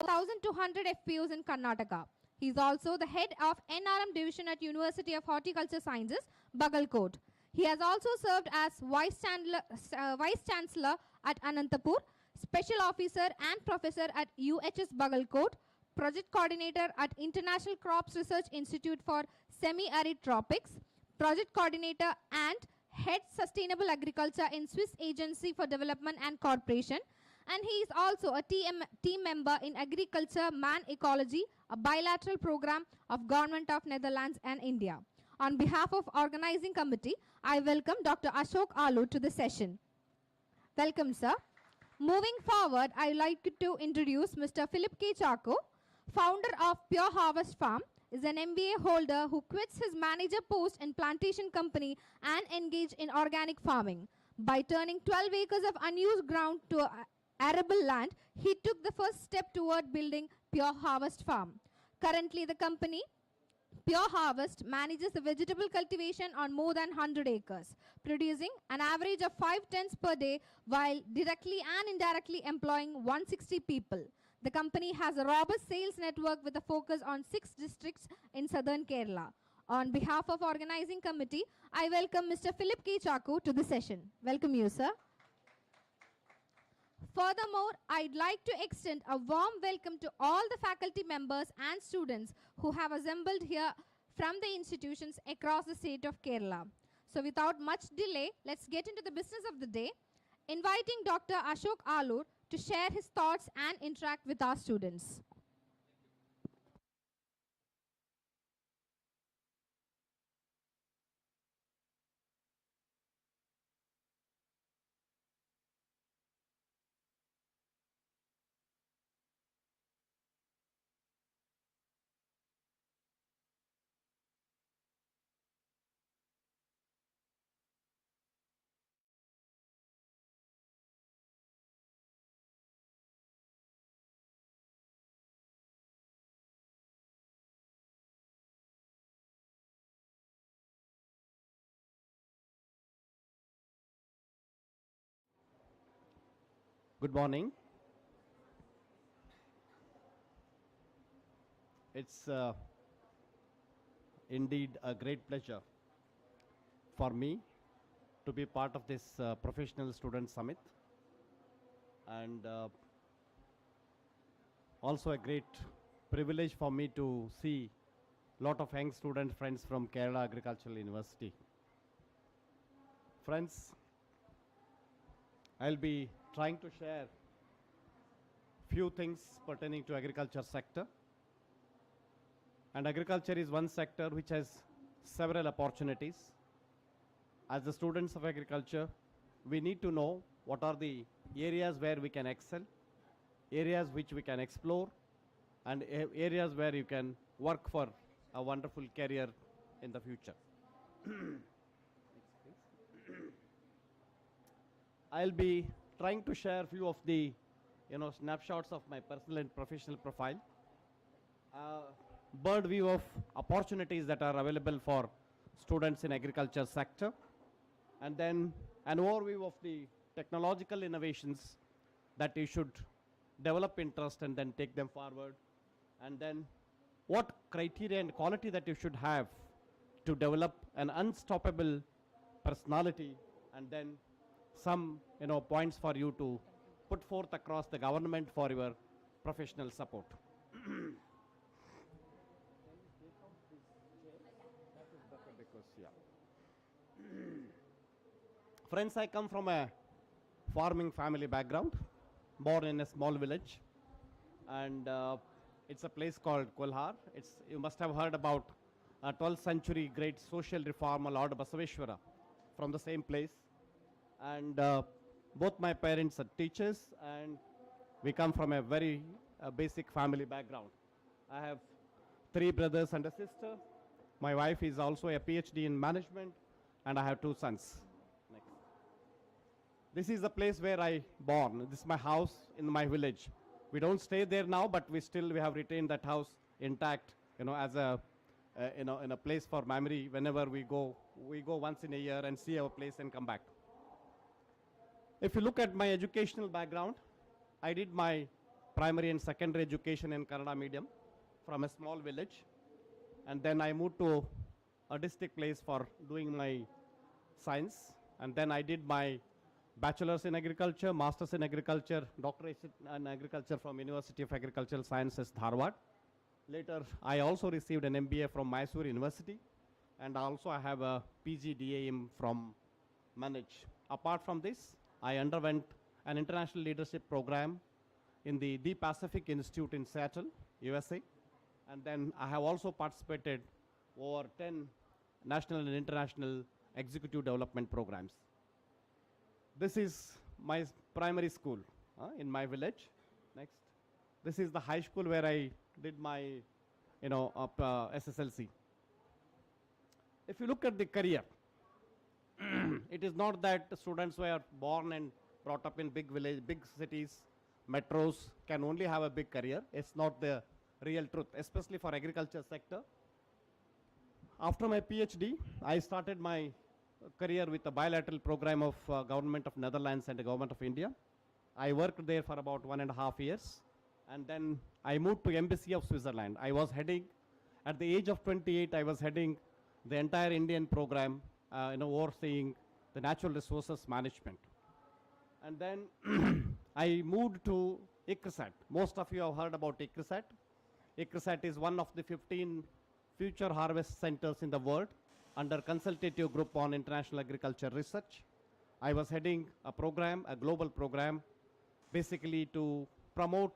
1,200 FPOs in Karnataka. He is also the head of NRM division at University of Horticulture Sciences, Bagalkot. He has also served as Vice Chancellor at Anantapur, Special Officer and Professor at UHS Bagalkot, Project Coordinator at International Crops Research Institute for Semi-Arid Tropics, Project Coordinator and Head Sustainable Agriculture in Swiss Agency for Development and Cooperation, and he is also a team member in Agriculture Man Ecology, a bilateral program of Government of Netherlands and India. On behalf of Organizing Committee, I welcome Dr. Ashok Alu to the session. Welcome, sir. Moving forward, I would like to introduce Mr. Philip K. Chacko, founder of Pure Harvest Farm, is an MBA holder who quits his manager post in plantation company and engaged in organic farming. By turning 12 acres of unused ground to arable land, he took the first step toward building Pure Harvest Farm. Currently, the company Pure Harvest manages the vegetable cultivation on more than 100 acres, producing an average of 5 tons per day while directly and indirectly employing 160 people. The company has a robust sales network with a focus on 6 districts in southern Kerala. On behalf of Organizing Committee, I welcome Mr. Philip K. Chacko to the session. Welcome you, sir. Furthermore, I'd like to extend a warm welcome to all the faculty members and students who have assembled here from the institutions across the state of Kerala. So without much delay, let's get into the business of the day, inviting Dr. Ashok Alu to share his thoughts and interact with our students. Good morning. It's indeed a great pleasure for me to be part of this professional student summit, and also a great privilege for me to see a lot of young student friends from Kerala Agricultural University. Friends, I'll be trying to share few things pertaining to agriculture sector. And agriculture is one sector which has several opportunities. As the students of agriculture, we need to know what are the areas where we can excel, areas which we can explore, and areas where you can work for a wonderful career in the future. I'll be trying to share a few of the snapshots of my personal and professional profile, bird view of opportunities that are available for students in agriculture sector, and then an overview of the technological innovations that you should develop interest and then take them forward, and then what criteria and quality that you should have to develop an unstoppable personality, and then some points for you to put forth across the government for your professional support. Friends, I come from a farming family background, born in a small village, and it's a place called Kolhar. You must have heard about a 12th century great social reformer Lord Basaveshwara from the same place. And both my parents are teachers, and we come from a very basic family background. I have 3 brothers and a sister. My wife is also a PhD in management, and I have 2 sons. Next. This is the place where I born. This is my house in my village. We don't stay there now, but we have retained that house intact, as a in a place for memory. Whenever we go once in a year and see our place and come back. If you look at my educational background, I did my primary and secondary education in Kannada medium from a small village. And then I moved to a district place for doing my science. And then I did my bachelor's in agriculture, master's in agriculture, doctorate in agriculture from University of Agricultural Sciences, Dharwad. Later, I also received an MBA from Mysore University. And also I have a PG DAM from Manage. Apart from this, I underwent an international leadership program in the Pacific Institute in Seattle, USA. And then I have also participated over 10 national and international executive development programs. This is my primary school in my village. Next. This is the high school where I did my, SSLC. If you look at the career, it is not that students were born and brought up in big village, big cities, metros can only have a big career. It's not the real truth, especially for agriculture sector. After my PhD, I started my career with a bilateral program of Government of Netherlands and the Government of India. I worked there for about 1.5 years. And then I moved to Embassy of Switzerland. I was heading, at the age of 28, I was heading the entire Indian program, overseeing the natural resources management. And then I moved to ICRISAT. Most of you have heard about ICRISAT. ICRISAT is one of the 15 future harvest centers in the world under consultative group on international agriculture research. I was heading a program, a global program, basically to promote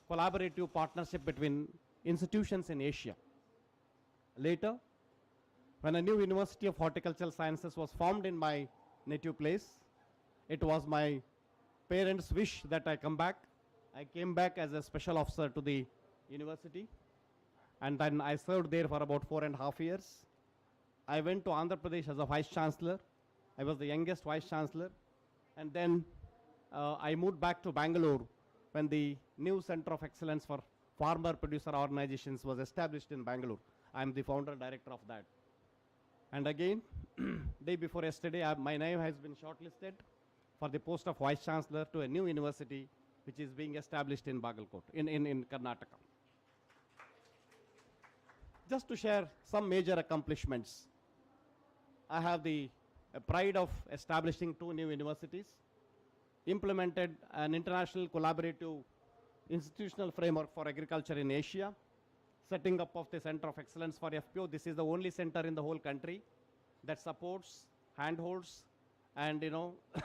collaborative partnership between institutions in Asia. Later, when a new University of Horticultural Sciences was formed in my native place, it was my parents' wish that I come back. I came back as a special officer to the university, and then I served there for about 4.5 years. I went to Andhra Pradesh as a vice chancellor. I was the youngest vice chancellor. And then I moved back to Bangalore when the new Center of Excellence for Farmer Producer Organizations was established in Bangalore. I'm the founder director of that. And again, day before yesterday, my name has been shortlisted for the post of vice chancellor to a new university which is being established in Bagalkot, in Karnataka. Just to share some major accomplishments, I have the pride of establishing 2 new universities, implemented an international collaborative institutional framework for agriculture in Asia, setting up of the Center of Excellence for FPO. This is the only center in the whole country that supports, handholds, and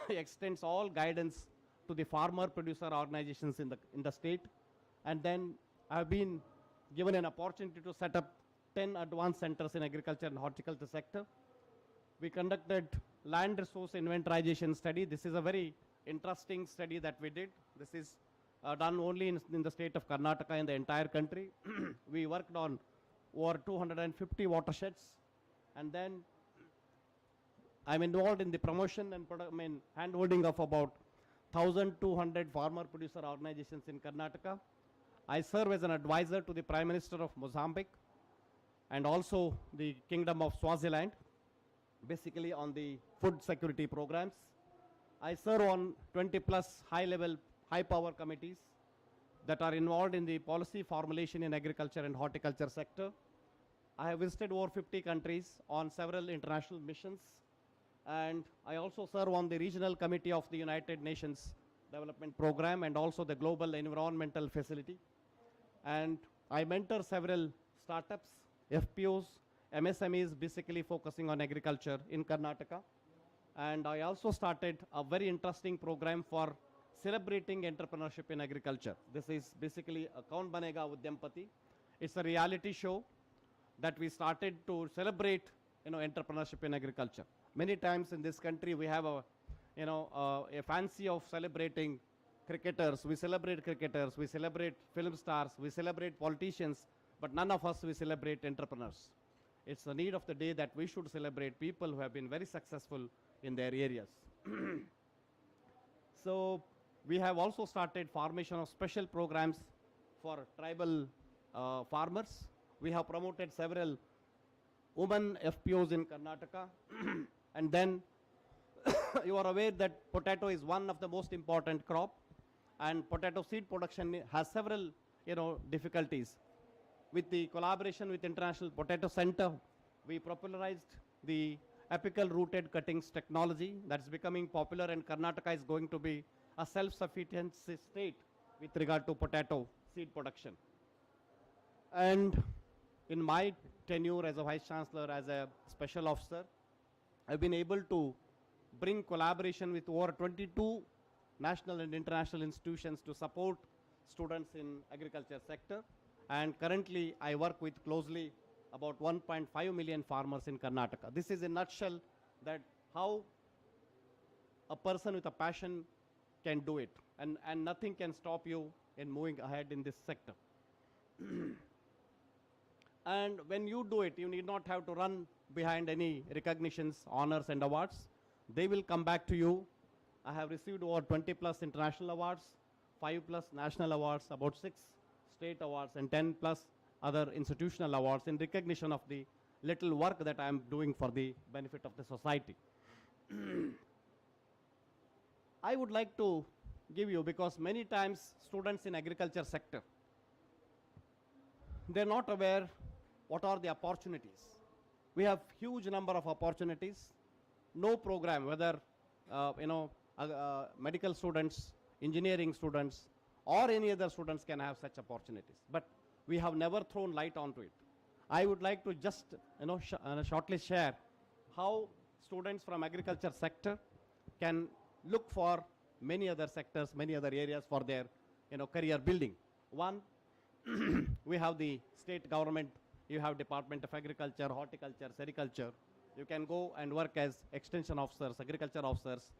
extends all guidance to the farmer producer organizations in the state. And then I have been given an opportunity to set up 10 advanced centers in agriculture and horticulture sector. We conducted land resource inventorization study. This is a very interesting study that we did. This is done only in the state of Karnataka in the entire country. We worked on over 250 watersheds, and then I'm involved in the promotion and hand-holding of about 1,200 farmer producer organizations in Karnataka. I serve as an advisor to the Prime Minister of Mozambique and also the Kingdom of Swaziland, basically on the food security programs. I serve on 20 plus high power committees that are involved in the policy formulation in agriculture and horticulture sector. I have visited over 50 countries on several international missions, and I also serve on the regional committee of the United Nations Development Program and also the Global Environmental Facility. And I mentor several startups, FPOs, MSMEs, basically focusing on agriculture in Karnataka. And I also started a very interesting program for celebrating entrepreneurship in agriculture. This is basically a Kaun Banega Udyampati. It's a reality show that we started to celebrate, entrepreneurship in agriculture. Many times in this country, we have a fancy of celebrating cricketers. We celebrate cricketers, we celebrate film stars, we celebrate politicians, but none of us, we celebrate entrepreneurs. It's the need of the day that we should celebrate people who have been very successful in their areas. So we have also started formation of special programs for tribal farmers. We have promoted several women FPOs in Karnataka. And then you are aware that potato is one of the most important crop. and potato seed production has several, difficulties. With the collaboration with International Potato Center, we popularized the apical rooted cuttings technology that's becoming popular, and Karnataka is going to be a self-sufficient state with regard to potato seed production. And in my tenure as a Vice Chancellor, as a special officer, I've been able to bring collaboration with over 22 national and international institutions to support students in agriculture sector. And currently, I work with closely about 1.5 million farmers in Karnataka. This is in a nutshell that how a person with a passion can do it, and nothing can stop you in moving ahead in this sector. And when you do it, you need not have to run behind any recognitions, honors, and awards. They will come back to you. I have received over 20 plus international awards, 5 plus national awards, about 6 state awards, and 10 plus other institutional awards in recognition of the little work that I am doing for the benefit of the society. I would like to give you, because many times students in agriculture sector, they're not aware what are the opportunities. We have huge number of opportunities. No program, whether medical students, engineering students, or any other students can have such opportunities. But we have never thrown light onto it. I would like to just shortly share how students from agriculture sector can look for many other sectors, many other areas for their career building. One, we have the state government. You have Department of Agriculture, Horticulture, Sericulture. You can go and work as extension officers, agriculture officers,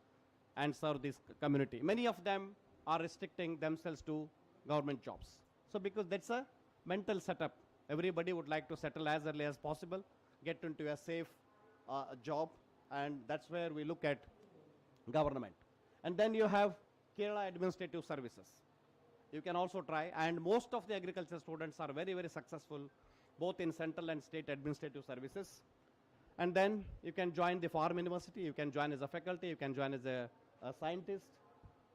and serve this community. Many of them are restricting themselves to government jobs. So because that's a mental setup, everybody would like to settle as early as possible, get into a safe job, and that's where we look at government. And then you have Kerala Administrative Services. You can also try, and most of the agriculture students are very, very successful, both in central and state administrative services. And then you can join the farm university, you can join as a faculty, you can join as a scientist.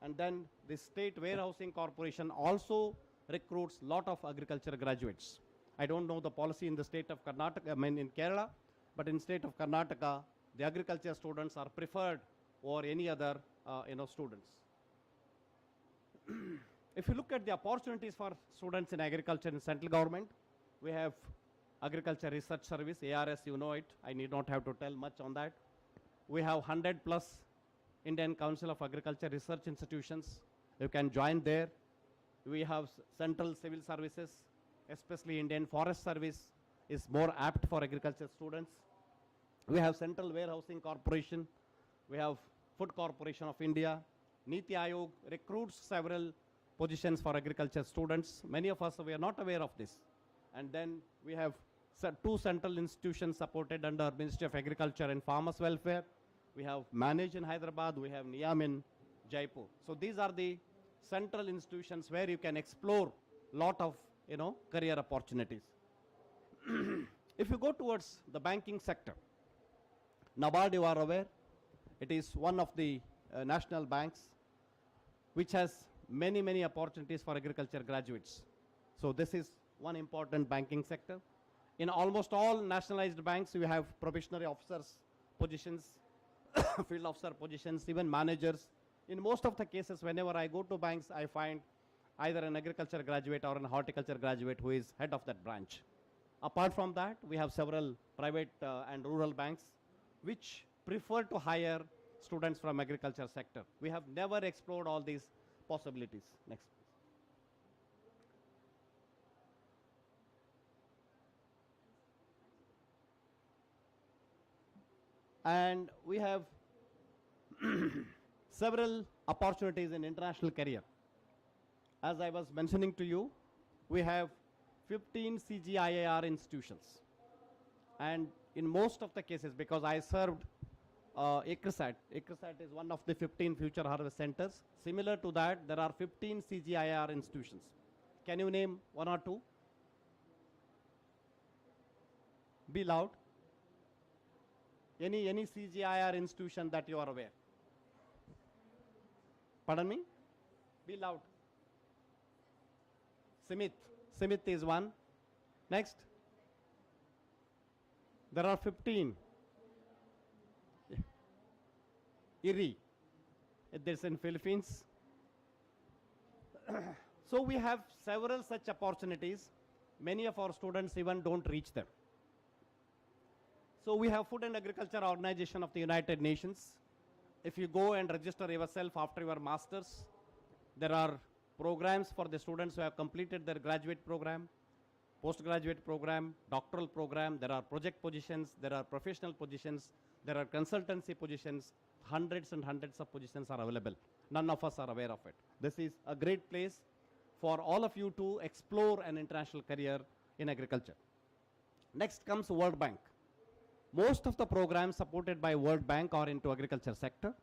And then the State Warehousing Corporation also recruits a lot of agriculture graduates. I don't know the policy in the state of Karnataka, in Kerala, but in state of Karnataka, the agriculture students are preferred over any other, students. If you look at the opportunities for students in agriculture in central government, we have Agriculture Research Service, ARS, you know it. I need not have to tell much on that. We have 100 plus Indian Council of Agriculture Research Institutions. You can join there. We have Central Civil Services, especially Indian Forest Service is more apt for agriculture students. We have Central Warehousing Corporation. We have Food Corporation of India. Niti Aayog recruits several positions for agriculture students. Many of us, we are not aware of this. And then we have two central institutions supported under Ministry of Agriculture and Farmers Welfare. We have Manage in Hyderabad, we have NIAM in Jaipur. So these are the central institutions where you can explore lot of, career opportunities. If you go towards the banking sector, NABARD, you are aware, it is one of the national banks which has many, many opportunities for agriculture graduates. So this is one important banking sector. In almost all nationalized banks, you have probationary officers positions, field officer positions, even managers. In most of the cases, whenever I go to banks, I find either an agriculture graduate or an horticulture graduate who is head of that branch. Apart from that, we have several private and rural banks which prefer to hire students from agriculture sector. We have never explored all these possibilities. Next. And we have several opportunities in international career. As I was mentioning to you, we have 15 CGIAR institutions. And in most of the cases, because I served ICRSAT is one of the 15 future harvest centers. Similar to that, there are 15 CGIAR institutions. Can you name one or two? Be loud. Any CGIAR institution that you are aware? Pardon me? Be loud. Simit. Simit is one. Next. There are 15. IRI. This in Philippines. So we have several such opportunities. Many of our students even don't reach them. So we have Food and Agriculture Organization of the United Nations. If you go and register yourself after your masters, there are programs for the students who have completed their graduate program, postgraduate program, doctoral program. There are project positions, there are professional positions, there are consultancy positions. Hundreds and hundreds of positions are available. None of us are aware of it. This is a great place for all of you to explore an international career in agriculture. Next comes World Bank. Most of the programs supported by World Bank are into agriculture sector,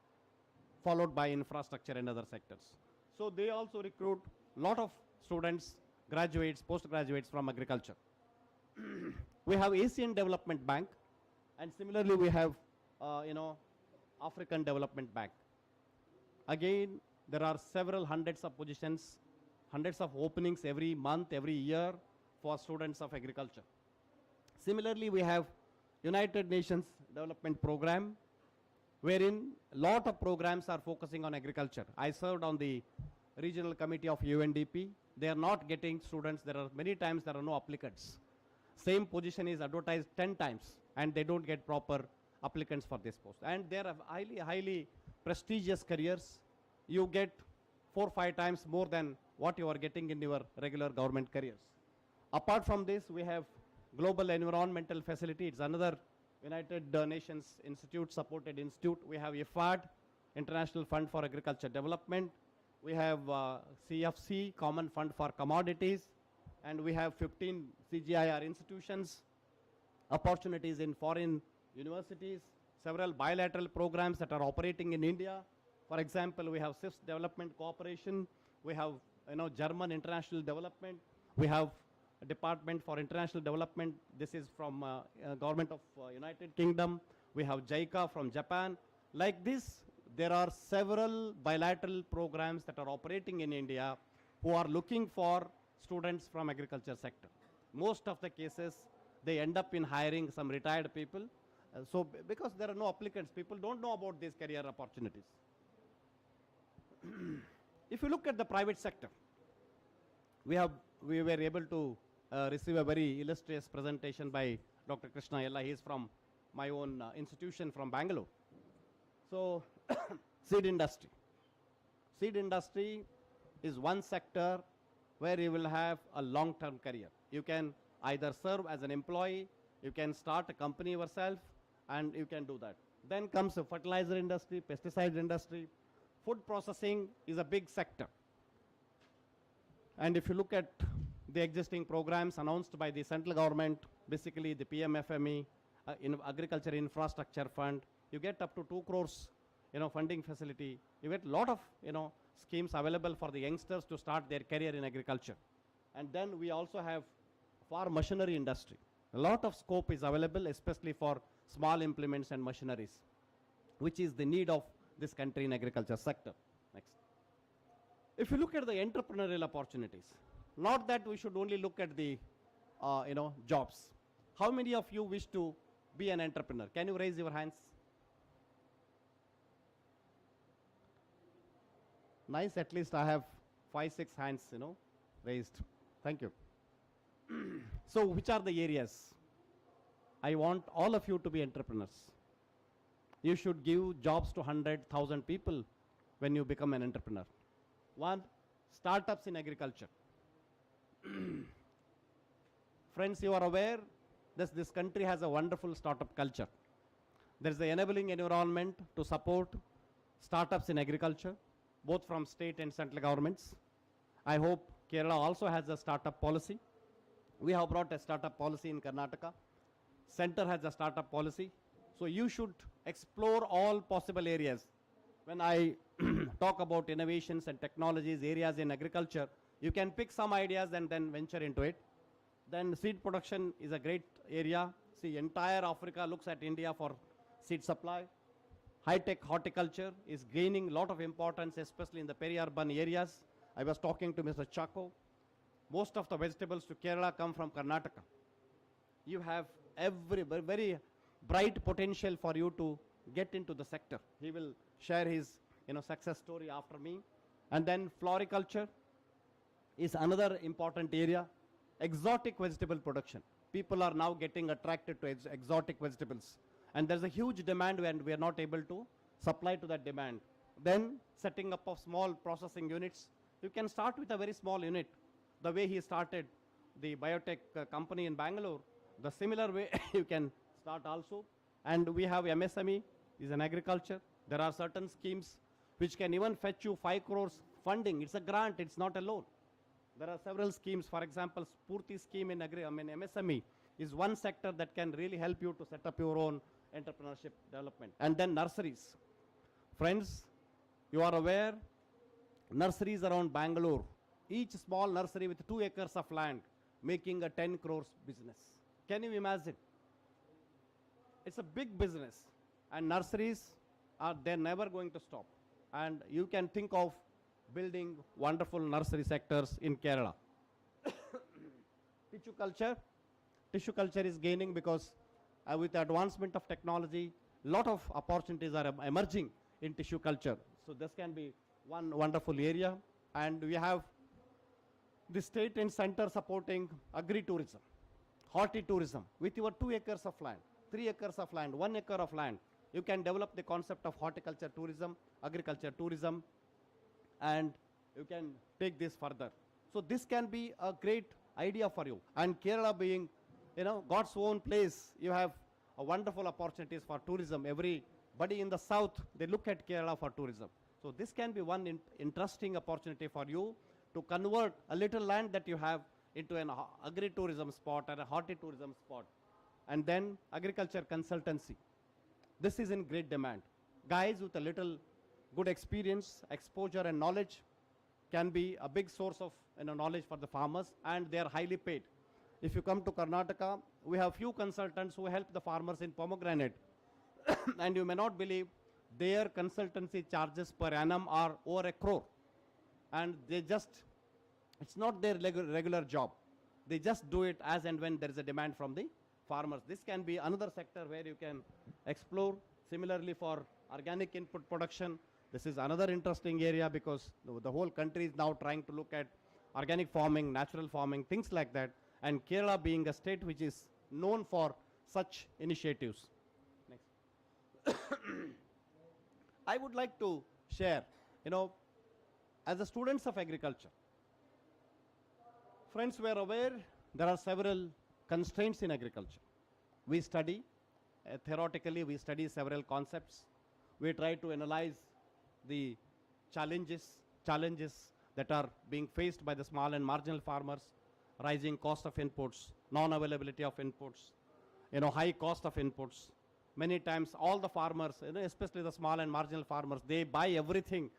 followed by infrastructure and other sectors. So they also recruit a lot of students, graduates, postgraduates from agriculture. We have Asian Development Bank, and similarly we have, African Development Bank. Again, there are several hundreds of positions, hundreds of openings every month, every year for students of agriculture. Similarly, we have United Nations Development Program, wherein a lot of programs are focusing on agriculture. I served on the regional committee of UNDP. They are not getting students. There are many times there are no applicants. Same position is advertised 10 times, and they don't get proper applicants for this post. And they are highly prestigious careers. You get 4 or 5 times more than what you are getting in your regular government careers. Apart from this, we have Global Environmental Facility. It's another United Nations Institute supported institute. We have IFAD, International Fund for Agriculture Development. We have CFC, Common Fund for Commodities. And we have 15 CGIAR institutions, opportunities in foreign universities, several bilateral programs that are operating in India. For example, we have CIFS Development Cooperation. We have German International Development. We have a Department for International Development. This is from Government of United Kingdom. We have JICA from Japan. Like this, there are several bilateral programs that are operating in India who are looking for students from agriculture sector. Most of the cases, they end up in hiring some retired people. Because there are no applicants, people don't know about these career opportunities. If you look at the private sector, we were able to receive a very illustrious presentation by Dr. Krishna Yella. He is from my own institution from Bangalore. So, seed industry. Seed industry is one sector where you will have a long-term career. You can either serve as an employee, you can start a company yourself, and you can do that. Then comes the fertilizer industry, pesticide industry. Food processing is a big sector. And if you look at the existing programs announced by the central government, basically the PMFME, in Agriculture Infrastructure Fund, you get up to 2 crores, funding facility. You get a lot of, schemes available for the youngsters to start their career in agriculture. And then we also have farm machinery industry. A lot of scope is available, especially for small implements and machineries, which is the need of this country in agriculture sector. Next. If you look at the entrepreneurial opportunities, not that we should only look at the, jobs. How many of you wish to be an entrepreneur? Can you raise your hands? Nice, at least I have 5, 6 hands, raised. Thank you. So which are the areas? I want all of you to be entrepreneurs. You should give jobs to 100,000 people when you become an entrepreneur. One, startups in agriculture. Friends, you are aware that this country has a wonderful startup culture. There is the enabling environment to support startups in agriculture, both from state and central governments. I hope Kerala also has a startup policy. We have brought a startup policy in Karnataka. Center has a startup policy. So you should explore all possible areas. When I talk about innovations and technologies, areas in agriculture, you can pick some ideas and then venture into it. Then seed production is a great area. See, entire Africa looks at India for seed supply. High-tech horticulture is gaining a lot of importance, especially in the peri-urban areas. I was talking to Mr. Chaco. most of the vegetables to Kerala come from Karnataka. You have very bright potential for you to get into the sector. He will share his success story after me. And then floriculture is another important area. Exotic vegetable production. People are now getting attracted to exotic vegetables. And there's a huge demand and we are not able to supply to that demand. Then setting up of small processing units. You can start with a very small unit. The way he started the biotech company in Bangalore, the similar way you can start also. And we have MSME, is an agriculture. There are certain schemes which can even fetch you 5 crores funding. It's a grant, it's not a loan. There are several schemes. For example, Spurti scheme in MSME is one sector that can really help you to set up your own entrepreneurship development. And then nurseries. Friends, you are aware, nurseries around Bangalore, each small nursery with 2 acres of land making a 10 crores business. Can you imagine? It's a big business. And nurseries they're never going to stop. And you can think of building wonderful nursery sectors in Kerala. Tissue culture is gaining because with the advancement of technology, lot of opportunities are emerging in tissue culture. So this can be one wonderful area. And we have the state and center supporting agri-tourism, horti-tourism. With your 2 acres of land, 3 acres of land, 1 acre of land, you can develop the concept of horticulture tourism, agriculture tourism, and you can take this further. So this can be a great idea for you. And Kerala being, God's own place, you have a wonderful opportunities for tourism. Everybody in the south, they look at Kerala for tourism. So this can be one interesting opportunity for you to convert a little land that you have into an agri-tourism spot or a horti-tourism spot. And then agriculture consultancy. This is in great demand. Guys with a little good experience, exposure and knowledge can be a big source of knowledge for the farmers, and they are highly paid. If you come to Karnataka, we have few consultants who help the farmers in pomegranate. And you may not believe their consultancy charges per annum are over 1 crore. And it's not their regular job. They just do it as and when there is a demand from the farmers. This can be another sector where you can explore. Similarly for organic input production, this is another interesting area because the whole country is now trying to look at organic farming, natural farming, things like that. And Kerala being a state which is known for such initiatives. Next. I would like to share, as the students of agriculture, friends, we are aware there are several constraints in agriculture. We study, theoretically we study several concepts. We try to analyze the challenges that are being faced by the small and marginal farmers, rising cost of inputs, non-availability of inputs, high cost of inputs. Many times all the farmers, especially the small and marginal farmers, they buy everything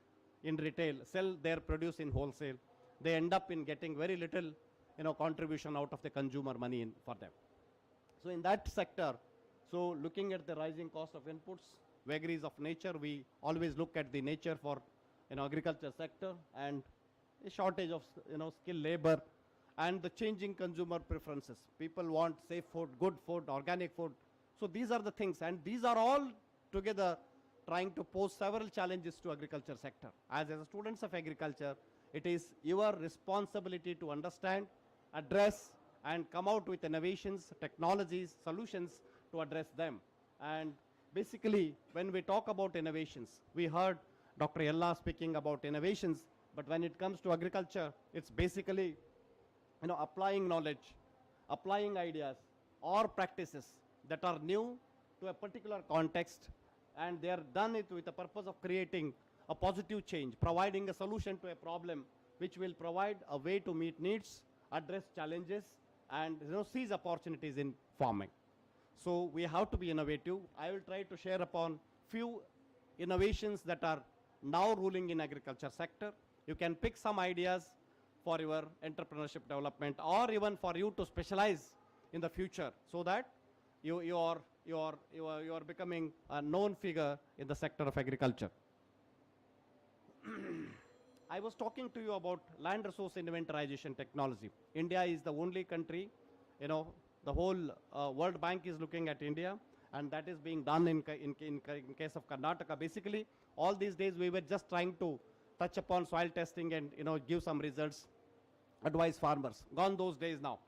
in retail, sell their produce in wholesale. They end up in getting very little contribution out of the consumer money for them. So in that sector, so looking at the rising cost of inputs, vagaries of nature, we always look at the nature for agriculture sector, and a shortage of skilled labor, and the changing consumer preferences. People want safe food, good food, organic food. So these are the things, and these are all together trying to pose several challenges to agriculture sector. As students of agriculture, it is your responsibility to understand, address, and come out with innovations, technologies, solutions to address them. And basically, when we talk about innovations, we heard Dr. Yella speaking about innovations, but when it comes to agriculture, it's basically applying knowledge, applying ideas or practices that are new to a particular context, and they are done it with the purpose of creating a positive change, providing a solution to a problem which will provide a way to meet needs, address challenges, and seize opportunities in farming. So we have to be innovative. I will try to share upon few innovations that are now ruling in agriculture sector. You can pick some ideas for your entrepreneurship development, or even for you to specialize in the future, so that you are becoming a known figure in the sector of agriculture. I was talking to you about land resource inventorization technology. India is the only country, you know, the whole World Bank is looking at India, and that is being done in case of Karnataka. Basically, all these days we were just trying to touch upon soil testing and, you know, give some results, advise farmers. Gone those days now.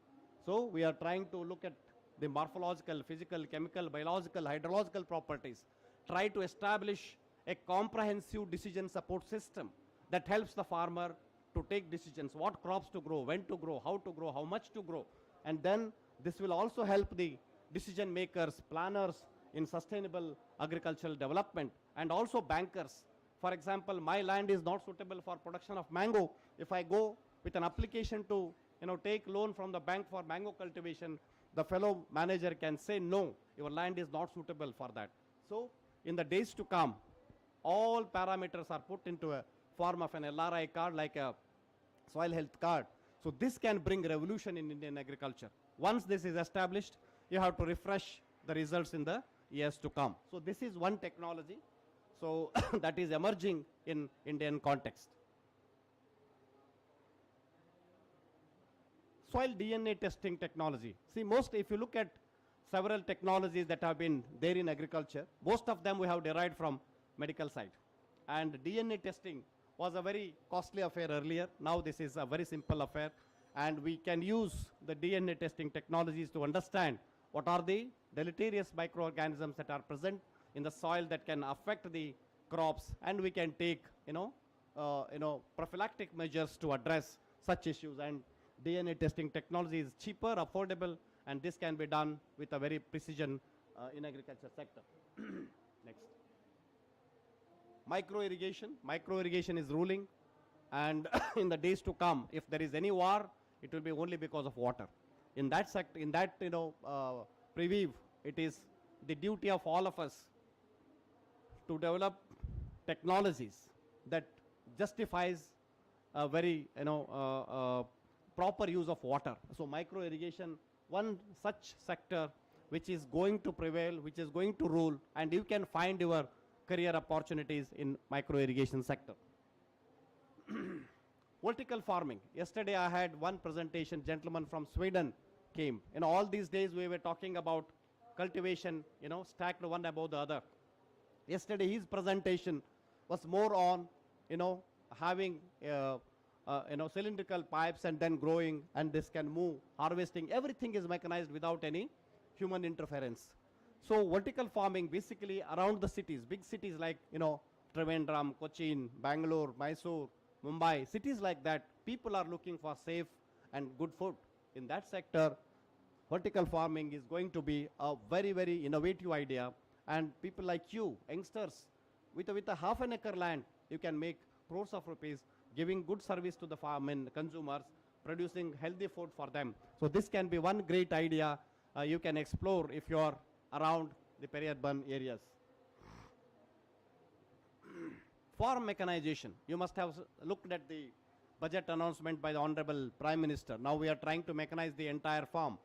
So we are trying to look at the morphological, physical, chemical, biological, hydrological properties, try to establish a comprehensive decision support system that helps the farmer to take decisions, what crops to grow, when to grow, how much to grow. And then this will also help the decision makers, planners in sustainable agricultural development, and also bankers. For example, my land is not suitable for production of mango. If I go with an application to, you know, take loan from the bank for mango cultivation, the fellow manager can say, no, your land is not suitable for that. So in the days to come, all parameters are put into a form of an LRI card, like a soil health card. So this can bring revolution in Indian agriculture. Once this is established, you have to refresh the results in the years to come. So this is one technology, so that is emerging in Indian context. Soil DNA testing technology. See, if you look at several technologies that have been there in agriculture, most of them we have derived from medical side. And DNA testing was a very costly affair earlier. Now this is a very simple affair. And we can use the DNA testing technologies to understand what are the deleterious microorganisms that are present in the soil that can affect the crops. And we can take, prophylactic measures to address such issues. And DNA testing technology is cheaper, affordable, and this can be done with a very precision in agriculture sector. Next. Micro irrigation. Micro irrigation is ruling, and in the days to come, if there is any war, it will be only because of water. In that sector, in that preview, it is the duty of all of us to develop technologies that justifies a very proper use of water. So micro irrigation, one such sector which is going to prevail, which is going to rule, and you can find your career opportunities in micro irrigation sector. Vertical farming. Yesterday I had one presentation, gentleman from Sweden came. In all these days we were talking about cultivation, stacked one above the other. Yesterday his presentation was more on, having cylindrical pipes and then growing, and this can move, harvesting, everything is mechanized without any human interference. So vertical farming basically around the cities, big cities like, Trivandrum, Cochin, Bangalore, Mysore, Mumbai, cities like that, people are looking for safe and good food. In that sector, vertical farming is going to be a very, very innovative idea, and people like you, youngsters, with a half an acre land, you can make crores of rupees giving good service to the farm and consumers, producing healthy food for them. So this can be one great idea you can explore if you are around the peri-urban areas. Farm mechanization. You must have looked at the budget announcement by the Honorable Prime Minister. Now we are trying to mechanize the entire farm.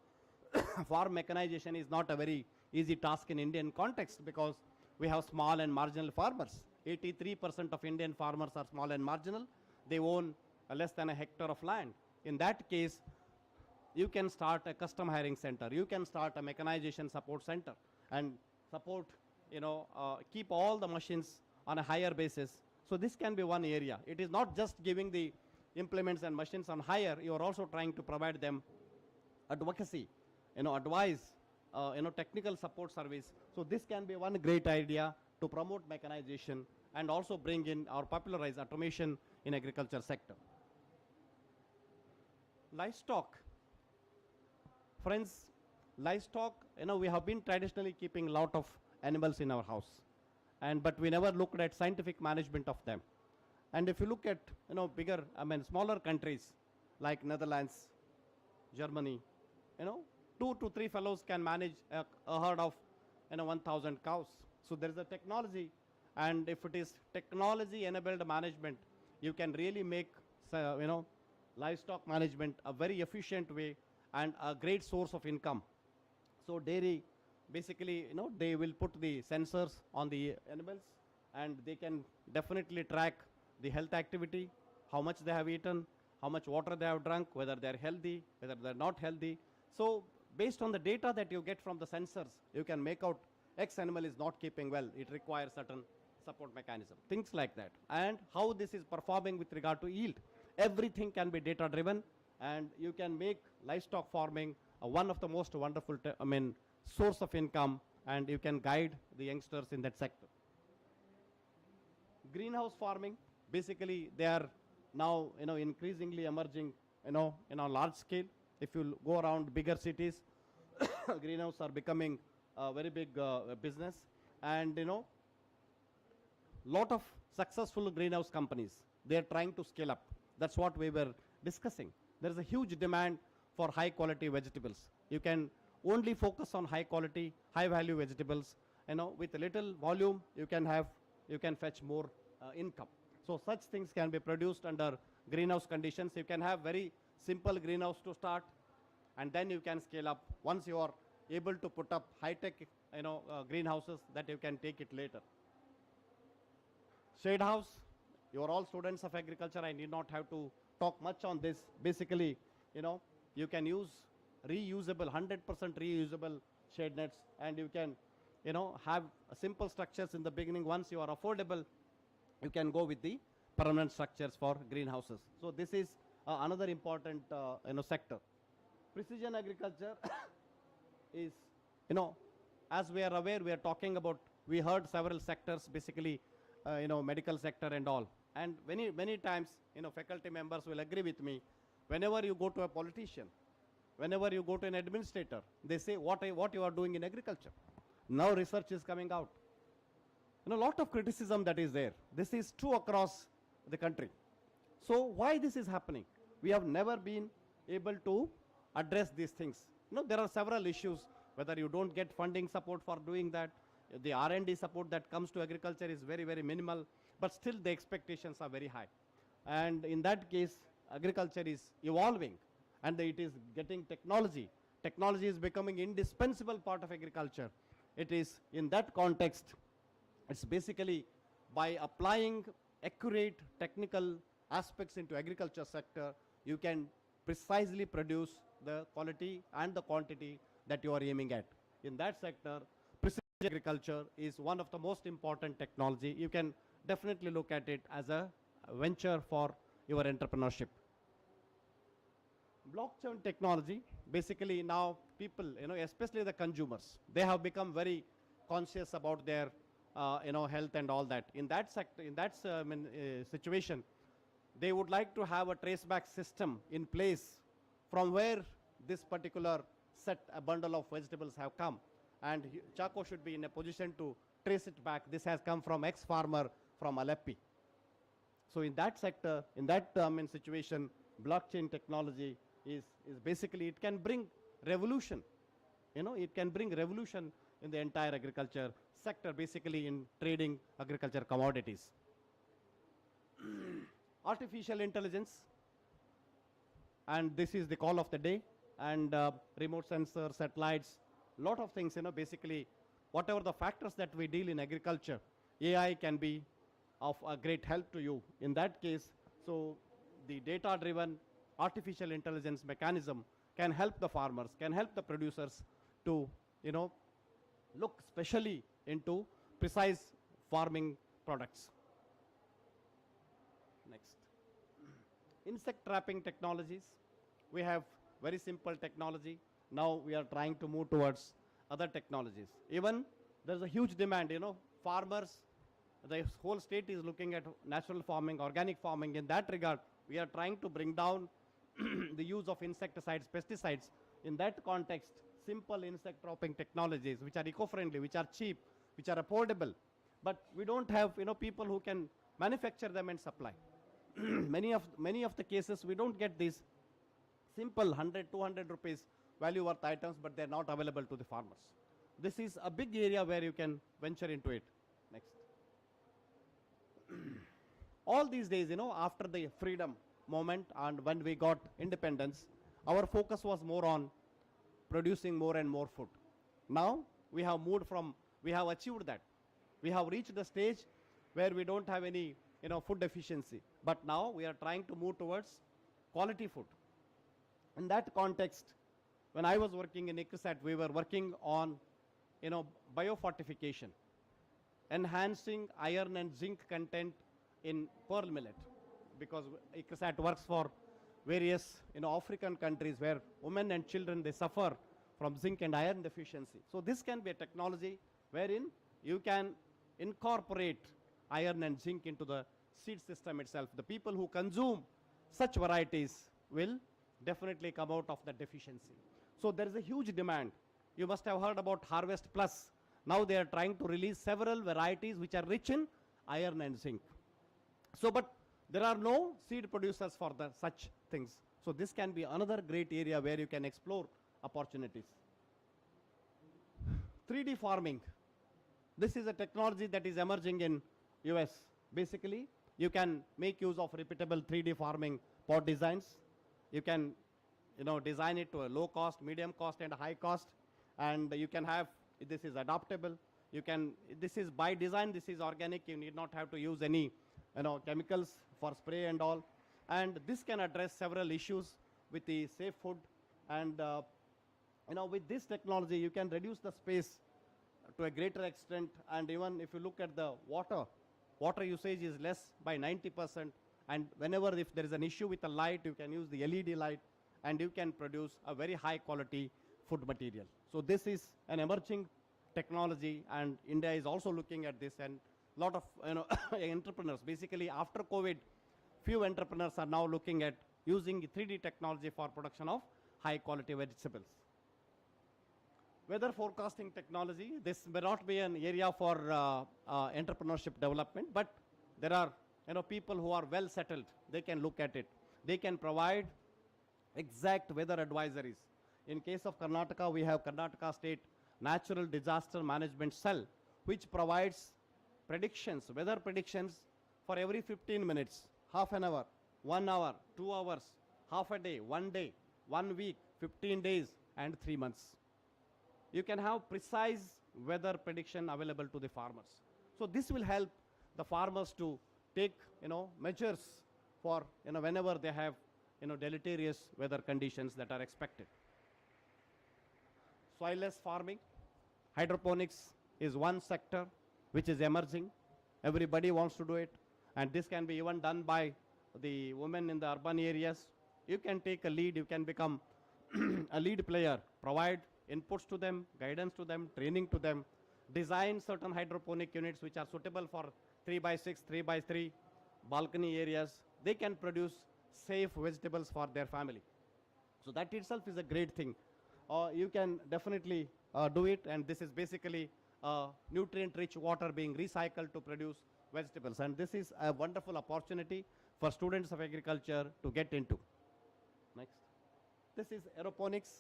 Farm mechanization is not a very easy task in Indian context because we have small and marginal farmers. 83% of Indian farmers are small and marginal. They own less than a hectare of land. In that case, you can start a custom hiring center. You can start a mechanization support center and support, keep all the machines on a higher basis. So this can be one area. It is not just giving the implements and machines on hire. You are also trying to provide them advocacy, advice, technical support service. So this can be one great idea to promote mechanization and also bring in or popularize automation in agriculture sector. Livestock. Friends, livestock, we have been traditionally keeping a lot of animals in our house, but we never looked at scientific management of them. And if you look at, smaller countries like Netherlands, Germany, 2 to 3 fellows can manage a herd of, 1,000 cows. So there is a technology, and if it is technology-enabled management, you can really make, livestock management a very efficient way and a great source of income. So dairy, basically, they will put the sensors on the animals, and they can definitely track the health activity, how much they have eaten, how much water they have drunk, whether they're healthy, whether they're not healthy. So based on the data that you get from the sensors, you can make out X animal is not keeping well. It requires certain support mechanism, things like that. And how this is performing with regard to yield. Everything can be data driven, and you can make livestock farming one of the most wonderful source of income, and you can guide the youngsters in that sector. Greenhouse farming, basically they are now increasingly emerging in a large scale. If you go around bigger cities, greenhouse are becoming a very big business, and lot of successful greenhouse companies, they are trying to scale up. That's what we were discussing. There is a huge demand for high quality vegetables. You can only focus on high quality, high value vegetables. With a little volume, you can fetch more income. So such things can be produced under greenhouse conditions. You can have very simple greenhouse to start, and then you can scale up once you are able to put up high-tech greenhouses that you can take it later. Shade house, you are all students of agriculture. I need not have to talk much on this. Basically, you can use reusable, 100% reusable shade nets, and you can have simple structures in the beginning. Once you are affordable, you can go with the permanent structures for greenhouses. So this is another important sector. Precision agriculture is, as we are aware, we are talking about, we heard several sectors, basically, medical sector and all. And many times, faculty members will agree with me, whenever you go to a politician, whenever you go to an administrator, they say, what you are doing in agriculture. Now research is coming out. A lot of criticism that is there. This is true across the country. So why this is happening? We have never been able to address these things. There are several issues, whether you don't get funding support for doing that. The R&D support that comes to agriculture is very, very minimal, but still the expectations are very high. And in that case, agriculture is evolving, and it is getting technology. Technology is becoming indispensable part of agriculture. It is in that context, it's basically by applying accurate technical aspects into agriculture sector, you can precisely produce the quality and the quantity that you are aiming at. In that sector, precision agriculture is one of the most important technology. You can definitely look at it as a venture for your entrepreneurship. Blockchain technology, basically now people, especially the consumers, they have become very conscious about their health and all that. In that sector, in that situation, they would like to have a traceback system in place from where this particular a bundle of vegetables have come. And Chaco should be in a position to trace it back. This has come from X farmer from Aleppi. So in that sector, in that situation, blockchain technology is basically, it can bring revolution. It can bring revolution in the entire agriculture sector, basically in trading agriculture commodities. Artificial intelligence, and this is the call of the day, and remote sensors, satellites, lot of things, basically whatever the factors that we deal in agriculture, AI can be of a great help to you in that case. So the data-driven artificial intelligence mechanism can help the farmers, can help the producers to, look specially into precise farming products. Next. Insect trapping technologies. We have very simple technology. Now we are trying to move towards other technologies. Even there's a huge demand, farmers, the whole state is looking at natural farming, organic farming. In that regard, we are trying to bring down the use of insecticides, pesticides. In that context, simple insect trapping technologies, which are eco-friendly, which are cheap, which are affordable. But we don't have, people who can manufacture them and supply. many of the cases, we don't get these simple 100, 200 rupees value worth items, but they're not available to the farmers. This is a big area where you can venture into it. Next. All these days, after the freedom moment and when we got independence, our focus was more on producing more and more food. Now we have moved from, we have achieved that. We have reached the stage where we don't have any food efficiency. But now we are trying to move towards quality food. In that context, when I was working in ICRISAT, we were working on, biofortification, enhancing iron and zinc content in pearl millet, because ICRISAT works for various, African countries where women and children, they suffer from zinc and iron deficiency. So this can be a technology wherein you can incorporate iron and zinc into the seed system itself. The people who consume such varieties will definitely come out of the deficiency. So there is a huge demand. You must have heard about Harvest Plus. Now they are trying to release several varieties which are rich in iron and zinc. So, but there are no seed producers for such things. So this can be another great area where you can explore opportunities. 3D farming. This is a technology that is emerging in US. Basically, you can make use of repeatable 3D farming pot designs. You can, design it to a low cost, medium cost, and high cost. And you can have, this is adaptable. You can, this is by design, this is organic. You need not have to use any, chemicals for spray and all. And this can address several issues with the safe food. And, with this technology, you can reduce the space to a greater extent. And even if you look at the water usage is less by 90%. And whenever if there is an issue with the light, you can use the LED light, and you can produce a very high quality food material. So this is an emerging technology, and India is also looking at this, and a lot of entrepreneurs, basically after COVID, few entrepreneurs are now looking at using 3D technology for production of high quality vegetables. Weather forecasting technology, this may not be an area for entrepreneurship development, but there are people who are well settled. They can look at it. They can provide exact weather advisories. In case of Karnataka, we have Karnataka State Natural Disaster Management Cell, which provides predictions, weather predictions for every 15 minutes, half an hour, 1 hour, 2 hours, half a day, 1 day, 1 week, 15 days, and 3 months. You can have precise weather prediction available to the farmers. So this will help the farmers to take, measures for, whenever they have, deleterious weather conditions that are expected. Soilless farming, hydroponics is one sector which is emerging. Everybody wants to do it, and this can be even done by the women in the urban areas. You can take a lead, you can become a lead player, provide inputs to them, guidance to them, training to them, design certain hydroponic units which are suitable for 3x6, 3x3 balcony areas. They can produce safe vegetables for their family. So that itself is a great thing. You can definitely do it, and this is basically nutrient-rich water being recycled to produce vegetables. And this is a wonderful opportunity for students of agriculture to get into. Next. This is aeroponics.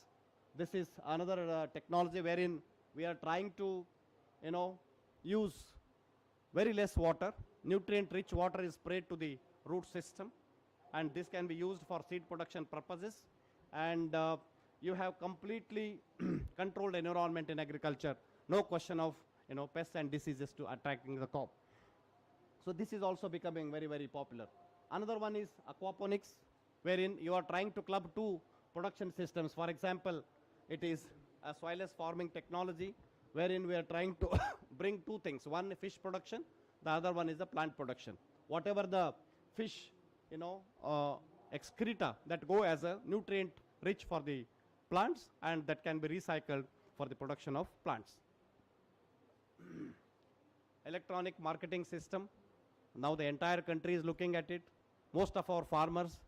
This is another technology wherein we are trying to, use very less water. Nutrient-rich water is sprayed to the root system, and this can be used for seed production purposes. And you have completely controlled environment in agriculture. No question of, pests and diseases to attacking the crop. So this is also becoming very, very popular. Another one is aquaponics, wherein you are trying to club two production systems. For example, it is a soilless farming technology, wherein we are trying to bring two things. One, fish production. The other one is the plant production. Whatever the fish, excreta that go as a nutrient rich for the plants, and that can be recycled for the production of plants. Electronic marketing system. Now the entire country is looking at it. Most of our farmers,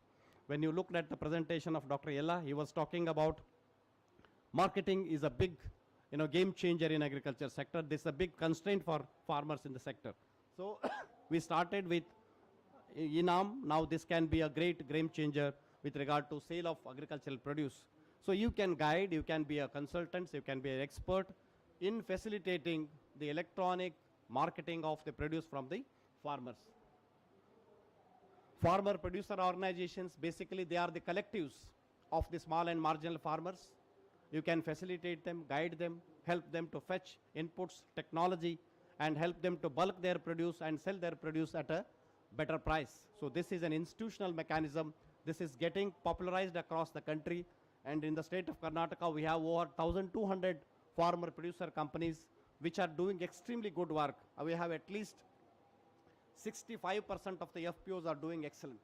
when you looked at the presentation of Dr. Yella, he was talking about marketing is a big, game changer in agriculture sector. This is a big constraint for farmers in the sector. So we started with Enam. Now this can be a great game changer with regard to sale of agricultural produce. So you can guide, you can be a consultant, you can be an expert in facilitating the electronic marketing of the produce from the farmers. Farmer producer organizations, basically they are the collectives of the small and marginal farmers. You can facilitate them, guide them, help them to fetch inputs, technology, and help them to bulk their produce and sell their produce at a better price. So this is an institutional mechanism. This is getting popularized across the country. And in the state of Karnataka, we have over 1,200 farmer producer companies which are doing extremely good work. We have at least 65% of the FPOs are doing excellent.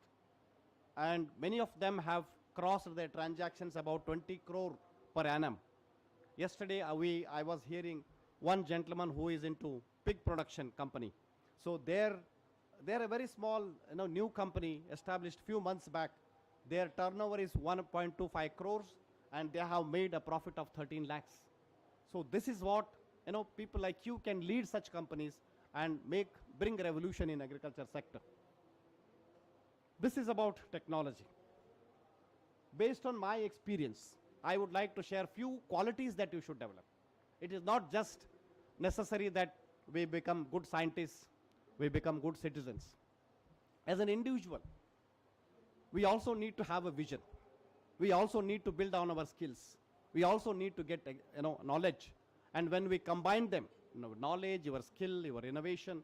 And many of them have crossed their transactions about 20 crore per annum. Yesterday, I was hearing one gentleman who is into pig production company. So they're a very small, new company established few months back. Their turnover is 1.25 crores, and they have made a profit of 13 lakhs. So this is what, people like you can lead such companies and bring revolution in agriculture sector. This is about technology. Based on my experience, I would like to share few qualities that you should develop. It is not just necessary that we become good scientists, we become good citizens. As an individual, we also need to have a vision. We also need to build on our skills. We also need to get knowledge. And when we combine them, knowledge, your skill, your innovation,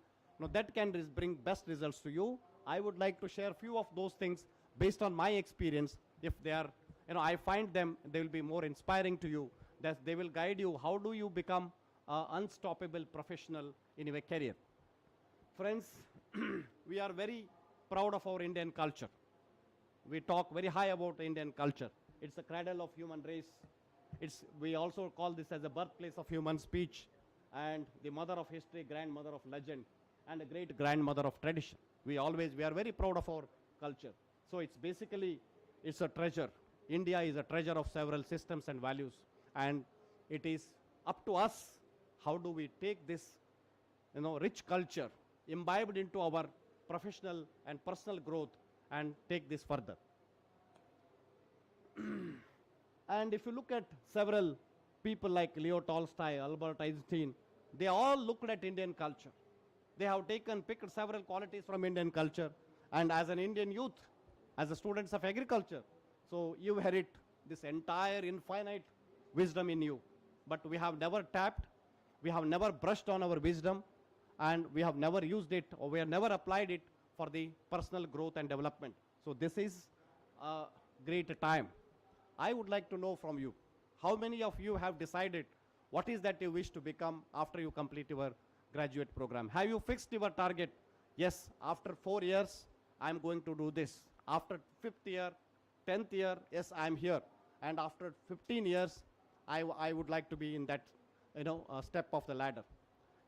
that can bring best results to you. I would like to share a few of those things based on my experience. If they are, I find them, they will be more inspiring to you, that they will guide you. How do you become an unstoppable professional in your career? Friends, we are very proud of our Indian culture. We talk very high about Indian culture. It's the cradle of human race. We also call this as the birthplace of human speech, and the mother of history, grandmother of legend, and a great grandmother of tradition. We are very proud of our culture. So it's a treasure. India is a treasure of several systems and values, and it is up to us how do we take this rich culture imbibed into our professional and personal growth and take this further. And if you look at several people like Leo Tolstoy, Albert Einstein, they all looked at Indian culture. They have picked several qualities from Indian culture. And as an Indian youth, as a students of agriculture, so you inherit this entire infinite wisdom in you. But we have never tapped, we have never brushed on our wisdom, and we have never used it, or we have never applied it for the personal growth and development. So this is a great time. I would like to know from you, how many of you have decided what is that you wish to become after you complete your graduate program? Have you fixed your target? Yes, after 4 years, I'm going to do this. After 5th year, 10th year, yes, I'm here. And after 15 years, I would like to be in that, step of the ladder.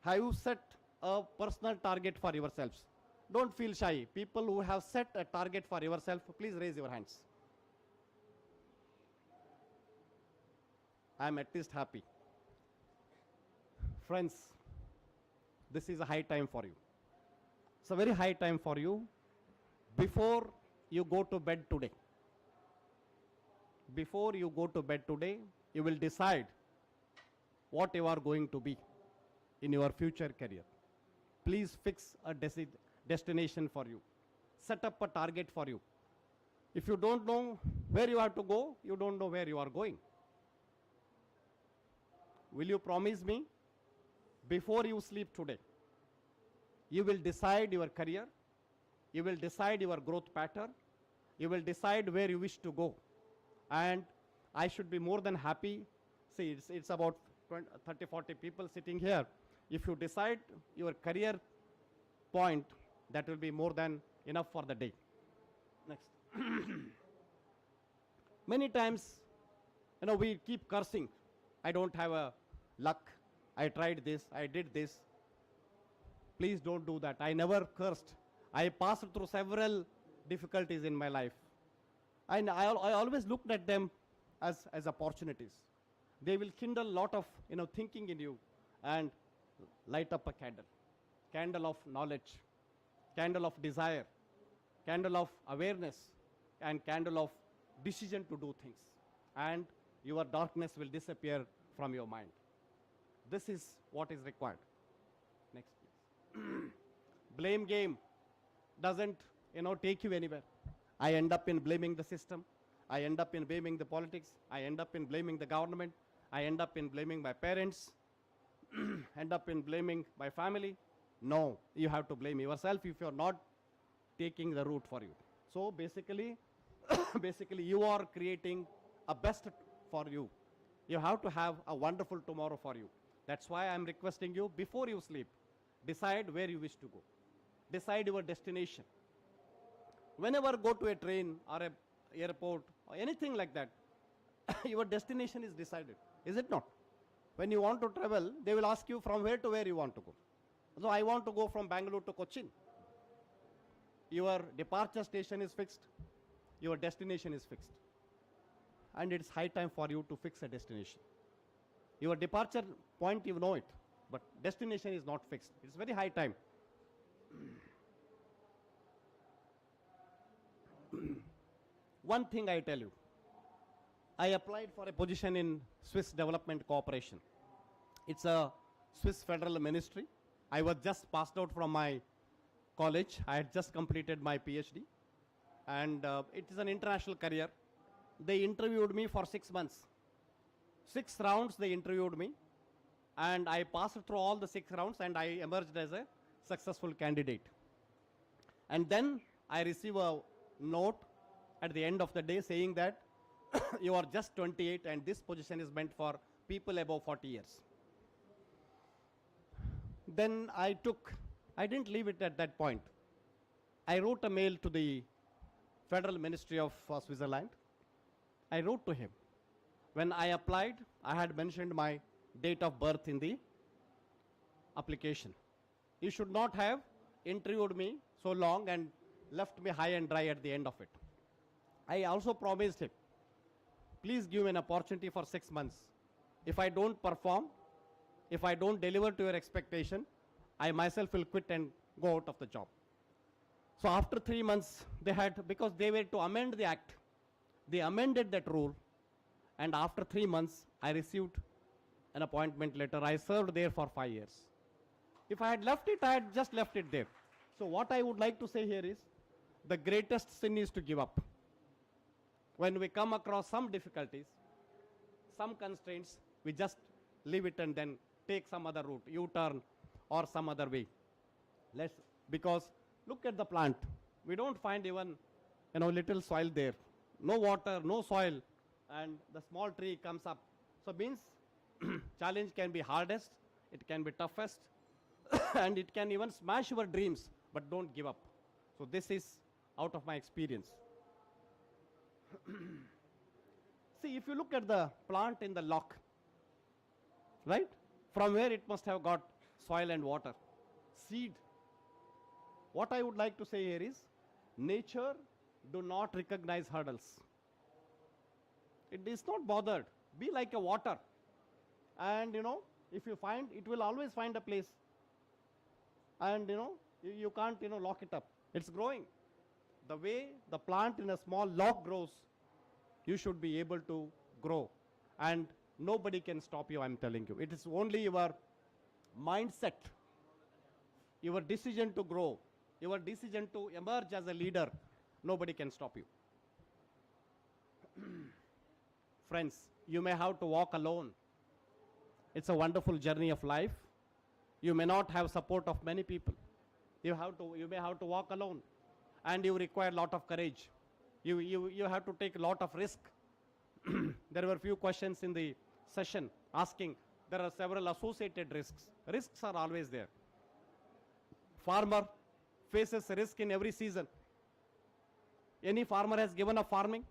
Have you set a personal target for yourselves? Don't feel shy. People who have set a target for yourself, please raise your hands. I'm at least happy. Friends, this is a high time for you. It's a very high time for you. Before you go to bed today, you will decide what you are going to be in your future career. Please fix a destination for you. Set up a target for you. If you don't know where you have to go, you don't know where you are going. Will you promise me, before you sleep today, you will decide your career, you will decide your growth pattern, you will decide where you wish to go. And I should be more than happy. See, it's about 30, 40 people sitting here. If you decide your career point, that will be more than enough for the day. Next. Many times, we keep cursing. I don't have a luck. I tried this, I did this. Please don't do that. I never cursed. I passed through several difficulties in my life. And I always looked at them as opportunities. They will kindle a lot of thinking in you and light up a candle of knowledge, candle of desire, candle of awareness, and candle of decision to do things. And your darkness will disappear from your mind. This is what is required. Next, please. Blame game doesn't, take you anywhere. I end up in blaming the system. I end up in blaming the politics. I end up in blaming the government. I end up in blaming my parents. End up in blaming my family. No, you have to blame yourself. If you're not taking the route for you. So basically, basically you are creating a best for you. You have to have a wonderful tomorrow for you. That's why I'm requesting you, before you sleep, decide where you wish to go. Decide your destination. Whenever go to a train or a airport or anything like that, your destination is decided, is it not? When you want to travel, they will ask you from where to where you want to go. So I want to go from Bangalore to Cochin. Your departure station is fixed, your destination is fixed. And it's high time for you to fix a destination. Your departure point, you know it, but destination is not fixed. It's very high time. One thing I tell you, I applied for a position in Swiss Development Cooperation. It's a Swiss federal ministry. I was just passed out from my college. I had just completed my PhD. And it is an international career. They interviewed me for 6 months. 6 rounds they interviewed me. And I passed through all the 6 rounds and I emerged as a successful candidate. And then I received a note at the end of the day saying that you are just 28 and this position is meant for people above 40 years. Then I didn't leave it at that point. I wrote a mail to the Federal Ministry of Switzerland. I wrote to him. When I applied, I had mentioned my date of birth in the application. You should not have interviewed me so long and left me high and dry at the end of it. I also promised him, please give me an opportunity for 6 months. If I don't perform, if I don't deliver to your expectation, I myself will quit and go out of the job. So after 3 months, because they were to amend the act, they amended that rule. And after 3 months, I received an appointment letter. I served there for 5 years. If I had left it, I had just left it there. So what I would like to say here is, the greatest sin is to give up. When we come across some difficulties, some constraints, we just leave it and then take some other route, U-turn or some other way. Because look at the plant. We don't find even little soil there. No water, no soil, and the small tree comes up. So means challenge can be hardest, it can be toughest, and it can even smash your dreams, but don't give up. So this is out of my experience. See, if you look at the plant in the lock, right? From where it must have got soil and water, seed. What I would like to say here is, nature do not recognize hurdles. It is not bothered. Be like a water. And if you find, it will always find a place. And you can't lock it up. It's growing. The way the plant in a small log grows, you should be able to grow. And nobody can stop you, I'm telling you. It is only your mindset, your decision to grow, your decision to emerge as a leader. Nobody can stop you. Friends, you may have to walk alone. It's a wonderful journey of life. You may not have support of many people. You may have to walk alone. And you require a lot of courage. You have to take a lot of risk. There were few questions in the session asking, there are several associated risks. Risks are always there. Farmer faces risk in every season. Any farmer has given up farming.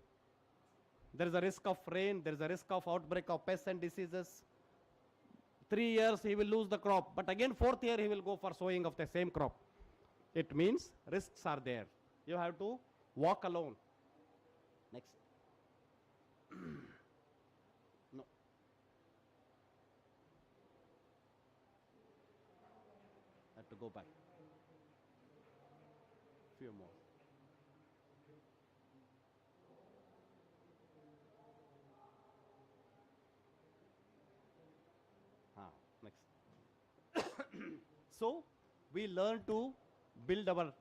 There is a risk of rain, there is a risk of outbreak of pests and diseases. 3 years he will lose the crop, but again 4th year he will go for sowing of the same crop. It means risks are there. You have to walk alone. Next. No. I have to go back. Few more. Next. So we learn to build our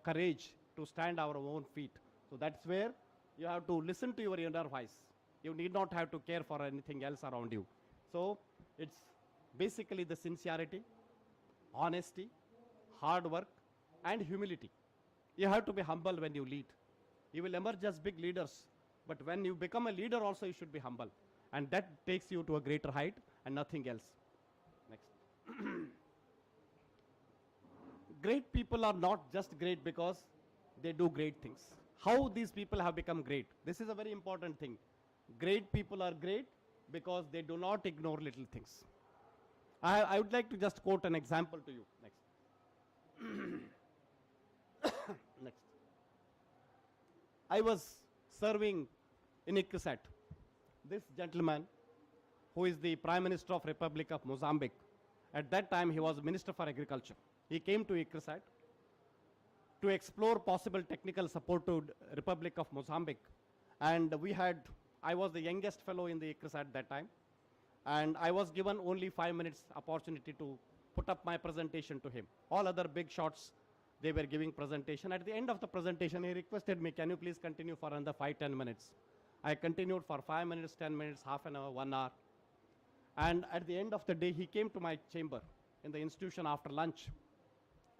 courage to stand our own feet. So that's where you have to listen to your inner voice. You need not have to care for anything else around you. So it's basically the sincerity, honesty, hard work, and humility. You have to be humble when you lead. You will emerge as big leaders, but when you become a leader also you should be humble. And that takes you to a greater height and nothing else. Next. Great people are not just great because they do great things. How these people have become great? This is a very important thing. Great people are great because they do not ignore little things. I would like to just quote an example to you. Next. Next. I was serving in ICRISAT. This gentleman, who is the Prime Minister of Republic of Mozambique, at that time he was Minister for Agriculture. He came to ICRISAT to explore possible technical support to Republic of Mozambique. And I was the youngest fellow in the ICRISAT at that time. And I was given only 5 minutes opportunity to put up my presentation to him. All other big shots, they were giving presentation. At the end of the presentation, he requested me, can you please continue for another 5-10 minutes? I continued for 5 minutes, 10 minutes, half an hour, 1 hour. And at the end of the day, he came to my chamber in the institution after lunch.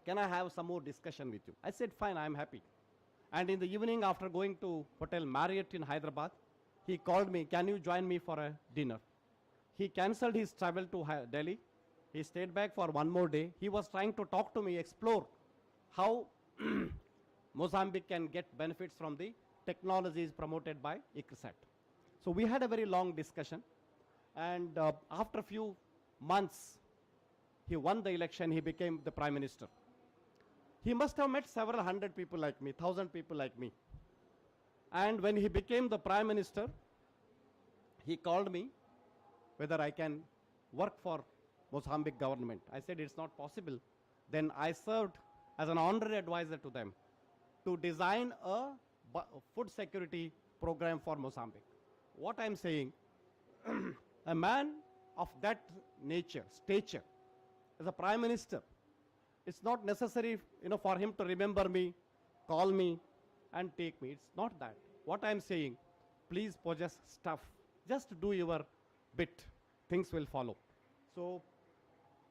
Can I have some more discussion with you? I said, fine, I'm happy. And in the evening, after going to Hotel Marriott in Hyderabad, he called me, can you join me for a dinner? He cancelled his travel to Delhi. He stayed back for one more day. He was trying to talk to me, explore how Mozambique can get benefits from the technologies promoted by ICRISAT. So we had a very long discussion. And after a few months, he won the election. He became the Prime Minister. He must have met several hundred people like me, 1,000 people like me. And when he became the Prime Minister, he called me whether I can work for Mozambique government. I said it's not possible. Then I served as an honorary advisor to them to design a food security program for Mozambique. What I'm saying, a man of that nature, stature, as a Prime Minister, it's not necessary, for him to remember me, call me, and take me. It's not that. What I'm saying, please possess stuff. Just do your bit. Things will follow. So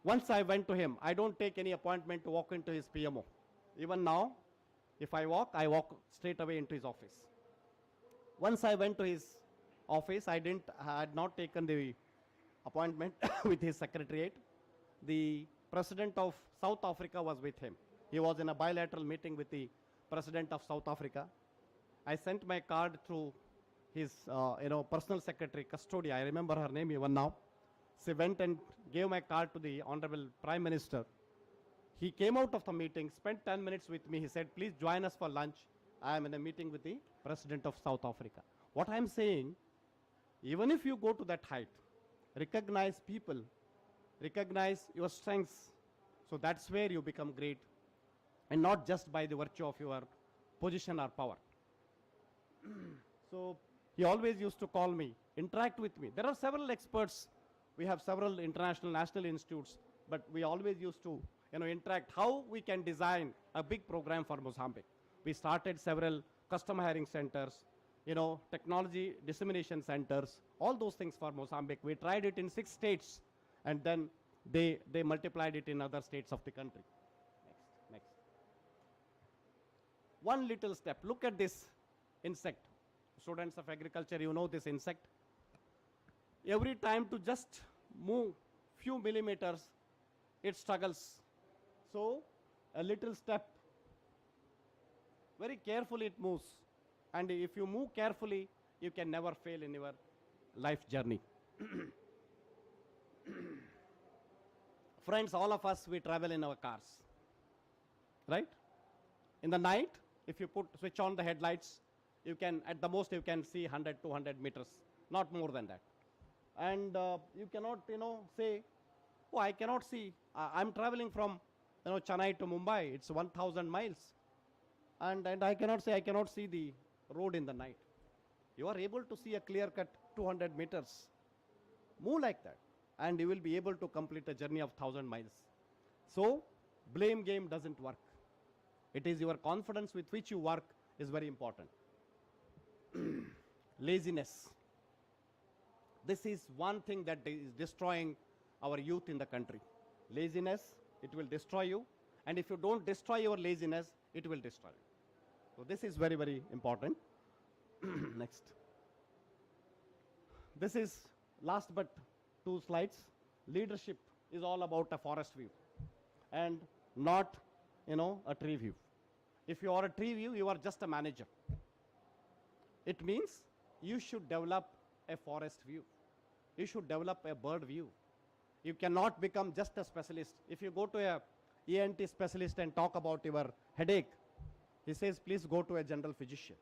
once I went to him, I don't take any appointment to walk into his PMO. Even now, if I walk straight away into his office. Once I went to his office, I had not taken the appointment with his secretariat. The President of South Africa was with him. He was in a bilateral meeting with the President of South Africa. I sent my card through his personal secretary, Custodia. I remember her name even now. She went and gave my card to the Honorable Prime Minister. He came out of the meeting, spent 10 minutes with me. He said, please join us for lunch. I am in a meeting with the President of South Africa. What I'm saying, even if you go to that height, recognize people, recognize your strengths. So that's where you become great, and not just by the virtue of your position or power. So he always used to call me, interact with me. There are several experts. We have several international, national institutes, but we always used to interact how we can design a big program for Mozambique. We started several custom hiring centers, technology dissemination centers, all those things for Mozambique. We tried it in 6 states, and then they multiplied it in other states of the country. Next. One little step. Look at this insect. Students of agriculture, you know this insect. Every time to just move few millimeters, it struggles. So a little step, very carefully it moves. And if you move carefully, you can never fail in your life journey. Friends, all of us, we travel in our cars, right? In the night, if you switch on the headlights, you can, at the most, you can see 100, 200 meters, not more than that. And you cannot, say, oh, I cannot see. I'm traveling from, Chennai to Mumbai. It's 1,000 miles. And I cannot say I cannot see the road in the night. You are able to see a clear-cut 200 meters. Move like that, and you will be able to complete a journey of 1,000 miles. So, blame game doesn't work. It is your confidence with which you work is very important. Laziness. This is one thing that is destroying our youth in the country. Laziness, it will destroy you. And if you don't destroy your laziness, it will destroy you. So this is very, very important. Next. This is last but 2 slides. Leadership is all about a forest view and not, a tree view. If you are a tree view, you are just a manager. It means you should develop a forest view. You should develop a bird view. You cannot become just a specialist. If you go to a ENT specialist and talk about your headache, he says, please go to a general physician.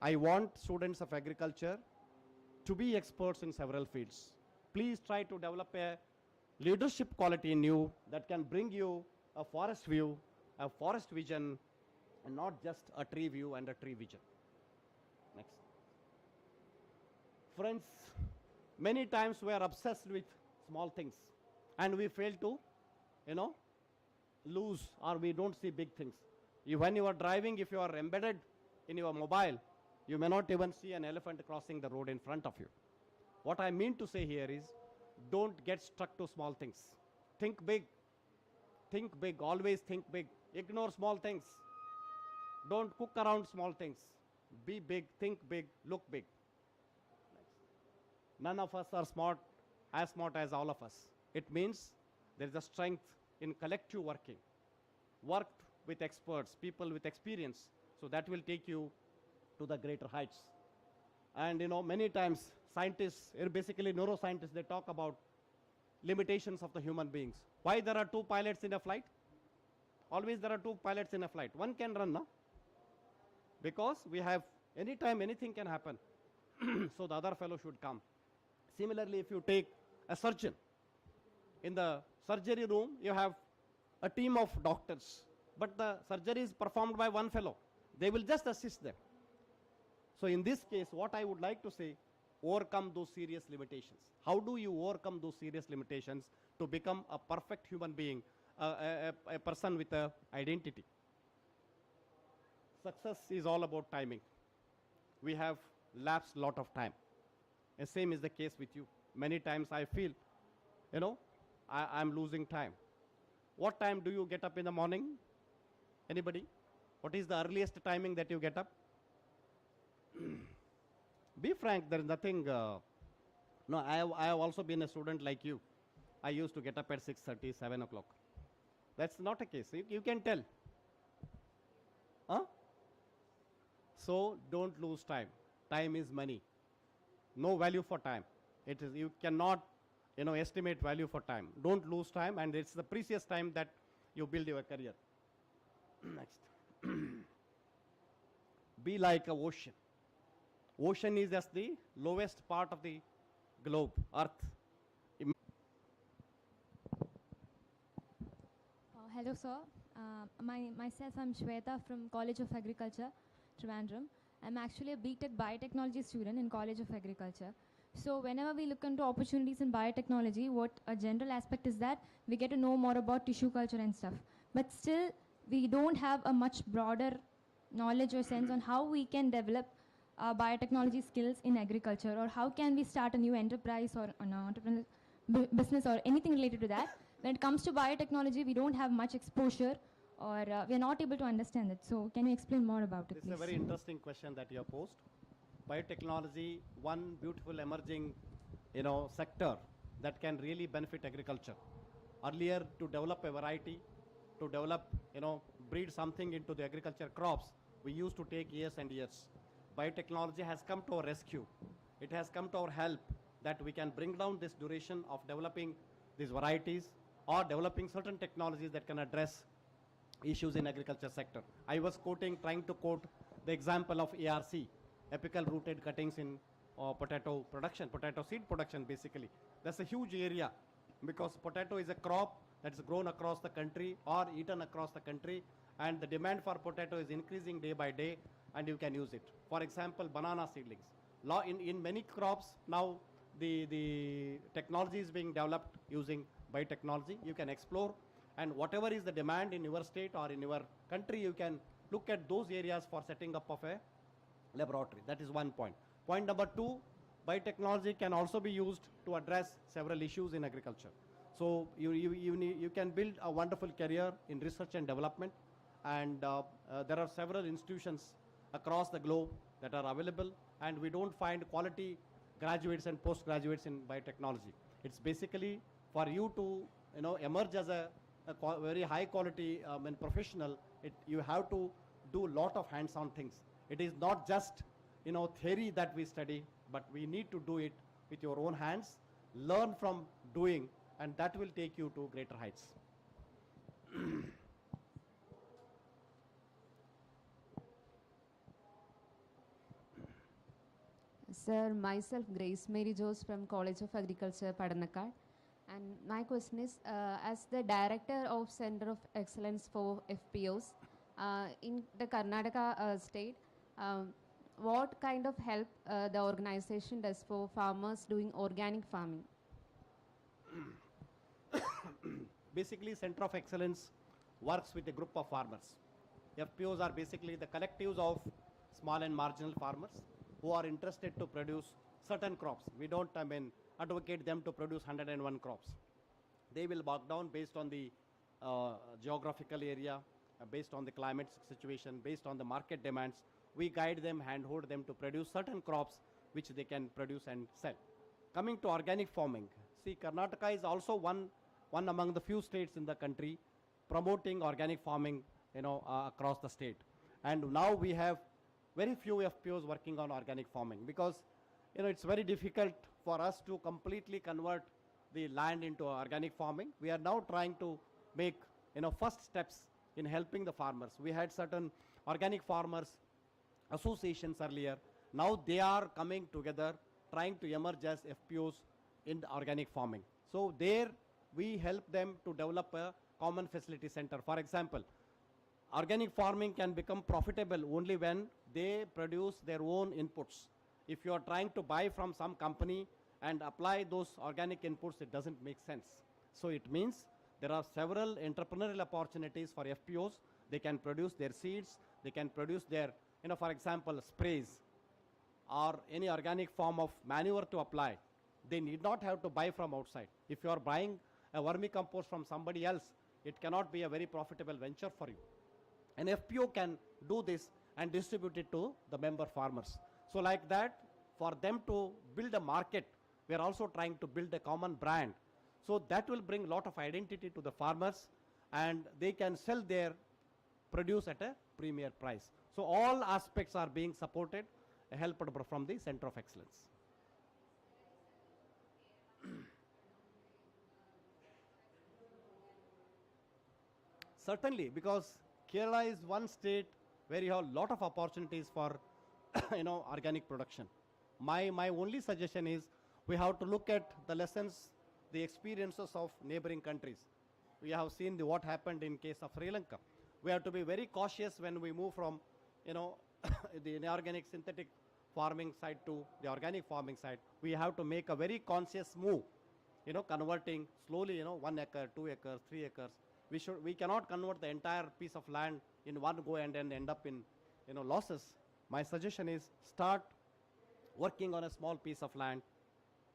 I want students of agriculture to be experts in several fields. Please try to develop a leadership quality in you that can bring you a forest view, a forest vision, and not just a tree view and a tree vision. Next. Friends, many times we are obsessed with small things and we fail to, lose, or we don't see big things. When you are driving, if you are embedded in your mobile, you may not even see an elephant crossing the road in front of you. What I mean to say here is, don't get stuck to small things. Think big. Think big. Always think big. Ignore small things. Don't cook around small things. Be big, think big, look big. None of us are smart as all of us. It means there is a strength in collective working. Work with experts, people with experience, so that will take you to the greater heights. And many times scientists, basically neuroscientists, they talk about limitations of the human beings. Why there are 2 pilots in a flight? Always there are 2 pilots in a flight. One can run, no? Because we have, anytime anything can happen. So the other fellow should come. Similarly, if you take a surgeon, in the surgery room, you have a team of doctors, but the surgery is performed by one fellow. They will just assist them. So in this case, what I would like to say, overcome those serious limitations. How do you overcome those serious limitations to become a perfect human being, a person with an identity? Success is all about timing. We have lapsed a lot of time. And same is the case with you. Many times I feel, I'm losing time. What time do you get up in the morning? Anybody? What is the earliest timing that you get up? Be frank, there is nothing. No, I have also been a student like you. I used to get up at 6:30, 7 o'clock. That's not a case. You can tell. Huh? So don't lose time. Time is money. No value for time. It is, you cannot, estimate value for time. Don't lose time, and it's the precious time that you build your career. Next. Be like an ocean. Ocean is just the lowest part of the globe, Earth. Hello, sir. Myself, I'm Shweta from College of Agriculture, Trivandrum. I'm actually a BTech biotechnology student in College of Agriculture. So whenever we look into opportunities in biotechnology, what a general aspect is that we get to know more about tissue culture and stuff. But still, we don't have a much broader knowledge or sense on how we can develop biotechnology skills in agriculture, or how can we start a new enterprise or an entrepreneur business or anything related to that. When it comes to biotechnology, we don't have much exposure, or we're not able to understand it. So can you explain more about it, This please? is a very interesting question that you have posed. Biotechnology, one beautiful emerging, sector that can really benefit agriculture. Earlier, to develop a variety, to develop, breed something into the agriculture crops, we used to take years and years. Biotechnology has come to our rescue. It has come to our help that we can bring down this duration of developing these varieties or developing certain technologies that can address issues in agriculture sector. I was trying to quote the example of ARC, apical rooted cuttings in potato production, potato seed production basically. That's a huge area because potato is a crop that's grown across the country or eaten across the country, and the demand for potato is increasing day by day, and you can use it. For example, banana seedlings. In many crops now, the technology is being developed using biotechnology. You can explore, and whatever is the demand in your state or in your country, you can look at those areas for setting up of a laboratory. That is one point. Point number 2, biotechnology can also be used to address several issues in agriculture. So you can build a wonderful career in research and development, and there are several institutions across the globe that are available, and we don't find quality graduates and postgraduates in biotechnology. It's basically for you to emerge as a very high quality professional. You have to do a lot of hands-on things. It is not just theory that we study, but we need to do it with your own hands, learn from doing, and that will take you to greater heights. Sir, myself Grace Mary Jose from College of Agriculture, Padanakkad. And my question is, as the Director of Center of Excellence for FPOs in the Karnataka state, what kind of help the organization does for farmers doing organic farming? Basically, Center of Excellence works with a group of farmers. FPOs are basically the collectives of small and marginal farmers who are interested to produce certain crops. We don't, advocate them to produce 101 crops. They will walk down based on the geographical area, based on the climate situation, based on the market demands. We guide them, handhold them to produce certain crops which they can produce and sell. Coming to organic farming, see, Karnataka is also one among the few states in the country promoting organic farming, across the state. And now we have very few FPOs working on organic farming because, it's very difficult for us to completely convert the land into organic farming. We are now trying to make, first steps in helping the farmers. We had certain organic farmers associations earlier. Now they are coming together, trying to emerge as FPOs in the organic farming. So there we help them to develop a common facility center. For example, organic farming can become profitable only when they produce their own inputs. If you are trying to buy from some company and apply those organic inputs, it doesn't make sense. So it means there are several entrepreneurial opportunities for FPOs. They can produce their seeds, they can produce their, for example, sprays or any organic form of manure to apply. They need not have to buy from outside. If you are buying a vermicompost from somebody else, it cannot be a very profitable venture for you. An FPO can do this and distribute it to the member farmers. So like that, for them to build a market, we are also trying to build a common brand. So that will bring a lot of identity to the farmers and they can sell their produce at a premier price. So all aspects are being supported, helped from the Center of Excellence. Certainly, because Kerala is one state where you have a lot of opportunities for organic production. My only suggestion is we have to look at the lessons, the experiences of neighboring countries. We have seen what happened in case of Sri Lanka. We have to be very cautious when we move from the inorganic synthetic farming side to the organic farming side. We have to make a very conscious move, converting slowly, 1 acre, 2 acres, 3 acres. We cannot convert the entire piece of land in one go and then end up in losses. My suggestion is start working on a small piece of land,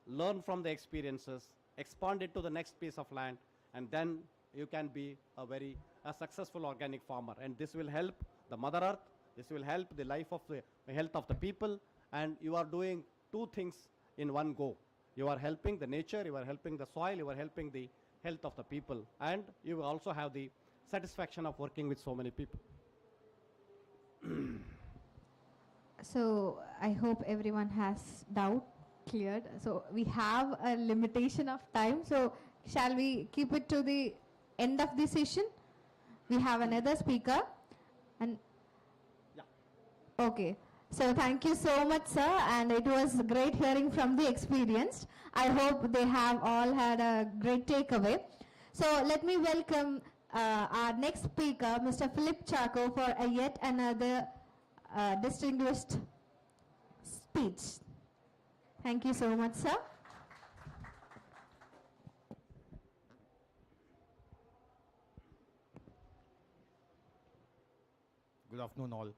learn from the experiences, expand it to the next piece of land, and then you can be a successful organic farmer. And this will help the Mother Earth, this will help the life of the health of the people, and you are doing two things in one go. You are helping the nature, you are helping the soil, you are helping the health of the people, and you will also have the satisfaction of working with so many people. So I hope everyone has doubt cleared. So we have a limitation of time. So shall we keep it to the end of the session? We have another speaker. And Yeah. okay. So thank you so much, sir. And it was great hearing from the experienced. I hope they have all had a great takeaway. So let me welcome our next speaker, Mr. Philip Chaco, for a yet another distinguished speech. Thank you so much, sir. Good afternoon, all.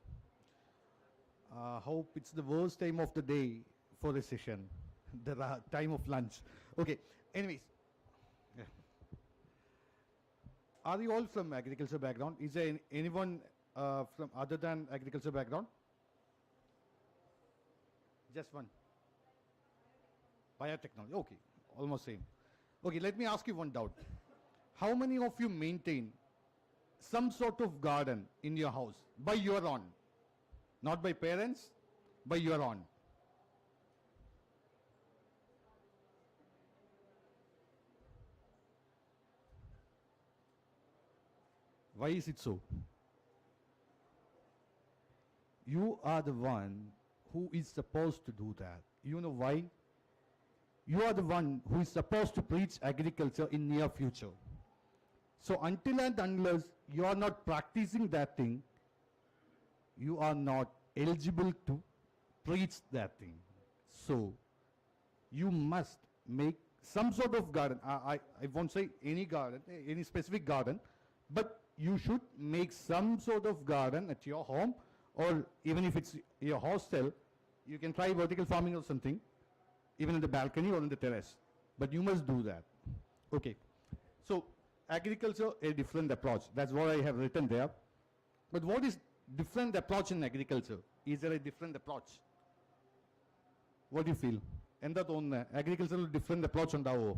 Hope it's the worst time of the day for this session, the time of lunch. Okay, anyways. Yeah. Are you all from agriculture background? Is there anyone from other than agriculture background? Just one. Biotechnology. Okay, almost same. Okay, let me ask you one doubt. How many of you maintain some sort of garden in your house by your own? Not by parents, by your own. Why is it so? You are the one who is supposed to do that. You know why? You are the one who is supposed to preach agriculture in near future. So until and unless you are not practicing that thing, you are not eligible to preach that thing. So you must make some sort of garden. I won't say any garden, any specific garden, but you should make some sort of garden at your home, or even if it's your hostel, you can try vertical farming or something, even in the balcony or in the terrace. But you must do that. Okay. So agriculture, a different approach. That's what I have written there. But what is different approach in agriculture? Is there a different approach? What do you feel? എന്താ തോന്നുന്നത്? അഗ്രികൾച്ചറിൽ different approach ഉണ്ടാവുമോ?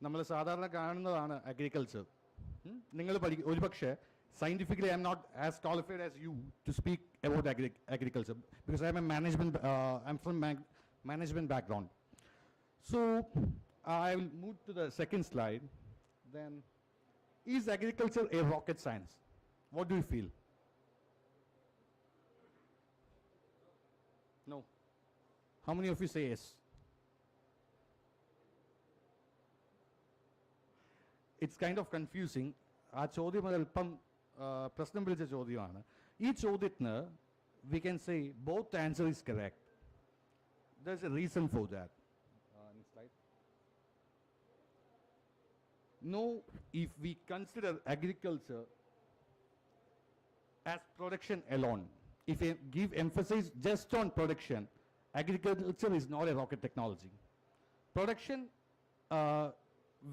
നമ്മൾ സാധാരണ കാണുന്നതാണ് agriculture. നിങ്ങൾ ഒരുപക്ഷെ scientifically I am not as qualified as you to speak about agriculture because I am a management, I'm from management background. So I will move to the second slide. Then, is agriculture a rocket science? What do you feel? No. How many of you say yes? It's kind of confusing. ആ ചോദ്യം അല്പം പ്രശ്നം പിടിച്ച ചോദ്യമാണ്. ഈ ചോദ്യത്തിന് we can say both answer is correct. There's a reason for that. Next slide. No, if we consider agriculture as production alone, if we give emphasis just on production, agriculture is not a rocket technology. Production,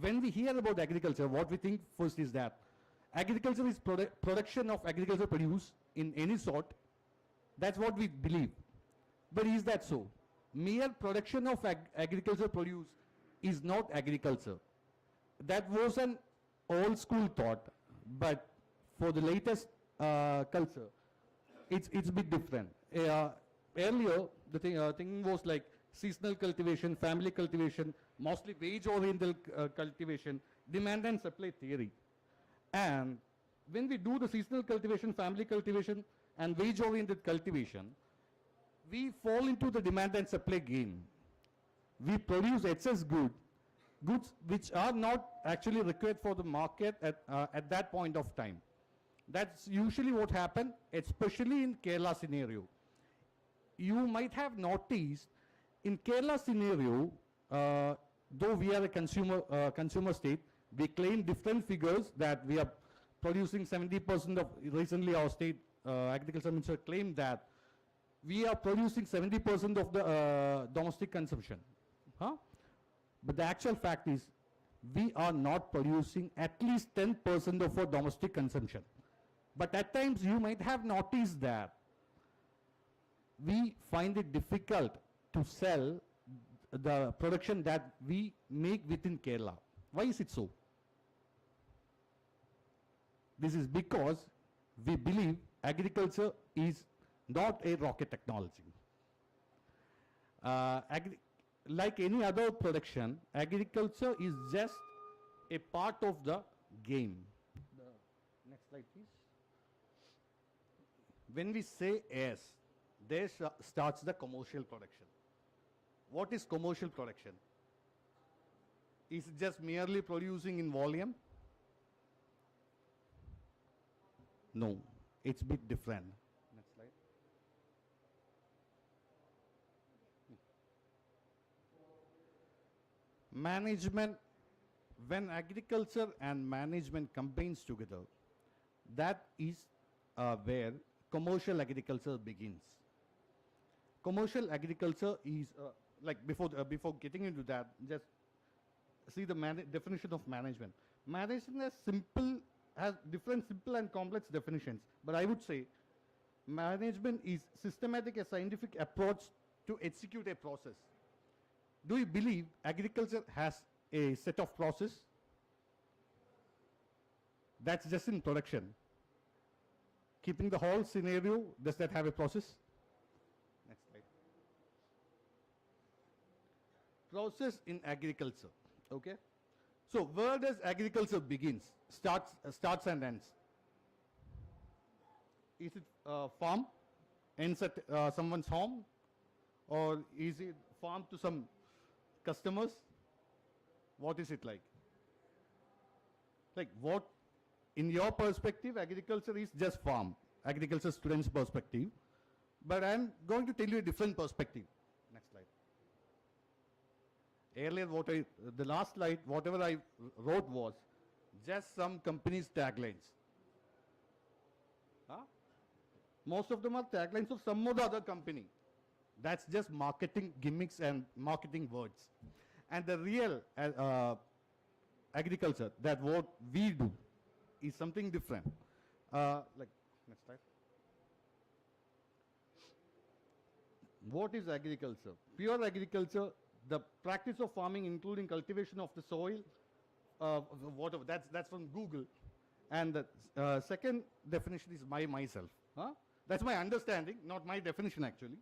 when we hear about agriculture, what we think first is that agriculture is production of agriculture produce in any sort. That's what we believe. But is that so? Mere production of agriculture produce is not agriculture. That was an old school thought, but for the latest culture, it's a bit different. Earlier, the thing was like seasonal cultivation, family cultivation, mostly wage-oriented cultivation, demand and supply theory. And when we do the seasonal cultivation, family cultivation, and wage-oriented cultivation, we fall into the demand and supply game. We produce excess goods which are not actually required for the market at that point of time. That's usually what happens, especially in Kerala scenario. You might have noticed in Kerala scenario, though we are a consumer state, we claim different figures that we are producing 70% of, recently our state agriculture minister claimed that we are producing 70% of the domestic consumption. But the actual fact is we are not producing at least 10% of our domestic consumption. But at times you might have noticed that we find it difficult to sell the production that we make within Kerala. Why is it so? This is because we believe agriculture is not a rocket technology. Like any other production, agriculture is just a part of the game. Next slide, please. When we say yes, there starts the commercial production. What is commercial production? Is it just merely producing in volume? No, it's a bit different. Next slide. Management, when agriculture and management combines together, that is where commercial agriculture begins. Commercial agriculture is, like before getting into that, just see the definition of management. Management has different simple and complex definitions, but I would say management is systematic and scientific approach to execute a process. Do you believe agriculture has a set of process? That's just in production. Keeping the whole scenario, does that have a process? Next slide. Process in agriculture, okay? So where does agriculture begins? Starts and ends. Is it farm, ends at someone's home? Or is it farm to some customers? What is it like? Like what, in your perspective, agriculture is just farm, agriculture students' perspective. But I'm going to tell you a different perspective. Next slide. Earlier, the last slide, whatever I wrote was just some companies' taglines. Huh? Most of them are taglines of some other company. That's just marketing gimmicks and marketing words. And the real agriculture, that what we do, is something different. Like, next slide. What is agriculture? Pure agriculture, the practice of farming including cultivation of the soil, whatever, that's from Google. And the second definition is myself. Huh? That's my understanding, not my definition actually.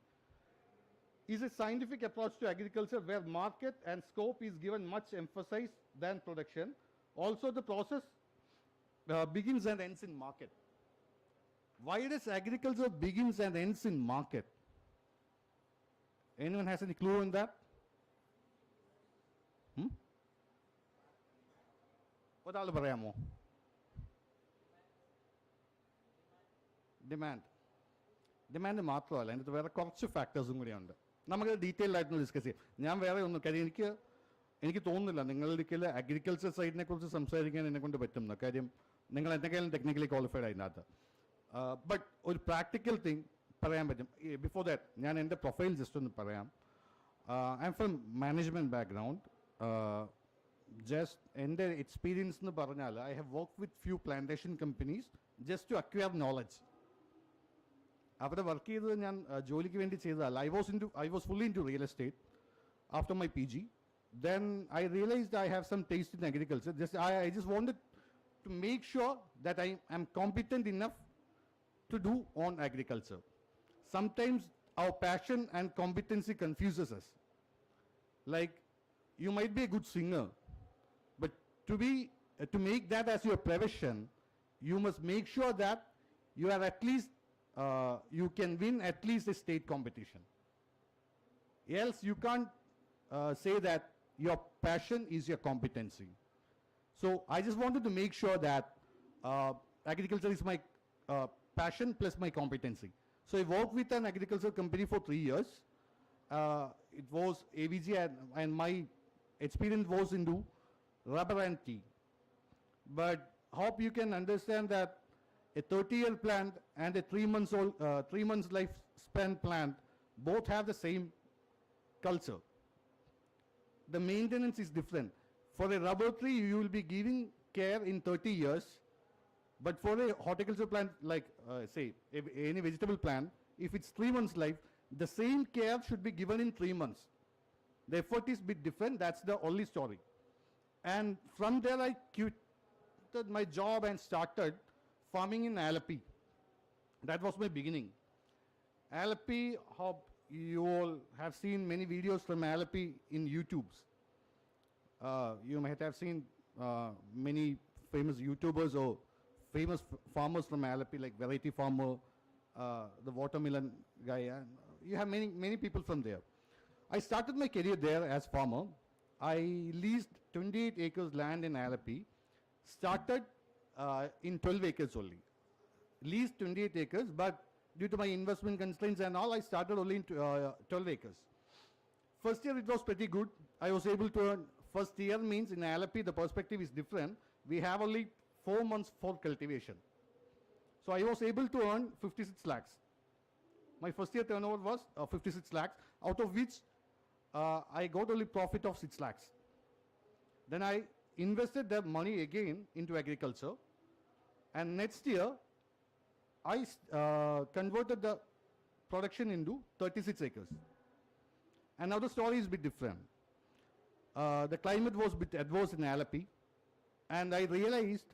Is a scientific approach to agriculture where market and scope is given much emphasis than production. Also the process begins and ends in market. Why does agriculture begins and ends in market? Anyone has any clue on that? ഒരാൾ പറയാമോ? Demand മാത്രമല്ല, അതിനകത്ത് വേറെ കുറച്ച് ഫാക്ടേഴ്സും കൂടിയുണ്ട്. നമുക്ക് detail ആയിട്ടൊന്ന് discuss ചെയ്യാം. ഞാൻ വേറെ ഒന്നും കാര്യം എനിക്ക് തോന്നുന്നില്ല നിങ്ങളുടെ അഗ്രികൾച്ചർ സൈഡിനെ കുറിച്ച് സംസാരിക്കാൻ എന്നെ കൊണ്ട് പറ്റുന്ന കാര്യം. നിങ്ങൾ എന്തെങ്കിലും ടെക്നിക്കലി ക്വാളിഫൈഡ് അതിനകത്ത്. ബട്ട് ഒരു പ്രാക്ടിക്കൽ തിങ് പറയാൻ പറ്റും. ബിഫോർ ദാറ്റ് ഞാൻ എൻ്റെ പ്രൊഫൈൽ ജസ്റ്റ് ഒന്ന് പറയാം. I'm from management background. Just എൻ്റെ എക്സ്പീരിയൻസ് എന്ന് പറഞ്ഞാൽ I have work with few plantation companies just to acquire knowledge. അവിടെ വർക്ക് ചെയ്തത് ഞാൻ ജോലിക്ക് വേണ്ടി ചെയ്തതല്ല. I was fully into real estate after my PG. Then I realized I have some taste in agriculture. I just wanted to make sure that I am competent enough to do on agriculture. Sometimes our passion and competency confuses us. Like, you might be a good singer, but to make that as your profession, you must make sure that you are at least you can win at least a state competition. Else you can't say that your passion is your competency. So I just wanted to make sure that agriculture is my passion plus my competency. So I worked with an agriculture company for 3 years. It was AVG and my experience was into rubber and tea. But hope you can understand that a 30-year plant and a 3 months lifespan plant both have the same culture. The maintenance is different. For a rubber tree, you will be giving care in 30 years. But for a horticulture plant, like say any vegetable plant, if it's 3 months life, the same care should be given in 3 months. The effort is a bit different. That's the only story. And from there, I quitted my job and started farming in Alleppey. That was my beginning. Alleppey, hope you all have seen many videos from Alleppey in YouTube. You might have seen many famous YouTubers or famous farmers from Alleppey, like Variety Farmer, the watermelon guy. You have many people from there. I started my career there as farmer. I leased 28 acres land in Alleppey. Started in 12 acres only. Leased 28 acres, but due to my investment constraints and all, I started only in 12 acres. First year it was pretty good. I was able to earn, first year means in Alleppey the perspective is different. We have only 4 months for cultivation. So I was able to earn 56 lakhs. My first year turnover was 56 lakhs, out of which I got only profit of 6 lakhs. Then I invested their money again into agriculture, and next year I converted the production into 36 acres. And now the story is a bit different. The climate was a bit adverse in Alleppey, and I realized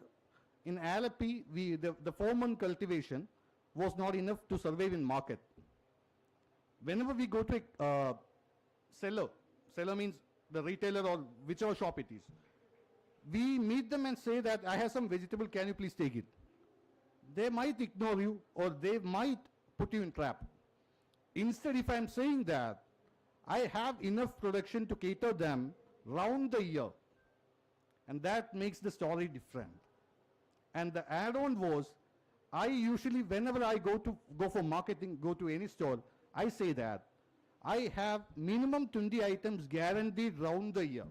in Alleppey, the 4-month cultivation was not enough to survive in market. Whenever we go to a seller means the retailer or whichever shop it is, we meet them and say that I have some vegetable, can you please take it? They might ignore you or they might put you in trap. Instead, if I am saying that I have enough production to cater them round the year, and that makes the story different. And the add-on was, I usually, whenever I go for marketing, go to any store, I say that I have minimum 20 items guaranteed round the year.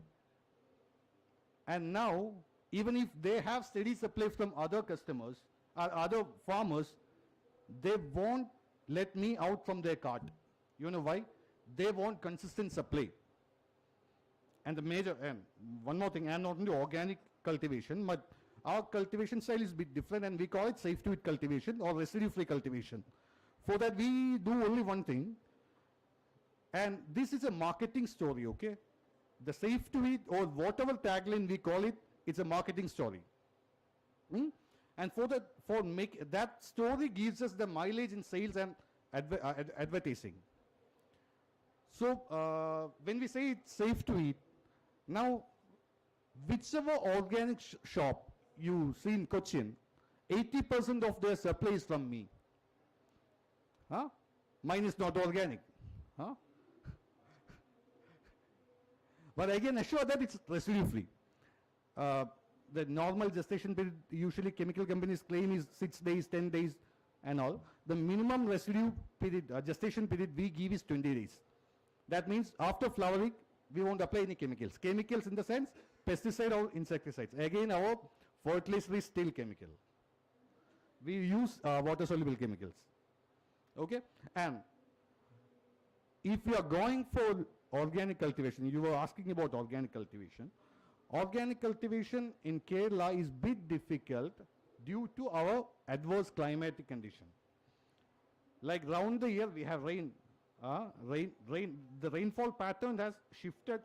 And now, even if they have steady supply from other customers or other farmers, they won't let me out from their cart. You know why? They want consistent supply. And the major, and one more thing, and not only organic cultivation, but our cultivation style is a bit different, and we call it safe to eat cultivation or residue-free cultivation. For that, we do only one thing, and this is a marketing story, okay? The safe to eat or whatever tagline we call it, it's a marketing story. And for that story gives us the mileage in sales and advertising. So when we say it's safe to eat, now whichever organic shop you see in Cochin, 80% of their supply is from me. Huh? Mine is not organic. Huh? But I can assure that it's residue free. The normal gestation period, usually chemical companies claim is 6 days, 10 days and all. The minimum residue period, gestation period we give is 20 days. That means after flowering, we won't apply any chemicals. Chemicals in the sense, pesticide or insecticides. Again, our fertilizer is still chemical. We use water-soluble chemicals. Okay? And if you are going for organic cultivation, you were asking about organic cultivation. Organic cultivation in Kerala is bit difficult due to our adverse climatic condition. Like round the year we have rain. The rainfall pattern has shifted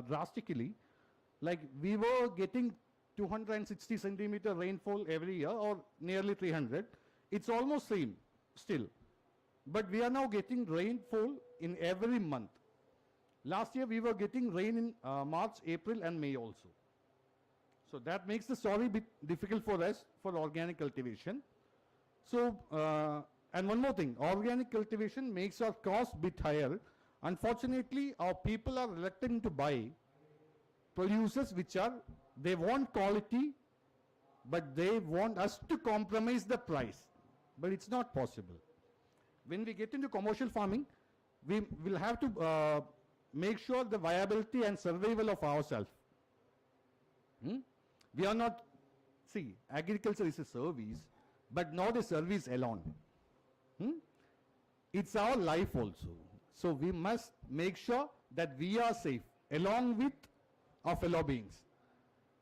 drastically. Like we were getting 260 centimeter rainfall every year or nearly 300. It's almost same still. But we are now getting rainfall in every month. Last year we were getting rain in March, April and May also. So that makes the story a bit difficult for us for organic cultivation. So, and one more thing, organic cultivation makes our cost bit higher. Unfortunately, our people are reluctant to buy producers which are, they want quality, but they want us to compromise the price. But it's not possible. When we get into commercial farming, we will have to make sure the viability and survival of ourselves. We are not, see, agriculture is a service, but not a service alone. It's our life also. So we must make sure that we are safe along with our fellow beings.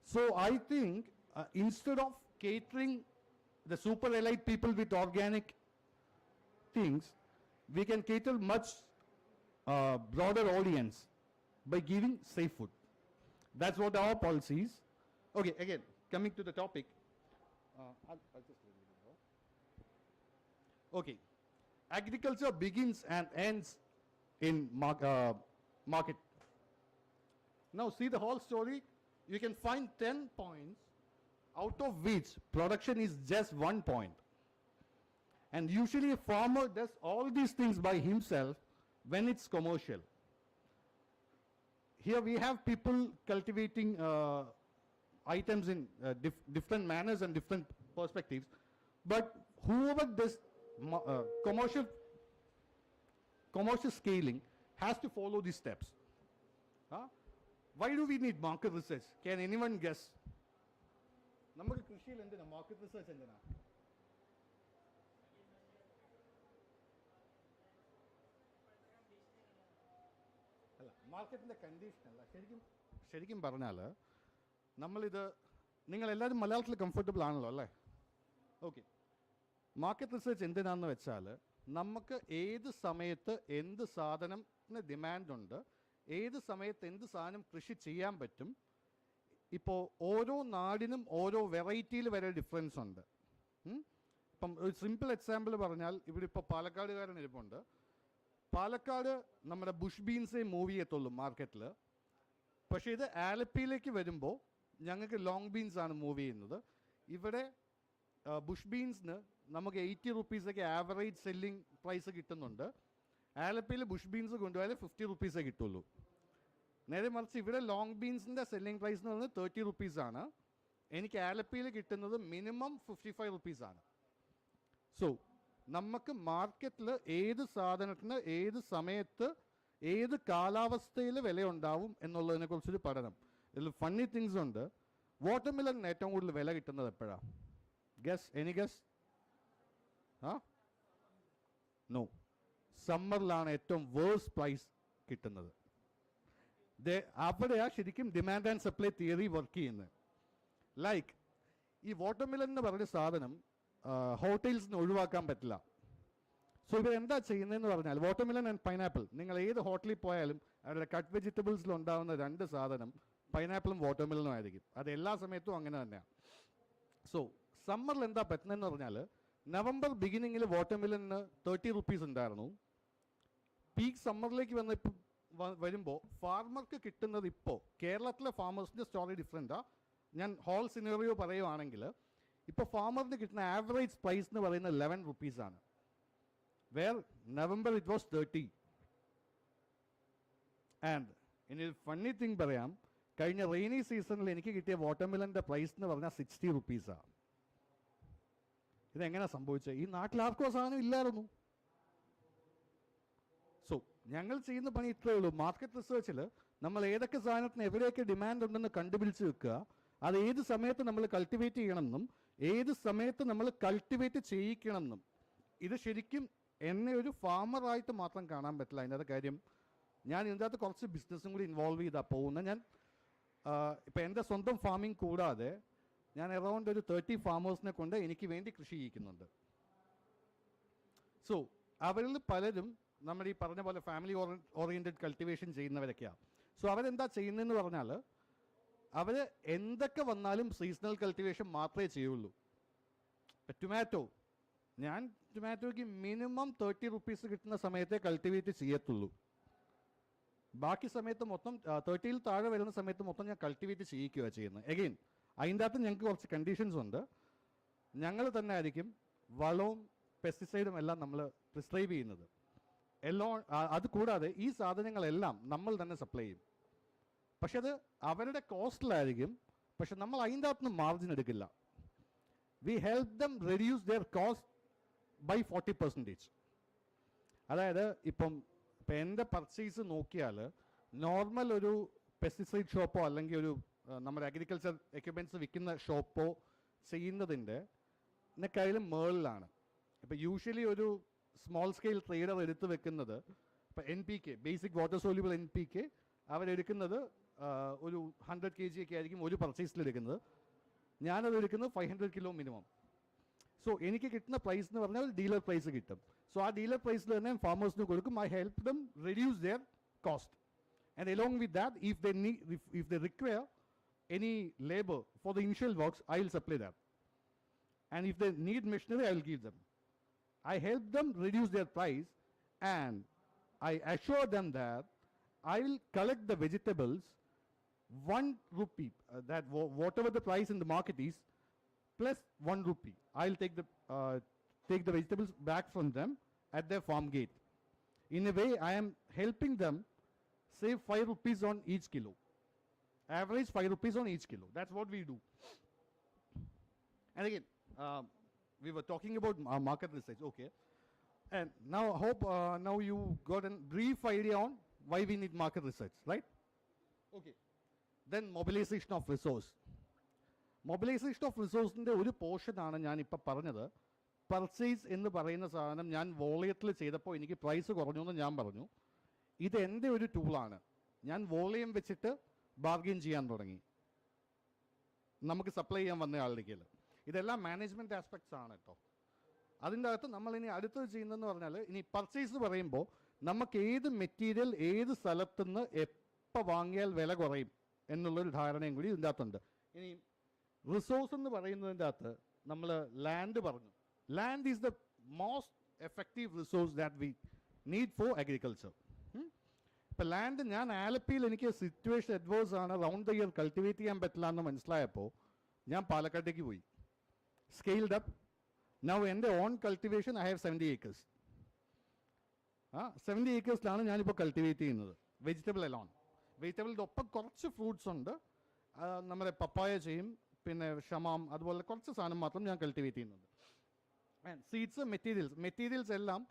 So I think instead of catering the super elite people with organic things, we can cater much broader audience by giving safe food. That's what our policy is. Okay, again, coming to the topic. I'll just leave it now. Okay, agriculture begins and ends in market. Now see the whole story. You can find 10 points, out of which production is just 1 point. And usually a farmer does all these things by himself when it's commercial. Here we have people cultivating items in different manners and different perspectives. But whoever does commercial scaling has to follow these steps. Why do we need market research? Can anyone guess? Market research market in the condition. നമ്മളിത് നിങ്ങളെല്ലാവരും മലയാളത്തിൽ comfortable ആണല്ലോ അല്ലേ? Okay. Market research എന്തിനാണെന്ന് വെച്ചാൽ നമുക്ക് ഏത് സമയത്ത് എന്ത് സാധനത്തിന് ഡിമാൻഡുണ്ട്, ഏത് സമയത്ത് എന്ത് സാധനം കൃഷി ചെയ്യാൻ പറ്റും. ഇപ്പോൾ ഓരോ നാടിനും ഓരോ വെറൈറ്റിയിൽ വരെ ഡിഫറൻസ് ഉണ്ട്. ഇപ്പം ഒരു സിമ്പിൾ എക്സാമ്പിൾ പറഞ്ഞാൽ ഇവിടെ ഇപ്പോൾ പാലക്കാടുകാരൻ ഇരിപ്പുണ്ട്. പാലക്കാട് നമ്മുടെ ബുഷ് ബീൻസേ മൂവ് ചെയ്യത്തുള്ളൂ മാർക്കറ്റിൽ. പക്ഷേ ഇത് ആലപ്പിയിലേക്ക് വരുമ്പോൾ ഞങ്ങൾക്ക് ലോങ് ബീൻസ് ആണ് മൂവ് ചെയ്യുന്നത്. ഇവിടെ ബുഷ് ബീൻസിന് നമുക്ക് 80 റുപ്പീസൊക്കെ ആവറേജ് സെല്ലിംഗ് പ്രൈസ് കിട്ടുന്നുണ്ട്. ആലപ്പിയിൽ ബുഷ് ബീൻസ് കൊണ്ടുപോയാൽ 50 റുപ്പീസേ കിട്ടുള്ളൂ. നേരെ മറിച്ച് ഇവിടെ ലോങ് ബീൻസിൻ്റെ സെല്ലിംഗ് പ്രൈസ് എന്ന് പറയുന്നത് 30 റുപ്പീസാണ്. എനിക്ക് ആലപ്പിയിൽ കിട്ടുന്നത് മിനിമം 55 റുപ്പീസാണ്. സോ നമുക്ക് മാർക്കറ്റിൽ ഏത് സാധനത്തിന് ഏത് സമയത്ത് ഏത് കാലാവസ്ഥയിൽ വിലയുണ്ടാവും എന്നുള്ളതിനെക്കുറിച്ചൊരു പഠനം. ഇതിൽ ഫണ്ണി തിങ്സ് ഉണ്ട്. വാട്ടർമെലൺ ഏറ്റവും കൂടുതൽ വില കിട്ടുന്നത് എപ്പോഴാണ്? Guess, any guess? നോ, സമ്മറിലാണ് ഏറ്റവും വേഴ്സ് പ്രൈസ് കിട്ടുന്നത്. അവിടെയാണ് ശരിക്കും demand and supply theory work ചെയ്യുന്നത്. ലൈക്ക് ഈ വാട്ടർമെലൺ എന്ന് പറഞ്ഞ സാധനം ഹോട്ടൽസിന് ഒഴിവാക്കാൻ പറ്റില്ല. സോ ഇവർ എന്താ ചെയ്യുന്നതെന്ന് പറഞ്ഞാൽ വാട്ടർമെലൺ ആൻഡ് പൈനാപ്പിൾ, നിങ്ങൾ ഏത് ഹോട്ടലിൽ പോയാലും അവരുടെ കട്ട് വെജിറ്റബിൾസിൽ ഉണ്ടാകുന്ന രണ്ട് സാധനം പൈനാപ്പിളും വാട്ടർമെലനും ആയിരിക്കും. അത് എല്ലാ സമയത്തും അങ്ങനെ തന്നെയാണ്. സോ സമ്മറിൽ എന്താ പറ്റുന്നതെന്ന് പറഞ്ഞാൽ നവംബർ ബിഗിനിങ്ങിൽ വാട്ടർമെലന് 30 റുപ്പീസ് ഉണ്ടായിരുന്നു. പീക്ക് സമ്മറിലേക്ക് വരുമ്പോൾ ഫാർമർക്ക് കിട്ടുന്നത് ഇപ്പോൾ കേരളത്തിലെ ഫാമേഴ്സിൻ്റെ സ്റ്റോറി ഡിഫറെൻറ്റാണ്. ഞാൻ ഹോൾ സിനേറിയോ പറയുവാണെങ്കിൽ ഇപ്പോൾ ഫാമറിന് കിട്ടുന്ന ആവറേജ് പ്രൈസ് എന്ന് പറയുന്നത് 11 റുപ്പീസാണ്. Where November it was 30. And ഇനി ഫണ്ണി തിങ് പറയാം, കഴിഞ്ഞ റെയിനി സീസണിൽ എനിക്ക് കിട്ടിയ വാട്ടർമെലൻ്റെ പ്രൈസ് എന്ന് പറഞ്ഞാൽ 60 റുപ്പീസാണ്. ഇതെങ്ങനെയാണ് സംഭവിച്ചത്? ഈ നാട്ടിൽ ആർക്കും ആ സാധനം ഇല്ലായിരുന്നു. സോ ഞങ്ങൾ ചെയ്യുന്ന പണി ഇത്രയേ ഉള്ളൂ. മാർക്കറ്റ് റിസർച്ചിൽ നമ്മൾ ഏതൊക്കെ സാധനത്തിന് എവിടെയൊക്കെ ഡിമാൻഡ് ഉണ്ടെന്ന് കണ്ടുപിടിച്ച് വെക്കുക, അത് ഏത് സമയത്ത് നമ്മൾ കൾട്ടിവേറ്റ് ചെയ്യണമെന്നും ഏത് സമയത്ത് നമ്മൾ കൾട്ടിവേറ്റ് ചെയ്യിക്കണമെന്നും. ഇത് ശരിക്കും എന്നെ ഒരു ഫാമറായിട്ട് മാത്രം കാണാൻ പറ്റില്ല. അതിൻ്റെ കാര്യം ഞാൻ ഇതിനകത്ത് കുറച്ച് ബിസിനസ്സും കൂടി ഇൻവോൾവ് ചെയ്താൽ പോകുന്നത്. ഞാൻ ഇപ്പം എൻ്റെ സ്വന്തം ഫാമിംഗ് കൂടാതെ ഞാൻ അറൗണ്ട് ഒരു 30 ഫാമേഴ്സിനെ കൊണ്ട് എനിക്ക് വേണ്ടി കൃഷി ചെയ്യിക്കുന്നുണ്ട്. സോ അവരിൽ പലരും നമ്മുടെ ഈ പറഞ്ഞ പോലെ ഫാമിലി ഓറിയൻറ്റഡ് കൾട്ടിവേഷൻ ചെയ്യുന്നവരൊക്കെയാണ്. സോ അവരെന്താ ചെയ്യുന്നതെന്ന് പറഞ്ഞാൽ അവർ എന്തൊക്കെ വന്നാലും സീസണൽ കൾട്ടിവേഷൻ മാത്രമേ ചെയ്യുള്ളൂ. ടൊമാറ്റോ, ഞാൻ ടൊമാറ്റോയ്ക്ക് മിനിമം 30 റുപ്പീസ് കിട്ടുന്ന സമയത്തേ കൾട്ടിവേറ്റ് ചെയ്യത്തുള്ളൂ. ബാക്കി സമയത്ത് മൊത്തം 30ൽ താഴെ വരുന്ന സമയത്ത് മൊത്തം ഞാൻ കൾട്ടിവേറ്റ് ചെയ്യിക്കുകയാണ് ചെയ്യുന്നത്. എഗെയിൻ അതിൻ്റെ അകത്ത് ഞങ്ങൾക്ക് കുറച്ച് കണ്ടീഷൻസ് ഉണ്ട്. ഞങ്ങൾ തന്നെ ആയിരിക്കും വളവും പെസ്റ്റിസൈഡും എല്ലാം നമ്മൾ പ്രിസ്ക്രൈബ് ചെയ്യുന്നത്. അത് കൂടാതെ ഈ സാധനങ്ങളെല്ലാം നമ്മൾ തന്നെ സപ്ലൈ ചെയ്യും. പക്ഷെ അത് അവരുടെ കോസ്റ്റിലായിരിക്കും. പക്ഷെ നമ്മൾ അതിൻ്റെ അകത്തുനിന്ന് മാർജിൻ എടുക്കില്ല. We help them reduce their cost by 40%. അതായത് ഇപ്പം എൻ്റെ പർച്ചേസ് നോക്കിയാൽ നോർമൽ ഒരു പെസ്റ്റിസൈഡ് ഷോപ്പോ അല്ലെങ്കിൽ ഒരു നമ്മുടെ അഗ്രികൾച്ചർ എക്യുപ്മെൻറ്റ്സ് വിൽക്കുന്ന ഷോപ്പോ ചെയ്യുന്നതിൻ്റെ കയ്യിലും മേളിലാണ്. ഇപ്പോൾ യൂഷ്വലി ഒരു സ്മോൾ സ്കെയിൽ ട്രേഡർ എടുത്ത് വെക്കുന്നത് ഇപ്പോൾ NPK, basic water soluble NPK, അവരെടുക്കുന്നത് ഒരു 100 kg ഒക്കെ ആയിരിക്കും ഒരു പർച്ചേസിൽ എടുക്കുന്നത്. ഞാനത് എടുക്കുന്നത് 500 കിലോ മിനിമം. സോ എനിക്ക് കിട്ടുന്ന പ്രൈസ് എന്ന് പറഞ്ഞാൽ ഒരു ഡീലർ പ്രൈസ് കിട്ടും. സോ ആ ഡീലർ പ്രൈസിൽ തന്നെ ഫാമേഴ്സിന് കൊടുക്കും. I help them reduce their cost. And along with that, if they require any labor for the initial works, I will supply that. And if they need machinery, I will give them. I help them reduce their price, and I assure them that I will collect the vegetables 1 rupee, that whatever the price in the market is, plus 1 rupee. I will take the vegetables back from them at their farm gate. In a way, I am helping them save 5 rupees on each kilo. Average 5 rupees on each kilo. That's what we do. And again, we were talking about market research. Okay. And now I hope now you got a brief idea on why we need market research, right? Okay. Then mobilization of resource. Mobilization of resource-ന്റെ ഒരു പോർഷനാണ് ഞാൻ ഇപ്പോൾ പറഞ്ഞത്. Purchase എന്ന് പറയുന്ന സാധനം ഞാൻ വോളിയത്തിൽ ചെയ്തപ്പോൾ എനിക്ക് പ്രൈസ് കുറഞ്ഞു എന്ന് ഞാൻ പറഞ്ഞു. ഇത് എൻ്റെ ഒരു ടൂളാണ്. ഞാൻ വോളിയം വെച്ചിട്ട് ബാർഗെയിൻ ചെയ്യാൻ തുടങ്ങി. നമുക്ക് സപ്ലൈ ചെയ്യാൻ വന്ന ആളുടെ കയ്യിൽ. ഇതെല്ലാം മാനേജ്മെൻറ്റ് ആസ്പെക്ട്സ് ആണ് കേട്ടോ. അതിൻ്റെ അകത്ത് നമ്മൾ ഇനി അടുത്തത് ചെയ്യുന്നതെന്ന് പറഞ്ഞാൽ, ഇനി പർച്ചേസ് പറയുമ്പോൾ നമുക്ക് ഏത് മെറ്റീരിയൽ ഏത് സ്ഥലത്തുനിന്ന് എപ്പോൾ വാങ്ങിയാൽ വില കുറയും എന്നുള്ളൊരു ധാരണയും കൂടി ഇതിൻ്റെ അകത്തുണ്ട്. ഇനി റിസോഴ്സ് എന്ന് പറയുന്നതിൻ്റെ അകത്ത് നമ്മൾ ലാൻഡ് പറഞ്ഞു. Land is the most effective resource that we need for agriculture. ഇപ്പം ലാൻഡ്, ഞാൻ ആലപ്പിയിൽ എനിക്ക് സിറ്റുവേഷൻ അഡ്വേഴ്സ് ആണ്, റൗണ്ട് ദ ഇയർ കൾട്ടിവേറ്റ് ചെയ്യാൻ പറ്റില്ല എന്ന് മനസ്സിലായപ്പോൾ ഞാൻ പാലക്കാട്ടേക്ക് പോയി. Scaled up. നൗ എൻ്റെ on cultivation I have 70 acres. 70 acresലാണ് ഞാനിപ്പോൾ കൾട്ടിവേറ്റ് ചെയ്യുന്നത്. Vegetable Elon. വെജിറ്റബിളിൻ്റെ ഒപ്പം കുറച്ച് ഫ്രൂട്ട്സ് ഉണ്ട്. നമ്മുടെ പപ്പായ ചെയ്യും, പിന്നെ ഷമാം, അതുപോലെ കുറച്ച് സാധനം മാത്രം ഞാൻ കൾട്ടിവേറ്റ് ചെയ്യുന്നുണ്ട്. ആൻഡ് സീഡ്സ്, മെറ്റീരിയൽസ് എല്ലാം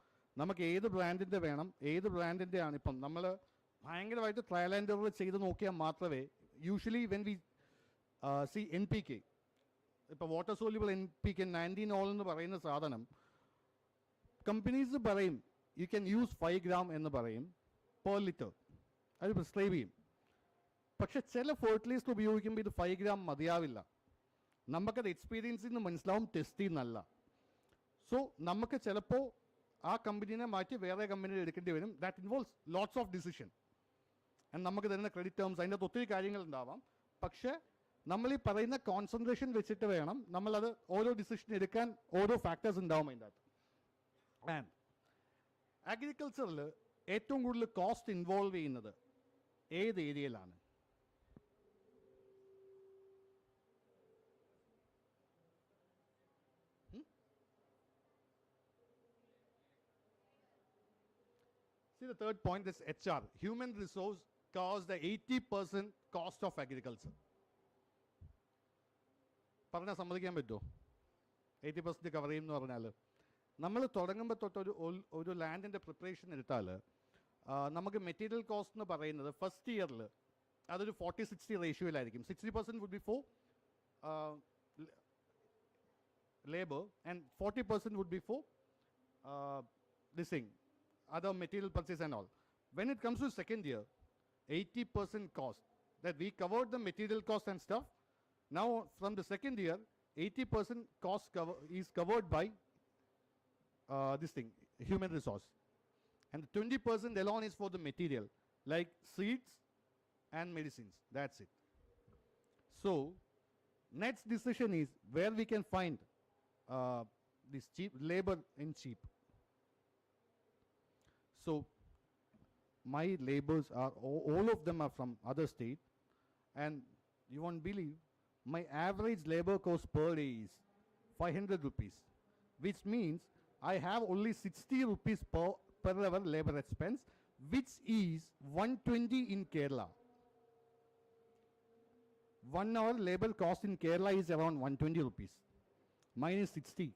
നമുക്ക് ഏത് ബ്രാൻഡിൻ്റെ വേണം, ഏത് ബ്രാൻഡിൻ്റെ ആണ്. ഇപ്പം നമ്മൾ ഭയങ്കരമായിട്ട് ട്രയൽ ആൻഡ് എറർ ചെയ്ത് നോക്കിയാൽ മാത്രമേ, usually when we C NPK, ഇപ്പോൾ വാട്ടർ സോല്യൂബിൾ NPK 19 ഓൾ എന്ന് പറയുന്ന സാധനം കമ്പനീസ് പറയും യു ക്യാൻ യൂസ് 5 gram എന്ന് പറയും പെർ ലിറ്റർ, അത് പ്രിസ്ക്രൈബ് ചെയ്യും. പക്ഷെ ചില ഫെർട്ടിലൈസർ ഉപയോഗിക്കുമ്പോൾ ഇത് 5 gram മതിയാവില്ല. നമുക്കത് എക്സ്പീരിയൻസിൽ നിന്ന് മനസ്സിലാവും, ടെസ്റ്റിൽ നിന്നല്ല. സോ നമുക്ക് ചിലപ്പോൾ ആ കമ്പനീനെ മാറ്റി വേറെ കമ്പനിയിൽ എടുക്കേണ്ടി വരും. That involves lots of decision. And നമുക്ക് തരുന്ന ക്രെഡിറ്റ് ടേംസ്, അതിൻ്റെ ഒത്തിരി കാര്യങ്ങൾ ഉണ്ടാവാം. പക്ഷേ നമ്മൾ ഈ പറയുന്ന കോൺസെൻട്രേഷൻ വെച്ചിട്ട് വേണം നമ്മളത് ഓരോ ഡിസിഷൻ എടുക്കാൻ. ഓരോ ഫാക്ടേഴ്സ് ഉണ്ടാവും അതിൻ്റെ അകത്ത്. ആൻഡ് അഗ്രികൾച്ചറിൽ ഏറ്റവും കൂടുതൽ കോസ്റ്റ് ഇൻവോൾവ് ചെയ്യുന്നത് ഏത് ഏരിയയിലാണ്? See, the third point is HR. Human resource cause the 80% cost of agriculture. പറഞ്ഞാൽ സമ്മതിക്കാൻ പറ്റുമോ? 80% കവർ ചെയ്യും എന്ന് പറഞ്ഞാൽ, നമ്മൾ തുടങ്ങുമ്പോൾ തൊട്ട് ഒരു ലാൻഡിൻ്റെ പ്രിപ്പറേഷൻ എടുത്താൽ നമുക്ക് മെറ്റീരിയൽ കോസ്റ്റ് എന്ന് പറയുന്നത് ഫസ്റ്റ് ഇയറിൽ അതൊരു 40-60 റേഷ്യോയിലായിരിക്കും. 60% would be for labour and 40% would be for this thing, other material purchase and all. When it comes to second year, 80% cost, that we covered the material cost and stuff. Now from the second year, 80% cost is covered by this thing, human resource. And 20% alone is for the material, like seeds and medicines. That's it. So next decision is where we can find this cheap labor in cheap. So my laborers are, all of them are from other state, and you won't believe, my average labor cost per day is 500 rupees, which means I have only 60 rupees per hour labor expense, which is 120 in Kerala. 1 hour labor cost in Kerala is around 120 rupees. Mine is 60.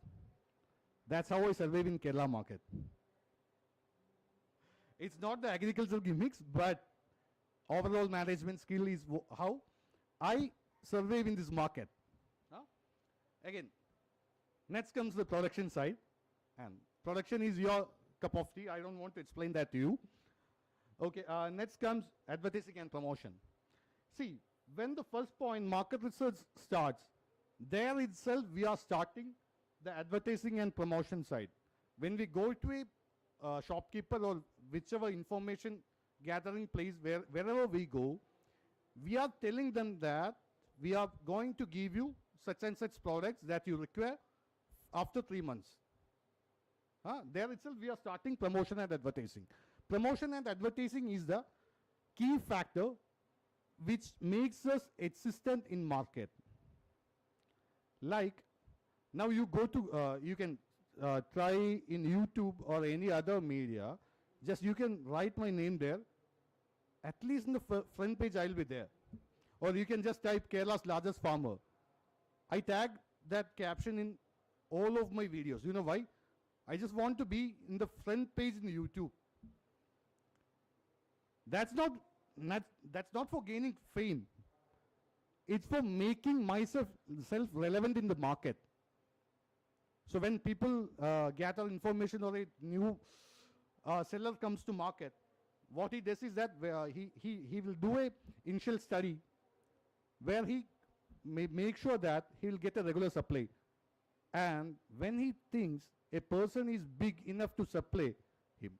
That's how I survive in Kerala market. It's not the agricultural gimmicks, but overall management skill is how I survive in this market. Again, next comes the production side, and production is your cup of tea. I don't want to explain that to you. Okay, next comes advertising and promotion. See, when the first point, market research, starts, there itself we are starting the advertising and promotion side. When we go to a shopkeeper or whichever information gathering place, wherever we go, we are telling them that we are going to give you such and such products that you require after 3 months. There itself we are starting promotion and advertising. Promotion and advertising is the key factor which makes us existent in market. Like, now you go to, you can try in YouTube or any other media, just you can write my name there. At least in the front page I'll be there. Or you can just type Kerala's largest farmer. I tag that caption in all of my videos. You know why? I just want to be in the front page in YouTube. That's not for gaining fame. It's for making myself self-relevant in the market. So when people gather information or a new seller comes to market, what he does is that he will do a initial study where he make sure that he will get a regular supply. And when he thinks a person is big enough to supply him.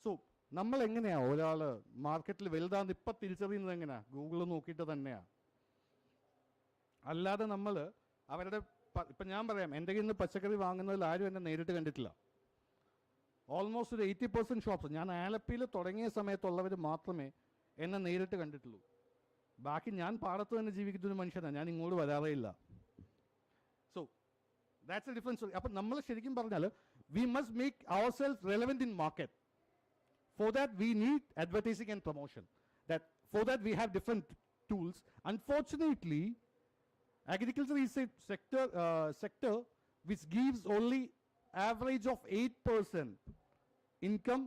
So, നമ്മൾ എങ്ങനെയാ ഒരാൾ മാർക്കറ്റിൽ വലുതാന്ന് ഇപ്പം തിരിച്ചറിയുന്നത് എങ്ങനെയാ? Google നോക്കിയിട്ട് തന്നെയാ. അല്ലാതെ നമ്മൾ അവരുടെ ഇപ്പം ഞാൻ പറയാം, എൻ്റെ കയ്യിൽ നിന്ന് പച്ചക്കറി വാങ്ങുന്നതിൽ ആരും എന്നെ നേരിട്ട് കണ്ടിട്ടില്ല. ഓൾമോസ്റ്റ് ഒരു 80% ഷോപ്സ് ഞാൻ ആലപ്പിയിൽ തുടങ്ങിയ സമയത്തുള്ളവർ മാത്രമേ എന്നെ നേരിട്ട് കണ്ടിട്ടുള്ളൂ. ബാക്കി ഞാൻ പാടത്ത് തന്നെ ജീവിക്കുന്ന ഒരു മനുഷ്യനാണ്, ഞാൻ ഇങ്ങോട്ട് വരാറേ ഇല്ല. So that's a difference. അപ്പം നമ്മൾ ശരിക്കും പറഞ്ഞാൽ we must make our self relevant in market. For that we need advertising and promotion. For that we have different tools. Unfortunately, agriculture is a sector which gives only average of 8% income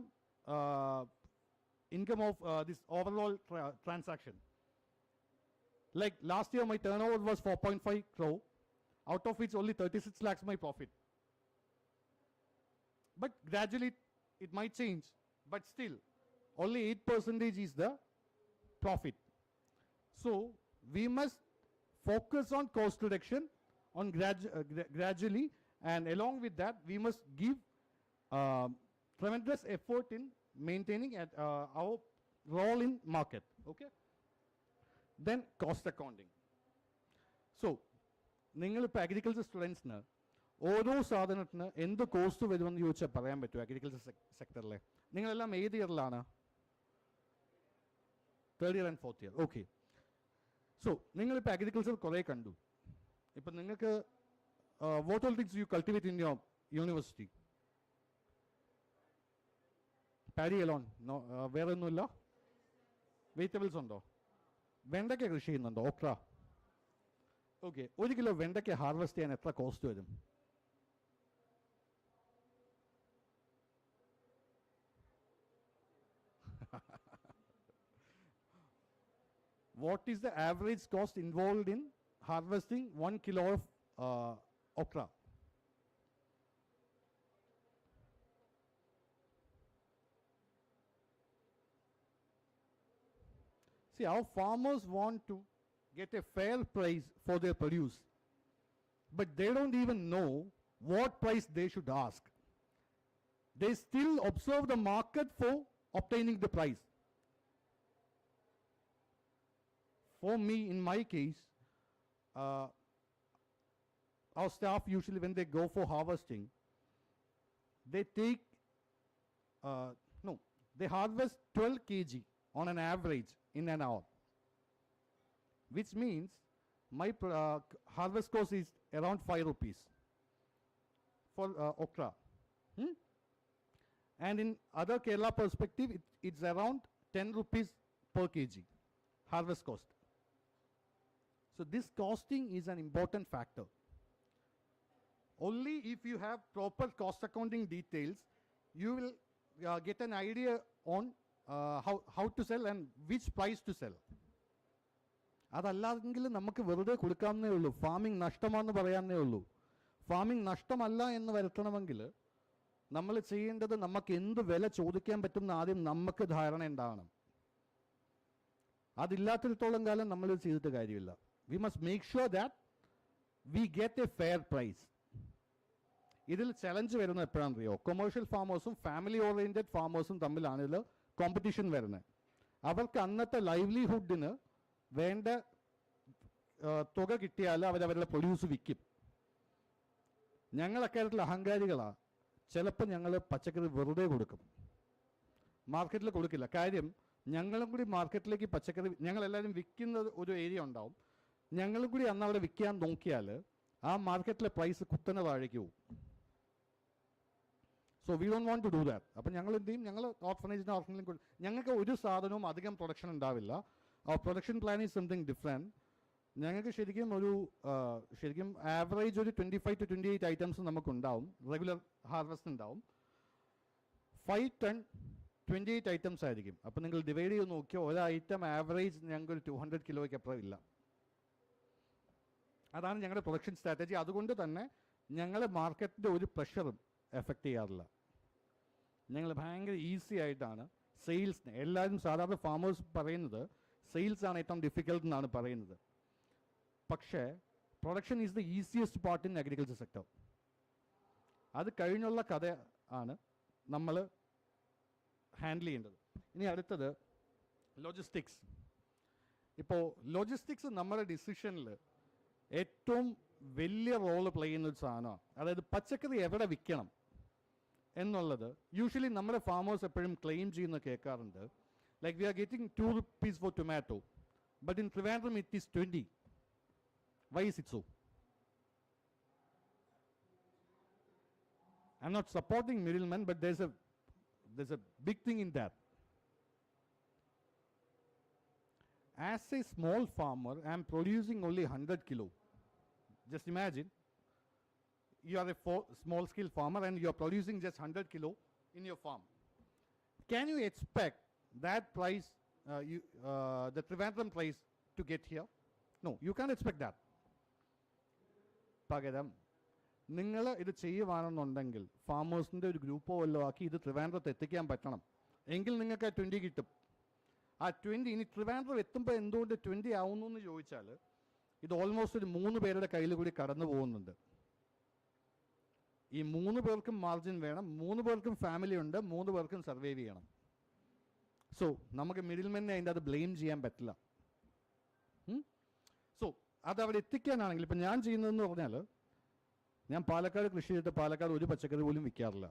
of this overall transaction. Like last year my turnover was 4.5 crore, out of which only 36 lakhs my profit. But gradually it might change. But still, only 8% is the profit. So, we must focus on cost reduction on gradually, and along with that, we must give tremendous effort in maintaining our role in market. Okay? Then, cost accounting. So, നിങ്ങൾ ഇപ്പോൾ agriculture സ്റ്റുഡൻസിന് ഓരോ സാധനത്തിന് എന്ത് cost വരുമെന്ന് ചോദിച്ചാൽ പറയാൻ പറ്റുമോ? അഗ്രികൾച്ചർ സെക്ടറിലെ നിങ്ങളെല്ലാം ഏത് ഇയറിലാണ്? Third year and fourth year. Okay. So നിങ്ങളിപ്പോൾ അഗ്രികൾച്ചർ കുറേ കണ്ടു. ഇപ്പം നിങ്ങൾക്ക് what all things you cultivate in your university? Paddy alone? വേറെ ഒന്നുമില്ല? വെജിറ്റബിൾസ് ഉണ്ടോ? വെണ്ടയ്ക്ക കൃഷി ചെയ്യുന്നുണ്ടോ? ഓക്ര? ഓക്കെ. 1 കിലോ വെണ്ടയ്ക്ക ഹാർവെസ്റ്റ് ചെയ്യാൻ എത്ര കോസ്റ്റ് വരും? What is the average cost involved in harvesting 1 kilo of okra? See, our farmers want to get a fair price for their produce, but they don't even know what price they should ask. They still observe the market for obtaining the price. For me, in my case, our staff usually when they go for harvesting, they take, they harvest 12 kg on an average in an hour. Which means my harvest cost is around 5 rupees for okra. And in other Kerala perspective, it's around 10 rupees per kg harvest cost. So this costing is an important factor. Only if you have proper cost accounting details, you will get an idea on how to sell and which price to sell. അതല്ലെങ്കിൽ നമുക്ക് വെറുതെ കൊടുക്കാമെന്നേ ഉള്ളൂ. Farming നഷ്ടമാണെന്ന് പറയാമെന്നേ ഉള്ളൂ. Farming നഷ്ടമല്ല എന്ന് വരുത്തണമെങ്കിൽ നമ്മൾ ചെയ്യേണ്ടത് നമുക്ക് എന്ത് വില ചോദിക്കാൻ പറ്റുമെന്ന് ആദ്യം നമുക്ക് ധാരണ ഉണ്ടാവണം. അതില്ലാത്തിടത്തോളം കാലം നമ്മൾ ചെയ്തിട്ട് കാര്യമില്ല. We must make sure that we get a fair price. ഇതിൽ ചലഞ്ച് വരുന്നത് എപ്പോഴാണെന്നറിയോ? കൊമേഴ്ഷ്യൽ ഫാമേഴ്സും ഫാമിലി ഓറിയൻറ്റഡ് ഫാമേഴ്സും തമ്മിലാണ് ഇതിൽ കോമ്പറ്റീഷൻ വരുന്നത്. അവർക്ക് അന്നത്തെ ലൈവ്ലിഹുഡിന് വേണ്ട തുക കിട്ടിയാൽ അവരവരുടെ പ്രൊഡ്യൂസ് വിൽക്കും. ഞങ്ങൾ അക്കാര്യത്തിൽ അഹങ്കാരികളാണ്. ചിലപ്പോൾ ഞങ്ങൾ പച്ചക്കറി വെറുതെ കൊടുക്കും, മാർക്കറ്റിൽ കൊടുക്കില്ല. കാര്യം ഞങ്ങളും കൂടി മാർക്കറ്റിലേക്ക് പച്ചക്കറി ഞങ്ങളെല്ലാവരും വിൽക്കുന്ന ഒരു ഏരിയ ഉണ്ടാവും. ഞങ്ങളും കൂടി അന്ന് അവിടെ വിൽക്കാൻ നോക്കിയാൽ ആ മാർക്കറ്റിലെ പ്രൈസ് കുത്തനെ താഴേക്ക് പോകും. So we don't want to do that. അപ്പം ഞങ്ങൾ എന്ത് ചെയ്യും? ഞങ്ങൾ ഓർഫനേജിന് ഓർഫനേജിലും ഞങ്ങൾക്ക് ഒരു സാധനവും അധികം പ്രൊഡക്ഷൻ ഉണ്ടാവില്ല. ആ production plan is something different. ഞങ്ങൾക്ക് ശരിക്കും ആവറേജ് ഒരു 25 to 28 ഐറ്റംസ് നമുക്കുണ്ടാവും. റെഗുലർ ഹാർവെസ്റ്റ് ഉണ്ടാവും. 5 ton 28 ഐറ്റംസ് ആയിരിക്കും. അപ്പം നിങ്ങൾ ഡിവൈഡ് ചെയ്ത് നോക്കിയാൽ ഒരു ഐറ്റം ആവറേജ് ഞങ്ങൾക്ക് ഒരു 200 കിലോയ്ക്ക് അപ്പുറം ഇല്ല. അതാണ് ഞങ്ങളുടെ പ്രൊഡക്ഷൻ സ്ട്രാറ്റജി. അതുകൊണ്ട് തന്നെ ഞങ്ങൾ മാർക്കറ്റിൻ്റെ ഒരു പ്രഷറും എഫക്റ്റ് ചെയ്യാറില്ല. ഞങ്ങൾ ഭയങ്കര ഈസി ആയിട്ടാണ് സെയിൽസിന്. എല്ലാവരും സാധാരണ ഫാമേഴ്സ് പറയുന്നത് സെയിൽസ് ആണ് ഏറ്റവും ഡിഫിക്കൽട്ട് എന്നാണ് പറയുന്നത്. പക്ഷേ production is the easiest part in agriculture sector. അത് കഴിഞ്ഞുള്ള കഥ ആണ് നമ്മൾ ഹാൻഡിൽ ചെയ്യേണ്ടത്. ഇനി അടുത്തത് ലോജിസ്റ്റിക്സ്. ഇപ്പോൾ ലോജിസ്റ്റിക്സ് നമ്മുടെ ഡിസിഷനിൽ ഏറ്റവും വലിയ റോള് പ്ലേ ചെയ്യുന്ന ഒരു സാധനമാണ്. അതായത് പച്ചക്കറി എവിടെ വിൽക്കണം എന്നുള്ളത് യൂഷ്വലി നമ്മുടെ ഫാമേഴ്സ് എപ്പോഴും ക്ലെയിം ചെയ്യുന്ന കേൾക്കാറുണ്ട്. Like we are getting 2 rupees for tomato, but in Trivandrum it is 20. Why is it so? I'm not supporting middlemen, but there's a big thing in that. As a small farmer, I'm producing only 100 kilo. Just imagine, you are a small scale farmer and you are producing just 100 kilo in your farm. Can you expect that price, the Trivandrum price to get here? No, you can't expect that. പകരം നിങ്ങൾ ഇത് ചെയ്യുവാണെന്നുണ്ടെങ്കിൽ ഫാമേഴ്സിൻ്റെ ഒരു ഗ്രൂപ്പോ വല്ലതും ആക്കി ഇത് ട്രിവാൻഡ്രത്ത് എത്തിക്കാൻ പറ്റണം. എങ്കിൽ നിങ്ങൾക്ക് ആ 20 കിട്ടും. ആ 20 ഇനി ട്രിവാൻഡ്രം എത്തുമ്പോൾ എന്തുകൊണ്ട് 20 ആവുന്നു എന്ന് ചോദിച്ചാൽ ഇത് ഓൾമോസ്റ്റ് ഒരു 3 പേരുടെ കയ്യിൽ കൂടി കടന്നു പോകുന്നുണ്ട്. ഈ 3 പേർക്കും മാർജിൻ വേണം, 3 പേർക്കും ഫാമിലി ഉണ്ട്, 3 പേർക്കും സർവൈവ് ചെയ്യണം. സോ നമുക്ക് മിഡിൽമെന്നെ അതിൻ്റെ അത് ബ്ലെയിം ചെയ്യാൻ പറ്റില്ല. സോ അത് അവിടെ എത്തിക്കാനാണെങ്കിൽ ഇപ്പം ഞാൻ ചെയ്യുന്നതെന്ന് പറഞ്ഞാൽ, ഞാൻ പാലക്കാട് കൃഷി ചെയ്തിട്ട് പാലക്കാട് ഒരു പച്ചക്കറി പോലും വിൽക്കാറില്ല.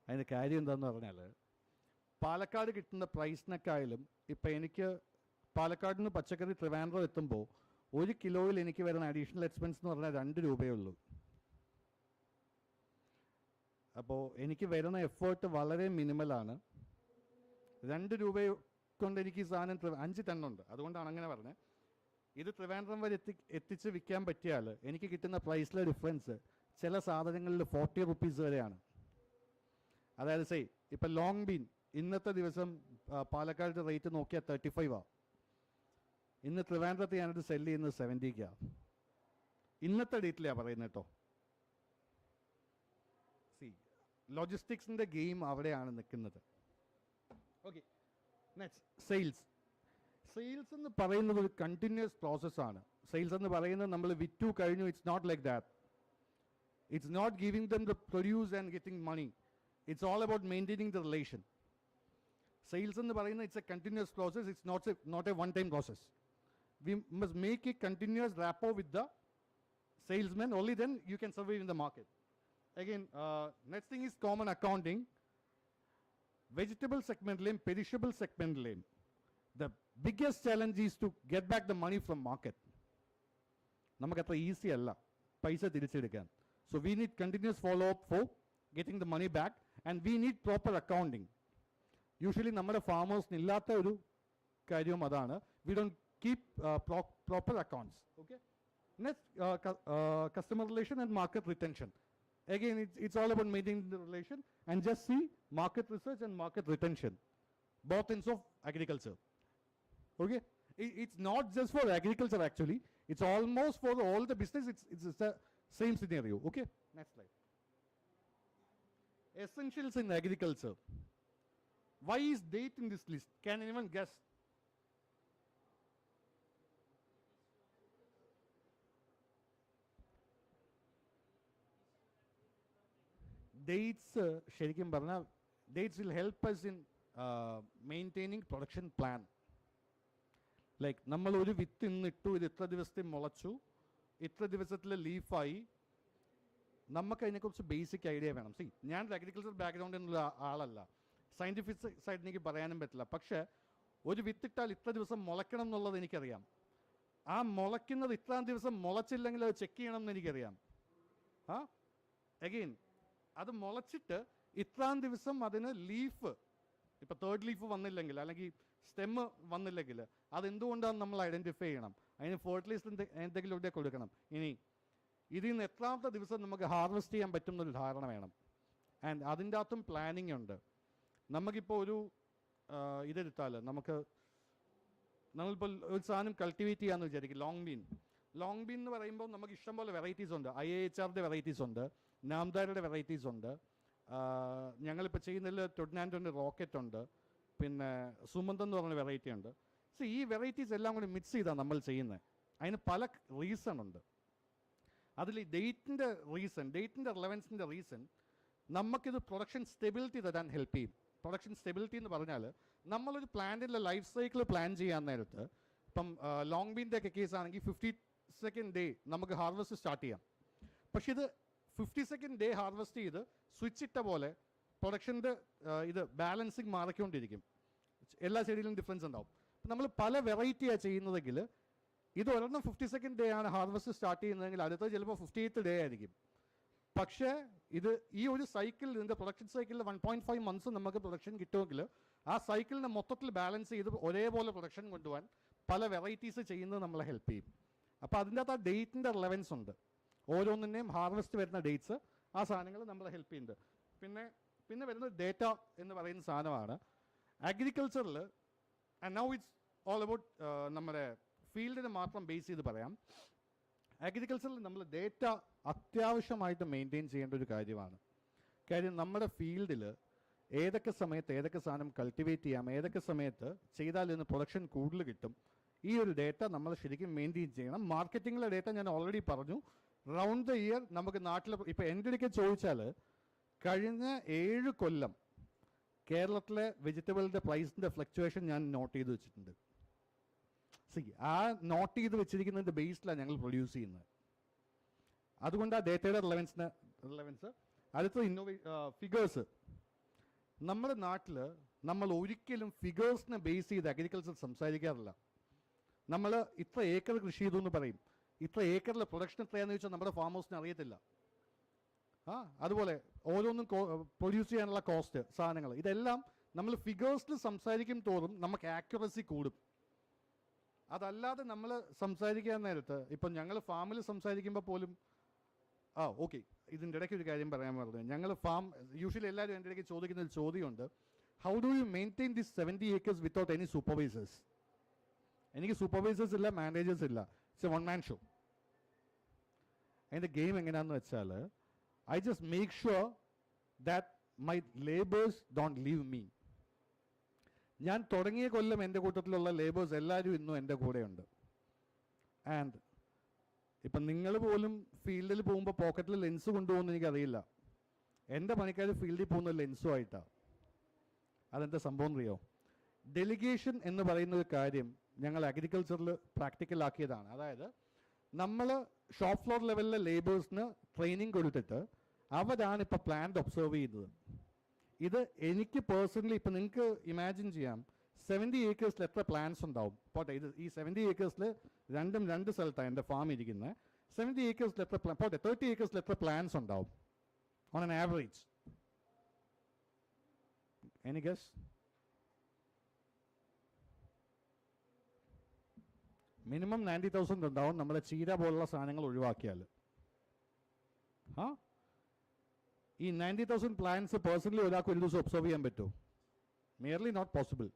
അതിൻ്റെ കാര്യം എന്താണെന്ന് പറഞ്ഞാൽ, പാലക്കാട് കിട്ടുന്ന പ്രൈസിനേക്കാളും ഇപ്പം എനിക്ക് പാലക്കാട് നിന്ന് പച്ചക്കറി ട്രിവാൻഡ്രം എത്തുമ്പോൾ 1 കിലോയിൽ എനിക്ക് വരുന്ന അഡീഷണൽ എക്സ്പെൻസ് എന്ന് പറഞ്ഞാൽ 2 രൂപയേ ഉള്ളൂ. അപ്പോൾ എനിക്ക് വരുന്ന എഫേർട്ട് വളരെ മിനിമലാണ്. 2 രൂപ കൊണ്ട് എനിക്ക് ഈ സാധനം 5 ടണ്ണുണ്ട്, അതുകൊണ്ടാണ് അങ്ങനെ പറഞ്ഞത്. ഇത് ട്രിവാൻഡ്രം വരെ എത്തിച്ച് വിൽക്കാൻ പറ്റിയാൽ എനിക്ക് കിട്ടുന്ന പ്രൈസിലെ ഡിഫറൻസ് ചില സാധനങ്ങളിൽ 40 rupees വരെയാണ്. അതായത് ഇപ്പം ലോങ് ബീൻ ഇന്നത്തെ ദിവസം പാലക്കാട് റേറ്റ് നോക്കിയാൽ 35 ഇന്ന് ട്രിവാൻഡ്രത്ത് ഞാനത് സെല്ല് ചെയ്യുന്നത് 70 ഇന്നത്തെ ഡേറ്റിലാണ് പറയുന്നത് കേട്ടോ. ലോജിസ്റ്റിക്സിൻ്റെ ഗെയിം അവിടെയാണ് നിൽക്കുന്നത്. Okay, next sales. സെയിൽസ് എന്ന് പറയുന്നത് ഒരു കണ്ടിന്യൂസ് പ്രോസസ്സാണ്. സെയിൽസ് എന്ന് പറയുന്നത് നമ്മൾ വിറ്റു കഴിഞ്ഞു, it's not like that. It's not giving them the produce and getting money. It's all about maintaining the relation. Sales എന്ന് പറയുന്നത് it's a continuous process, it's not a one time process. We must make a continuous rapport with the salesman, only then you can survive in the market. Again, next thing is common accounting. Vegetable segment lane, perishable segment lane. The biggest challenge is to get back the money from market. നമുക്ക് അത്ര easy അല്ല പൈസ തിരിച്ചെടുക്കാൻ. So we need continuous follow up for getting the money back, and we need proper accounting. Usually നമ്മുടെ ഫാമേഴ്സിന് ഇല്ലാത്ത ഒരു കാര്യവും അതാണ്. We don't keep proper accounts. Okay. Next, customer relation and market retention. Again, it's all about maintaining the relation, and just see market research and market retention, both ends of agriculture. Okay, it's not just for agriculture actually. It's almost for all the business. It's the same scenario. Okay. Next slide. Essentials in agriculture. Why is date in this list? Can anyone guess? Dates, ശരിക്കും പറഞ്ഞാൽ dates will help us in maintaining production plan. Like നമ്മൾ ഒരു വിത്ത് ഇന്നിട്ടു, ഇത് ഇത്ര ദിവസത്തെ മുളച്ചു, ഇത്ര ദിവസത്തിൽ ലീഫായി, നമുക്ക് അതിനെക്കുറിച്ച് ബേസിക് ഐഡിയ വേണം. ഞാൻ അഗ്രികൾച്ചർ ബാക്ക്ഗ്രൗണ്ടിൽ നിന്നുള്ള ആളല്ല, സയൻറ്റിഫിക് സൈഡ് എനിക്ക് പറയാനും പറ്റില്ല. പക്ഷേ ഒരു വിത്തിട്ടാൽ ഇത്ര ദിവസം മുളയ്ക്കണം എന്നുള്ളത് എനിക്കറിയാം. ആ മുളയ്ക്കുന്നത് ഇത്രാം ദിവസം മുളച്ചില്ലെങ്കിൽ അത് ചെക്ക് ചെയ്യണം എന്ന് എനിക്കറിയാം. അഗെയിൻ അത് മുളച്ചിട്ട് ഇത്രാം ദിവസം അതിന് ലീഫ്, ഇപ്പം 3rd ലീഫ് വന്നില്ലെങ്കിൽ അല്ലെങ്കിൽ സ്റ്റെമ്മ് വന്നില്ലെങ്കിൽ അതെന്തുകൊണ്ടാണ് നമ്മൾ ഐഡൻറ്റിഫൈ ചെയ്യണം. അതിന് ഫെർട്ടിലൈസർ എന്തെങ്കിലും ഇവിടെ കൊടുക്കണം. ഇനി ഇതിൽ നിന്ന് എത്രാമത്തെ ദിവസം നമുക്ക് ഹാർവെസ്റ്റ് ചെയ്യാൻ പറ്റുന്നൊരു ധാരണ വേണം. ആൻഡ് അതിൻ്റെ അകത്തും പ്ലാനിങ് ഉണ്ട്. നമുക്കിപ്പോൾ ഒരു ഇതെടുത്താൽ നമ്മളിപ്പോൾ ഒരു സാധനം കൾട്ടിവേറ്റ് ചെയ്യാമെന്ന് വിചാരിക്കും. ലോങ് ബീൻ എന്ന് പറയുമ്പോൾ നമുക്ക് ഇഷ്ടംപോലെ വെറൈറ്റീസ് ഉണ്ട്. IIHRൻ്റെ വെറൈറ്റീസ് ഉണ്ട്, നാംദാരുടെ വെറൈറ്റീസ് ഉണ്ട്. ഞങ്ങളിപ്പോൾ ചെയ്യുന്നതിൽ ടൊഡ്നാൻഡോൻ്റെ റോക്കറ്റ് ഉണ്ട്, പിന്നെ സുമന്ത് എന്ന് പറഞ്ഞ വെറൈറ്റി ഉണ്ട്. സോ ഈ വെറൈറ്റീസ് എല്ലാം കൂടി മിക്സ് ചെയ്താണ് നമ്മൾ ചെയ്യുന്നത്. അതിന് പല റീസൺ ഉണ്ട്. അതിൽ ഈ ഡേറ്റിൻ്റെ റിലവൻസിൻ്റെ റീസൺ നമുക്കിത് പ്രൊഡക്ഷൻ സ്റ്റെബിലിറ്റി തരാൻ ഹെൽപ്പ് ചെയ്യും. പ്രൊഡക്ഷൻ സ്റ്റെബിലിറ്റി എന്ന് പറഞ്ഞാൽ നമ്മളൊരു പ്ലാന്റിൻ്റെ ലൈഫ് സൈക്കിൾ പ്ലാൻ ചെയ്യാൻ നേരത്ത് ഇപ്പം ലോങ് ബീൻ്റെ ഒക്കെ കേസ് ആണെങ്കിൽ 52nd ഡേ നമുക്ക് ഹാർവെസ്റ്റ് സ്റ്റാർട്ട് ചെയ്യാം. പക്ഷെ ഇത് 52nd ഡേ ഹാർവെസ്റ്റ് ചെയ്ത് സ്വിച്ച് ഇട്ട പോലെ പ്രൊഡക്ഷൻ്റെ ഇത് ബാലൻസിങ് മാറിക്കൊണ്ടിരിക്കും. എല്ലാ ചെടിയിലും ഡിഫറൻസ് ഉണ്ടാവും. നമ്മൾ പല വെറൈറ്റിയാണ് ചെയ്യുന്നതെങ്കിൽ ഇത് ഒരെണ്ണം 52nd ഡേ ആണ് ഹാർവെസ്റ്റ് സ്റ്റാർട്ട് ചെയ്യുന്നതെങ്കിൽ അടുത്തത് ചിലപ്പോൾ 58th ഡേ ആയിരിക്കും. പക്ഷേ ഇത് ഈ ഒരു സൈക്കിൾ, ഇതിൻ്റെ പ്രൊഡക്ഷൻ സൈക്കിളിൽ 1.5 months നമുക്ക് പ്രൊഡക്ഷൻ കിട്ടുമെങ്കിൽ ആ സൈക്കിളിനെ മൊത്തത്തിൽ ബാലൻസ് ചെയ്ത് ഒരേപോലെ പ്രൊഡക്ഷൻ കൊണ്ടുപോകാൻ പല വെറൈറ്റീസ് ചെയ്യുന്നത് നമ്മളെ ഹെൽപ്പ് ചെയ്യും. അപ്പോൾ അതിൻ്റെ അകത്ത് ആ ഡേറ്റിൻ്റെ റിലവൻസ് ഉണ്ട്. ഓരോന്നിൻ്റെയും ഹാർവെസ്റ്റ് വരുന്ന ഡേറ്റ്സ്, ആ സാധനങ്ങൾ നമ്മളെ ഹെൽപ്പ് ചെയ്യുന്നുണ്ട്. പിന്നെ വരുന്നത് ഡേറ്റ എന്ന് പറയുന്ന സാധനമാണ് അഗ്രികൾച്ചറിൽ. And now it's all about നമ്മുടെ ഫീൽഡിനെ മാത്രം ബേസ് ചെയ്ത് പറയാം. അഗ്രികൾച്ചറിൽ നമ്മൾ ഡേറ്റ അത്യാവശ്യമായിട്ട് മെയിൻറ്റെയിൻ ചെയ്യേണ്ട ഒരു കാര്യമാണ്. കാര്യം നമ്മുടെ ഫീൽഡിൽ ഏതൊക്കെ സമയത്ത് ഏതൊക്കെ സാധനം കൾട്ടിവേറ്റ് ചെയ്യാം, ഏതൊക്കെ സമയത്ത് ചെയ്താൽ ഇതിന് പ്രൊഡക്ഷൻ കൂടുതൽ കിട്ടും, ഈ ഒരു ഡേറ്റ നമ്മൾ ശരിക്കും മെയിൻറ്റെയിൻ ചെയ്യണം. മാർക്കറ്റിങ്ങിലെ ഡേറ്റ ഞാൻ ഓൾറെഡി പറഞ്ഞു. റൗണ്ട് ദ ഇയർ നമുക്ക് നാട്ടിൽ ഇപ്പോൾ എൻ്റെ ഇടയ്ക്ക് ചോദിച്ചാൽ കഴിഞ്ഞ 7 കൊല്ലം കേരളത്തിലെ വെജിറ്റബിളിൻ്റെ പ്രൈസിൻ്റെ ഫ്ലക്ച്വേഷൻ ഞാൻ നോട്ട് ചെയ്ത് വെച്ചിട്ടുണ്ട്. ആ നോട്ട് ചെയ്ത് വെച്ചിരിക്കുന്നതിൻ്റെ ബേസിലാണ് ഞങ്ങൾ പ്രൊഡ്യൂസ് ചെയ്യുന്നത്. അതുകൊണ്ട് ആ ഡേറ്റയുടെ റിലവൻസ്. അടുത്ത ഫിഗേഴ്സ്. നമ്മുടെ നാട്ടിൽ നമ്മൾ ഒരിക്കലും ഫിഗേഴ്സിനെ ബേസ് ചെയ്ത് അഗ്രികൾച്ചർ സംസാരിക്കാറില്ല. നമ്മൾ ഇത്ര ഏക്കർ കൃഷി ചെയ്തു എന്ന് പറയും. ഇത്ര ഏക്കറിലെ പ്രൊഡക്ഷൻ എത്രയാണെന്ന് ചോദിച്ചാൽ നമ്മുടെ ഫാമേഴ്സിന് അറിയത്തില്ല. അതുപോലെ ഓരോന്നും പ്രൊഡ്യൂസ് ചെയ്യാനുള്ള കോസ്റ്റ്, സാധനങ്ങൾ, ഇതെല്ലാം നമ്മൾ ഫിഗേഴ്സിൽ സംസാരിക്കും തോറും നമുക്ക് ആക്യുറസി കൂടും. അതല്ലാതെ നമ്മൾ സംസാരിക്കാൻ നേരത്ത് ഇപ്പം ഞങ്ങൾ ഫാമിൽ സംസാരിക്കുമ്പോൾ പോലും ഓക്കെ, ഇതിൻ്റെ ഇടയ്ക്ക് ഒരു കാര്യം പറയാൻ പറഞ്ഞു. ഞങ്ങൾ യൂഷ്വലി എല്ലാവരും എൻ്റെ ഇടയ്ക്ക് ചോദിക്കുന്ന ഒരു ചോദ്യമുണ്ട്, how do you maintain this 70 acres without any supervisors? എനിക്ക് സൂപ്പർവൈസേഴ്സ് ഇല്ല, മാനേജേഴ്സ് ഇല്ല, it's A one man show. അതിൻ്റെ ഗെയിം എങ്ങനെയാണെന്ന് വെച്ചാൽ I just make sure that my labours don't leave me. ഞാൻ തുടങ്ങിയ കൊല്ലം എൻ്റെ കൂട്ടത്തിലുള്ള ലേബേഴ്സ് എല്ലാവരും ഇന്നും എൻ്റെ കൂടെയുണ്ട്. ആൻഡ് ഇപ്പം നിങ്ങൾ പോലും ഫീൽഡിൽ പോകുമ്പോൾ പോക്കറ്റിൽ ലെൻസ് കൊണ്ടുപോകുമെന്ന് എനിക്കറിയില്ല. എൻ്റെ പണിക്കാർ ഫീൽഡിൽ പോകുന്ന ലെൻസുമായിട്ടാണ്. അതെന്താ സംഭവം അറിയോ? ഡെലിഗേഷൻ എന്ന് പറയുന്ന ഒരു കാര്യം ഞങ്ങൾ അഗ്രികൾച്ചറിൽ പ്രാക്ടിക്കലാക്കിയതാണ്. അതായത് നമ്മൾ ഷോപ്പ് ഫ്ലോർ ലെവലിലെ ലേബേഴ്സിന് ട്രെയിനിങ് കൊടുത്തിട്ട് അവരാണ് ഇപ്പോൾ പ്ലാന്റ് ഒബ്സർവ് ചെയ്യുന്നത്. ഇത് എനിക്ക് പേഴ്സണലി ഇപ്പം നിങ്ങൾക്ക് ഇമാജിൻ ചെയ്യാം, 70 acres എത്ര പ്ലാന്റ്സ് ഉണ്ടാവും. പോട്ടെ, ഇത് ഈ 70 acres രണ്ട് സ്ഥലത്താണ് എൻ്റെ ഫാം ഇരിക്കുന്നത്. 70 acres എത്ര പോട്ടെ 30 acres എത്ര പ്ലാന്റ്സ് ഉണ്ടാവും on an average? Any guess? Minimum 90,000 ഉണ്ടാവും നമ്മുടെ ചീര പോലുള്ള സാധനങ്ങൾ ഒഴിവാക്കിയാൽ. ഈ 90,000 പ്ലാന്റ്സ് പേഴ്സണലി ഒരാൾക്ക് ഒരു ദിവസം ഒബ്സർവ് ചെയ്യാൻ പറ്റുമോ? Merely not possible.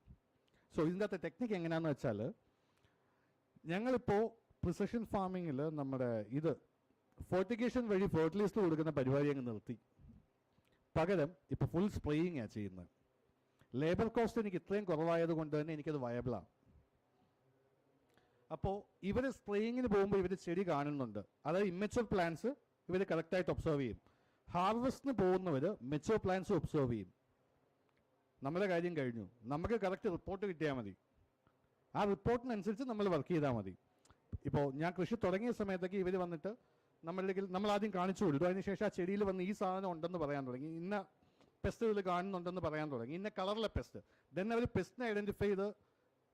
സോ ഇതിൻ്റെ അകത്തെ ടെക്നിക്ക് എങ്ങനെയാണെന്ന് വെച്ചാൽ, ഞങ്ങളിപ്പോൾ പ്രിസിഷൻ ഫാമിങ്ങിൽ നമ്മുടെ ഫോർട്ടിഗേഷൻ വഴി ഫെർട്ടിലൈസർ കൊടുക്കുന്ന പരിപാടി അങ്ങ് നിർത്തി. പകരം ഇപ്പോൾ ഫുൾ സ്പ്രേയിങ്ങാണ് ചെയ്യുന്നത്. ലേബർ കോസ്റ്റ് എനിക്ക് ഇത്രയും കുറവായത് കൊണ്ട് തന്നെ എനിക്കത് വയബിളാണ്. അപ്പോൾ ഇവർ സ്പ്രേയിങ്ങിന് പോകുമ്പോൾ ഇവർ ചെടി കാണുന്നുണ്ട്. അതായത് ഇമ്മച്ചുവർ പ്ലാന്റ്സ് ഇവർ കറക്റ്റായിട്ട് ഒബ്സർവ് ചെയ്യും. ഹാർവെസ്റ്റിന് പോകുന്നവർ മെച്ചുവർ പ്ലാന്റ്സ് ഒബ്സർവ് ചെയ്യും. നമ്മുടെ കാര്യം കഴിഞ്ഞു. നമുക്ക് കറക്റ്റ് റിപ്പോർട്ട് കിട്ടിയാൽ മതി. ആ റിപ്പോർട്ടിനനുസരിച്ച് നമ്മൾ വർക്ക് ചെയ്താൽ മതി. ഇപ്പോൾ ഞാൻ കൃഷി തുടങ്ങിയ സമയത്തൊക്കെ ഇവർ വന്നിട്ട് നമ്മൾ ആദ്യം കാണിച്ചു കൊടുത്തു. അതിനുശേഷം ആ ചെടിയിൽ വന്ന് ഈ സാധനം ഉണ്ടെന്ന് പറയാൻ തുടങ്ങി, ഇന്ന പെസ്റ്റ് ഇതിൽ കാണുന്നുണ്ടെന്ന് പറയാൻ തുടങ്ങി, ഇന്ന കളറിലെ പെസ്റ്റ്. ദെൻ അവർ പെസ്റ്റിനെ ഐഡൻറ്റിഫൈ ചെയ്ത്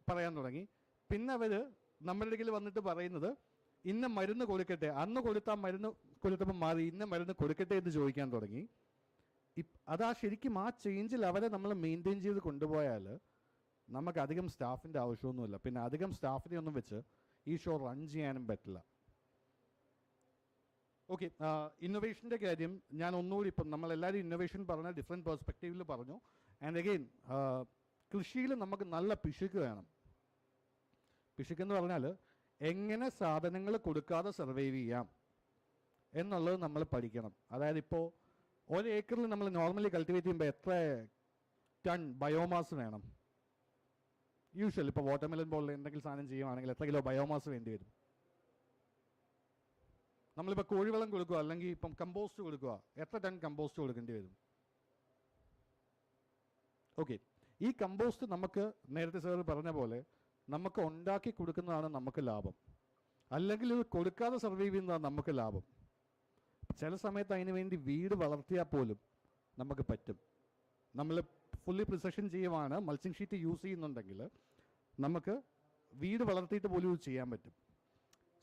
പറയാൻ തുടങ്ങി. പിന്നെ അവർ നമ്മുടെ ഇടയിൽ വന്നിട്ട് പറയുന്നത് ഇന്ന മരുന്ന് കൊടുക്കട്ടെ, അന്ന് കൊടുത്ത മരുന്ന് കൊടുത്തപ്പോൾ മാറി, ഇന്ന മരുന്ന് കൊടുക്കട്ടെ എന്ന് ചോദിക്കാൻ തുടങ്ങി. അതാ ശരിക്കും ആ ചേഞ്ചിൽ അവരെ നമ്മൾ മെയിൻറ്റെയിൻ ചെയ്ത് കൊണ്ടുപോയാൽ നമുക്ക് അധികം സ്റ്റാഫിൻ്റെ ആവശ്യമൊന്നുമില്ല. പിന്നെ അധികം സ്റ്റാഫിനെ ഒന്നും വെച്ച് ഈ ഷോ റൺ ചെയ്യാനും പറ്റില്ല. ഓക്കെ, ഇന്നൊവേഷൻ്റെ കാര്യം ഞാൻ ഒന്നുകൂടി, ഇപ്പം നമ്മളെല്ലാവരും ഇന്നൊവേഷൻ പറഞ്ഞ ഡിഫറെൻറ്റ് പെർസ്പെക്റ്റീവിൽ പറഞ്ഞു. ആൻഡ് അഗെയിൻ കൃഷിയിൽ നമുക്ക് നല്ല പിശുക്ക് വേണം. പിശുക്കെന്ന് പറഞ്ഞാൽ എങ്ങനെ സാധനങ്ങൾ കൊടുക്കാതെ സർവൈവ് ചെയ്യാം എന്നുള്ളത് നമ്മൾ പഠിക്കണം. അതായത് ഇപ്പോൾ 1 ഏക്കറിൽ നമ്മൾ നോർമലി കൾട്ടിവേറ്റ് ചെയ്യുമ്പോൾ എത്ര ടൺ ബയോമാസ് വേണം? യൂഷ്വൽ ഇപ്പോൾ വാട്ടർമെലൻ പോലുള്ള എന്തെങ്കിലും സാധനം ചെയ്യുവാണെങ്കിൽ എത്ര കിലോ ബയോമാസ് വേണ്ടി വരും? നമ്മളിപ്പോൾ കോഴിവെള്ളം കൊടുക്കുക അല്ലെങ്കിൽ ഇപ്പം കമ്പോസ്റ്റ് കൊടുക്കുക, എത്ര ടൺ കമ്പോസ്റ്റ് കൊടുക്കേണ്ടി വരും? ഓക്കെ, ഈ കമ്പോസ്റ്റ് നമുക്ക് നേരത്തെ സാർ പറഞ്ഞ പോലെ നമുക്ക് ഉണ്ടാക്കി കൊടുക്കുന്നതാണ് നമുക്ക് ലാഭം, അല്ലെങ്കിൽ ഇത് കൊടുക്കാതെ സർവൈവ് ചെയ്യുന്നതാണ് നമുക്ക് ലാഭം. ചില സമയത്ത് അതിന് വേണ്ടി വീട് വളർത്തിയാൽ പോലും നമുക്ക് പറ്റും. നമ്മൾ ഫുള്ളി പ്രിസഷൻ ചെയ്യുവാണ്, മൾച്ചിങ് ഷീറ്റ് യൂസ് ചെയ്യുന്നുണ്ടെങ്കിൽ നമുക്ക് വീട് വളർത്തിയിട്ട് പോലും ഇത് ചെയ്യാൻ പറ്റും.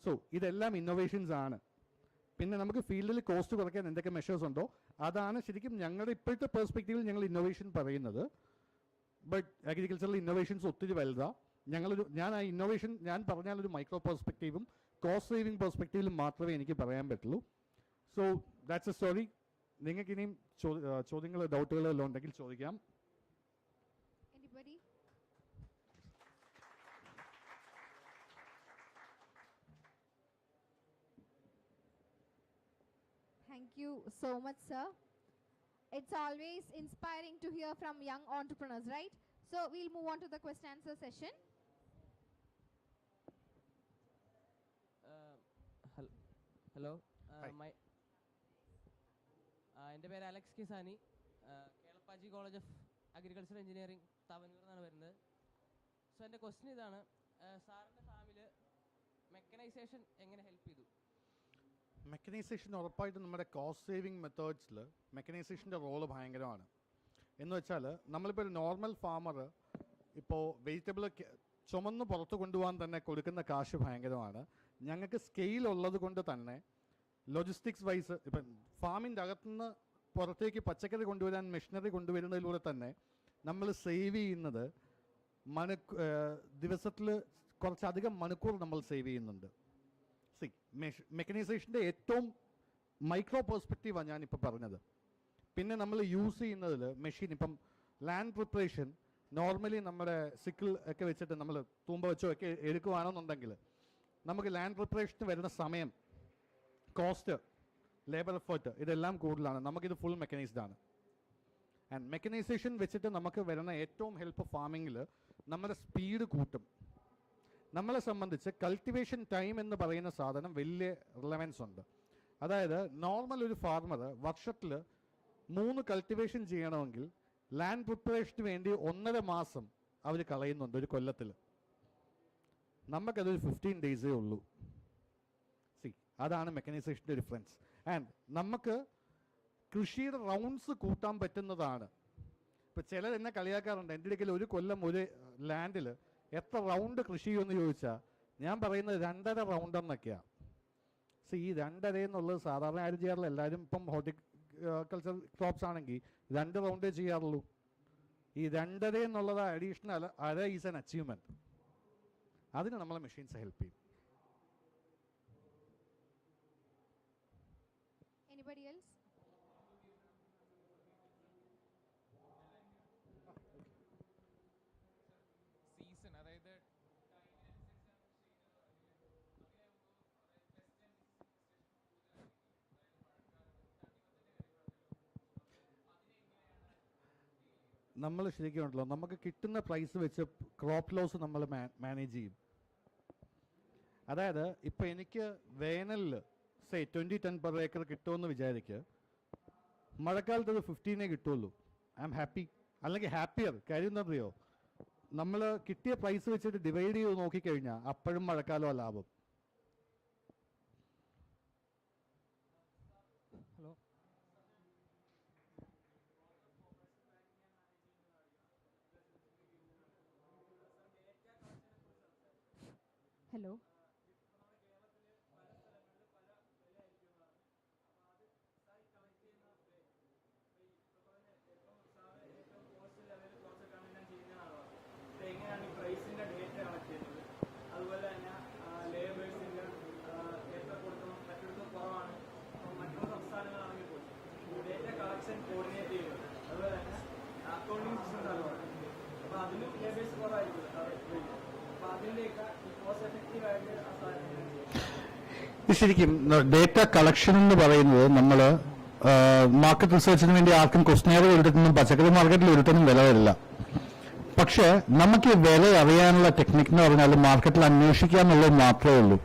സോ ഇതെല്ലാം ഇന്നോവേഷൻസ് ആണ്. പിന്നെ നമുക്ക് ഫീൽഡിൽ കോസ്റ്റ് കുറയ്ക്കാൻ എന്തൊക്കെ മെഷേഴ്സ് ഉണ്ടോ അതാണ് ശരിക്കും ഞങ്ങളുടെ ഇപ്പോഴത്തെ പെർസ്പെക്റ്റീവിൽ ഞങ്ങൾ ഇന്നോവേഷൻ പറയുന്നത്. ബട്ട് അഗ്രികൾച്ചറിൽ ഇന്നോവേഷൻസ് ഒത്തിരി വലുതാണ്. ഞാൻ ആ ഇന്നോവേഷൻ ഞാൻ പറഞ്ഞാലൊരു മൈക്രോ പെർസ്പെക്റ്റീവും കോസ്റ്റ് സേവിങ് പെർസ്പെക്റ്റീവിലും മാത്രമേ എനിക്ക് പറയാൻ പറ്റുള്ളൂ. So that's A story. നിങ്ങൾക്ക് ഇനിയും ചോദ്യങ്ങൾ ഡൗട്ടുകൾ എല്ലാം ഉണ്ടെങ്കിൽ ചോദിക്കാം. Anybody? Thank you so much, sir. It's always inspiring to hear from young entrepreneurs, right? So we'll move on to the question answer session. Hello, Hi. എൻ്റെ പേര് Alex Kisani, Kelappaji college of agriculture engineering Tavanur എന്നാണ് വരുന്നത്. So എൻ്റെ question ഇതാണ്, സാറിൻ്റെ ഫാമിൽ mechanisation എങ്ങനെ help ചെയ്തു? മെക്കനൈസേഷൻ ഉറപ്പായിട്ടും നമ്മുടെ കോസ്റ്റ് സേവിങ് മെത്തേഡ്സിൽ മെക്കനൈസേഷൻ്റെ റോള് ഭയങ്കരമാണ്. എന്ന് വെച്ചാൽ നമ്മളിപ്പോൾ ഒരു നോർമൽ ഫാമർ ഇപ്പോൾ വെജിറ്റബിൾ ചുമന്ന് പുറത്ത് കൊണ്ടുപോകാൻ തന്നെ കൊടുക്കുന്ന കാശ് ഭയങ്കരമാണ്. ഞങ്ങൾക്ക് സ്കെയിൽ ഉള്ളത് കൊണ്ട് തന്നെ ലോജിസ്റ്റിക്സ് വൈസ് ഇപ്പം ഫാമിൻ്റെ അകത്തുനിന്ന് പുറത്തേക്ക് പച്ചക്കറി കൊണ്ടുവരാൻ മെഷീനറി കൊണ്ടുവരുന്നതിലൂടെ തന്നെ നമ്മൾ സേവ് ചെയ്യുന്നത് ദിവസത്തിൽ കുറച്ചധികം മണിക്കൂർ നമ്മൾ സേവ് ചെയ്യുന്നുണ്ട്. മെക്കനൈസേഷൻ്റെ ഏറ്റവും മൈക്രോ പെർസ്പെക്റ്റീവാണ് ഞാനിപ്പോൾ പറഞ്ഞത്. പിന്നെ നമ്മൾ യൂസ് ചെയ്യുന്നതിൽ മെഷീൻ ഇപ്പം ലാൻഡ് പ്രിപ്പറേഷൻ നോർമലി നമ്മുടെ സിക്കിൾ ഒക്കെ വെച്ചിട്ട് നമ്മൾ തൂമ്പ വെച്ചോ ഒക്കെ എടുക്കുകയാണെന്നുണ്ടെങ്കിൽ നമുക്ക് ലാൻഡ് പ്രിപ്പറേഷന് വരുന്ന സമയം, കോസ്റ്റ്, ലേബർ എഫേർട്ട് ഇതെല്ലാം കൂടുതലാണ്. നമുക്കിത് ഫുൾ മെക്കനൈസ്ഡ് ആണ്. ആൻഡ് മെക്കനൈസേഷൻ വെച്ചിട്ട് നമുക്ക് വരുന്ന ഏറ്റവും ഹെൽപ്പ് ഫാമിങ്ങിൽ നമ്മുടെ സ്പീഡ് കൂട്ടും. നമ്മളെ സംബന്ധിച്ച് കൾട്ടിവേഷൻ ടൈം എന്ന് പറയുന്ന സാധനം വലിയ റിലവൻസ് ഉണ്ട്. അതായത് നോർമൽ ഒരു ഫാർമർ വർഷത്തിൽ 3 കൾട്ടിവേഷൻ ചെയ്യണമെങ്കിൽ ലാൻഡ് പ്രിപ്പറേഷന് വേണ്ടി 1.5 മാസം അവർ കളയുന്നുണ്ട് ഒരു കൊല്ലത്തിൽ. നമുക്കതൊരു 15 ഡേയ്സേ ഉള്ളൂ. അതാണ് മെക്കനൈസേഷൻ്റെ ഡിഫറൻസ്. ആൻഡ് നമുക്ക് കൃഷിയുടെ റൗണ്ട്സ് കൂട്ടാൻ പറ്റുന്നതാണ്. ഇപ്പോൾ ചിലർ എന്നെ കളിയാക്കാറുണ്ട്, എൻ്റെ ഇടയ്ക്കിൽ ഒരു കൊല്ലം ഒരു ലാൻഡിൽ എത്ര റൗണ്ട് കൃഷി ചെയ്യുമെന്ന് ചോദിച്ചാൽ ഞാൻ പറയുന്നത് 2.5 റൗണ്ട് എന്നൊക്കെയാണ്. ഈ 2.5 എന്നുള്ളത് സാധാരണ ആരും ചെയ്യാറില്ല. എല്ലാവരും ഇപ്പം ഹോർട്ടിക്കൾച്ചർ ക്രോപ്സ് ആണെങ്കിൽ 2 റൗണ്ടേ ചെയ്യാറുള്ളൂ. ഈ 2.5 എന്നുള്ളത് അഡീഷണൽ അര ഈസ് ആൻ അച്ചീവ്മെൻറ്റ്. അതിന് നമ്മളെ മെഷീൻസ് ഹെൽപ്പ് ചെയ്യും. Anybody else? സീസൺ, അതായത് നമ്മൾ ശരിക്കും ഉണ്ടല്ലോ നമുക്ക് കിട്ടുന്ന പ്രൈസ് വെച്ച് ക്രോപ്പ് ലോസ് നമ്മൾ മാനേജ് ചെയ്യും. അതായത് ഇപ്പോൾ എനിക്ക് വേനലിൽ 20 ടൺ പെർ ഏക്കർ കിട്ടുമെന്ന് വിചാരിക്കുക, മഴക്കാലത്ത് അത് 15 കിട്ടുള്ളൂ. I am happy. അല്ലെങ്കിൽ ഹാപ്പിയർ. കാര്യം എന്താ അറിയോ, നമ്മൾ കിട്ടിയ പ്രൈസ് വെച്ചിട്ട് ഡിവൈഡ് ചെയ്ത് നോക്കിക്കഴിഞ്ഞാൽ അപ്പോഴും മഴക്കാലമാണ് ലാഭം. Hello, Hello. എങ്ങനെയാണ് ഈ പ്രൈസിന്റെ ഡേറ്റ കളക്ട് ചെയ്യുന്നത്, അതുപോലെ തന്നെ ലേബേഴ്സിന്റെ എത്ര കൊടുക്കണം, മറ്റൊരു കുറവാണ്, മറ്റുള്ള സംസ്ഥാനങ്ങളാണെങ്കിൽ പോലും ഡേറ്റ കളക്ഷൻ കോർഡിനേറ്റ് ചെയ്യുന്നത്, അതുപോലെ തന്നെ അക്കൗണ്ടിങ് സിസ്റ്റം അതുപോലെ അപ്പോൾ അതിലും ലേബേഴ്സ് കുറവായിരിക്കും. അപ്പോൾ അതിൻ്റെയൊക്കെ കോസ്റ്റ് എഫക്റ്റീവ് ആയിട്ട് ആ സാധനം ശരിക്കും ഡേറ്റ കളക്ഷൻ എന്ന് പറയുന്നത് നമ്മൾ മാർക്കറ്റ് റിസർച്ചിന് വേണ്ടി ആർക്കും ക്വസ്റ്റ്യനർ ഒരുത്തുന്നും പച്ചക്കറി മാർക്കറ്റിൽ ഒരുത്തുന്നും വില വരില്ല. പക്ഷേ നമുക്ക് വില അറിയാനുള്ള ടെക്നിക്ക് എന്ന് പറഞ്ഞാൽ മാർക്കറ്റിൽ അന്വേഷിക്കുക എന്നുള്ളത് മാത്രമേ ഉള്ളൂ.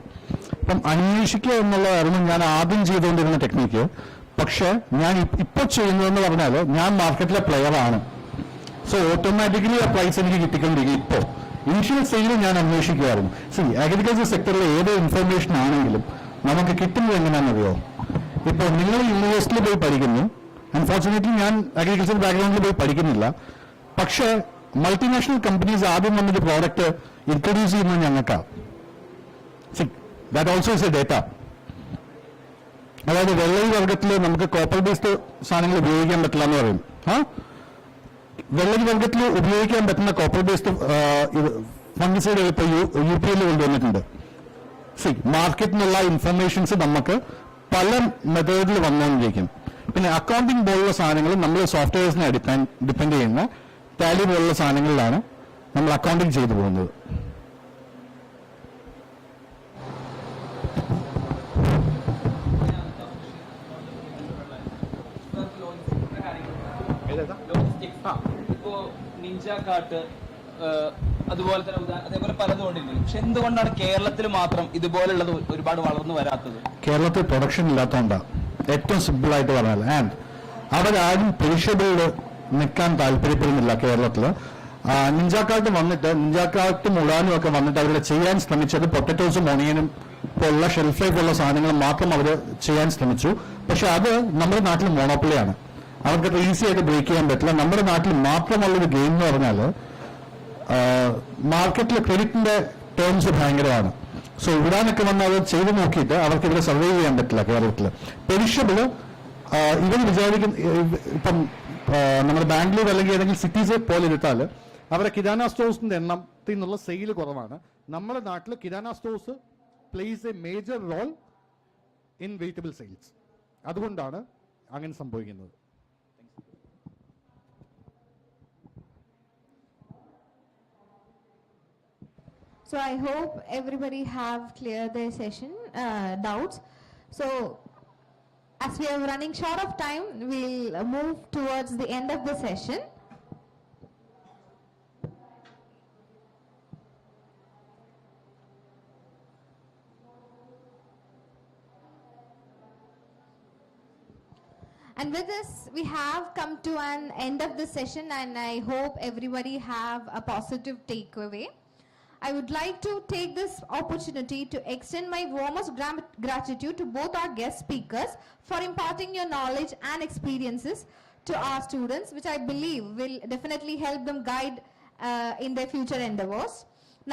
അപ്പം അന്വേഷിക്കുക എന്നുള്ളതായിരുന്നു ഞാൻ ആദ്യം ചെയ്തുകൊണ്ടിരുന്ന ടെക്നിക്ക്. പക്ഷേ ഞാൻ ഇപ്പോൾ ചെയ്യുന്നതെന്ന് പറഞ്ഞാൽ ഞാൻ മാർക്കറ്റിലെ പ്ലെയർ ആണ്. സോ ഓട്ടോമാറ്റിക്കലി ആ പ്രൈസ് എനിക്ക് കിട്ടിക്കൊണ്ടിരിക്കും. ഇപ്പോൾ ഇനിഷ്യൽ സെയിൽ ഞാൻ അന്വേഷിക്കുമായിരുന്നു. അഗ്രികൾച്ചർ സെക്ടറിലെ ഏത് ഇൻഫർമേഷൻ ആണെങ്കിലും നമുക്ക് കിട്ടുന്നത് എങ്ങനെയാണെന്നറിയോ? ഇപ്പോൾ നിങ്ങൾ യൂണിവേഴ്സിറ്റിയിൽ പോയി പഠിക്കുന്നു. അൺഫോർച്ചുനേറ്റ്ലി ഞാൻ അഗ്രികൾച്ചർ ബാക്ക്ഗ്രൗണ്ടിൽ പോയി പഠിക്കുന്നില്ല. പക്ഷേ മൾട്ടിനാഷണൽ കമ്പനീസ് ആദ്യം വന്നൊരു പ്രോഡക്റ്റ് ഇൻട്രൊഡ്യൂസ് ചെയ്യുന്നത് ഞങ്ങൾക്കാണ്. That also is a data. അതായത് വെള്ളരി വർഗത്തിൽ നമുക്ക് കോപ്പർ ബേസ്ഡ് സാധനങ്ങൾ ഉപയോഗിക്കാൻ പറ്റില്ല എന്ന് പറയും. വെള്ളരി വർഗത്തിൽ ഉപയോഗിക്കാൻ പറ്റുന്ന കോപ്പർ ബേസ്ഡ് ഫംഗിസൈഡുകൾ ഇപ്പോൾ യു പി എൽ കൊണ്ടുവന്നിട്ടുണ്ട്. മാർക്കറ്റിൽ നിന്നുള്ള ഇൻഫർമേഷൻസ് നമുക്ക് പല മെത്തേഡിൽ വന്നുകൊണ്ടിരിക്കും. പിന്നെ അക്കൗണ്ടിങ് പോലുള്ള സാധനങ്ങൾ നമ്മൾ സോഫ്റ്റ്വെയർസിനെ ഡിപ്പെൻഡ് ചെയ്യുന്ന ടാലി പോലുള്ള സാധനങ്ങളിലാണ് നമ്മൾ അക്കൗണ്ടിങ് ചെയ്തു പോകുന്നത്. ഇപ്പോ നിഞ്ച കാട്ട് അതുപോലെ തന്നെ അതേപോലെ പലതും ഉണ്ടെങ്കിലും പക്ഷെ എന്തുകൊണ്ടാണ് കേരളത്തിൽ മാത്രം ഇതുപോലുള്ളത് ഒരുപാട് വളർന്നു വരാത്തത്? കേരളത്തിൽ പ്രൊഡക്ഷൻ ഇല്ലാത്തതുകൊണ്ടാണ്. ഏറ്റവും സിമ്പിൾ ആയിട്ട് പറഞ്ഞാൽ. ആൻഡ് അവരാരും പെരിഷബിളിൽ നിൽക്കാൻ താല്പര്യപ്പെടുന്നില്ല കേരളത്തിൽ. നിഞ്ചാക്കാട്ട് വന്നിട്ട് നിഞ്ചാക്കാട്ടും മുളാനും ഒക്കെ വന്നിട്ട് അവരുടെ ചെയ്യാൻ ശ്രമിച്ചത് പൊട്ടറ്റോസും ഒണിയനും പോലുള്ള ഷെൽഫ് ലൈഫ് ഉള്ള സാധനങ്ങൾ മാത്രം അവർ ചെയ്യാൻ ശ്രമിച്ചു. പക്ഷെ അത് നമ്മുടെ നാട്ടിൽ മോണോപ്പൊളിയാണ്. അവർക്കത് ഈസി ആയിട്ട് ബ്രേക്ക് ചെയ്യാൻ പറ്റില്ല. നമ്മുടെ നാട്ടിൽ മാത്രമുള്ളൊരു ഗെയിം എന്ന് പറഞ്ഞാൽ മാർക്കറ്റിൽ ക്രെഡിറ്റിന്റെ ടേംസ് ഭയങ്കരമാണ്. സോ ഇവിടാനൊക്കെ വന്ന് അത് ചെയ്ത് നോക്കിയിട്ട് അവർക്ക് ഇവിടെ സർവൈവ് ചെയ്യാൻ പറ്റില്ല കേരളത്തിൽ. പെരിഷബിള് ഇവർ വിചാരിക്കുന്ന ഇപ്പം നമ്മുടെ ബാംഗ്ലൂർ അല്ലെങ്കിൽ ഏതെങ്കിലും സിറ്റീസ് പോലെ എടുത്താൽ അവരുടെ കിരാന സ്റ്റോഴ്സിന്റെ എണ്ണത്തിൽ നിന്നുള്ള സെയിൽ കുറവാണ്. നമ്മുടെ നാട്ടിൽ kirana stores place a major role in vegetable sales. അതുകൊണ്ടാണ് അങ്ങനെ സംഭവിക്കുന്നത്. So I hope everybody have cleared their session doubts. So as we are running short of time, we'll move towards the end of the session. And with this, we have come to an end of the session, and I hope everybody have a positive takeaway. I would like to take this opportunity to extend my warmest gratitude to both our guest speakers for imparting your knowledge and experiences to our students, which I believe will definitely help them guide in their future endeavors.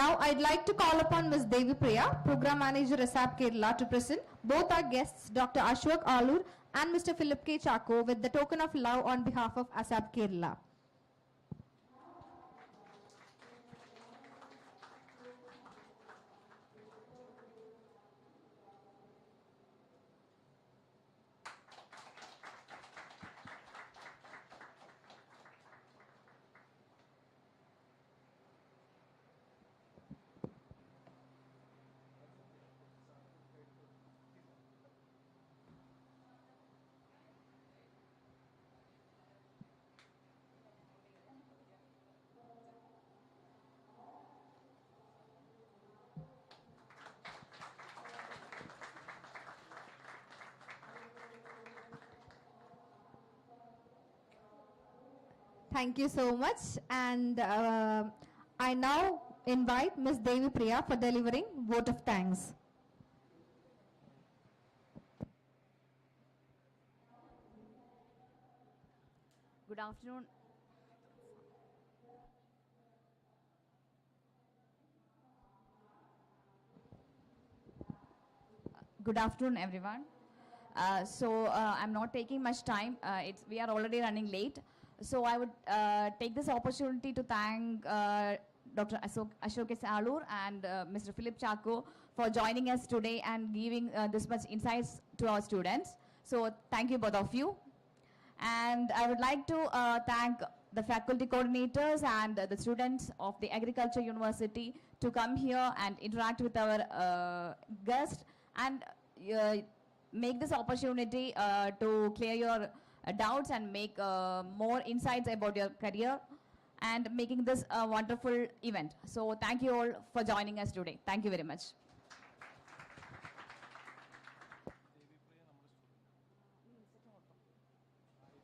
Now, I'd like to call upon Ms. Devi Priya, Program Manager, ASAP Kerala, to present both our guests, Dr. Ashwak Alur and Mr. Philip K. Chako, with the token of love on behalf of ASAP Kerala. Thank you so much, and I now invite Ms. Devi Priya for delivering vote of thanks. Good afternoon. Good afternoon, everyone. I'm not taking much time. We are already running late. So I would take this opportunity to thank Dr. Ashok Alur and Mr. Philip Chako for joining us today and giving this much insights to our students. So thank you both of you. And I would like to thank the faculty coordinators and the students of the Agriculture University to come here and interact with our guests and make this opportunity to clear your doubts and make more insights about your career. and making this a wonderful event. So thank you all for joining us today. Thank you very much.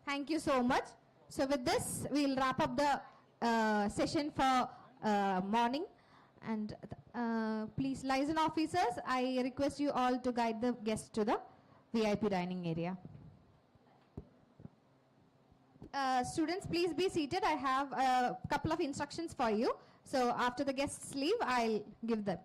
Thank you so much. So with this, we'll wrap up the session for morning. And please, liaison officers, I request you all to guide the guests to the VIP dining area. Students, please be seated. I have a couple of instructions for you. So after the guests leave, I'll give them.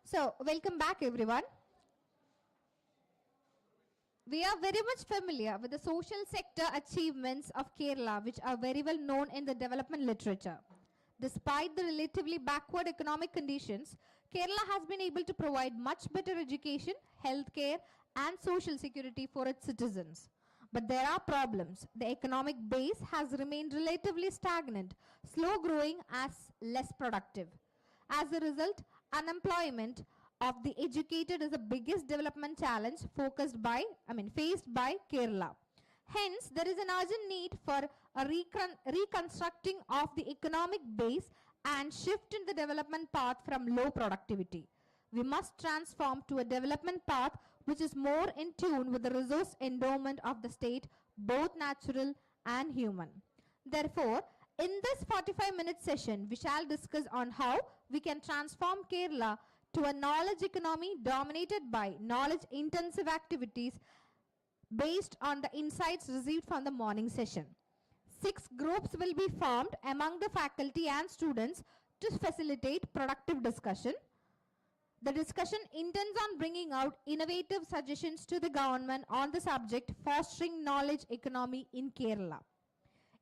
So, welcome back everyone. We are very much familiar with the social sector achievements of Kerala, which are very well known in the development literature. Despite the relatively backward economic conditions, Kerala has been able to provide much better education, healthcare, and social security for its citizens. But there are problems. The economic base has remained relatively stagnant, slow growing as less productive. As a result, unemployment of the educated is the biggest development challenge faced by Kerala. Hence, there is an urgent need for a reconstructing of the economic base and shift in the development path from low productivity. We must transform to a development path which is more in tune with the resource endowment of the state, both natural and human. Therefore, in this 45-minute session, we shall discuss on how we can transform Kerala to a knowledge economy dominated by knowledge-intensive activities based on the insights received from the morning session. 6 groups will be formed among the faculty and students to facilitate productive discussion. The discussion intends on bringing out innovative suggestions to the government on the subject fostering knowledge economy in Kerala.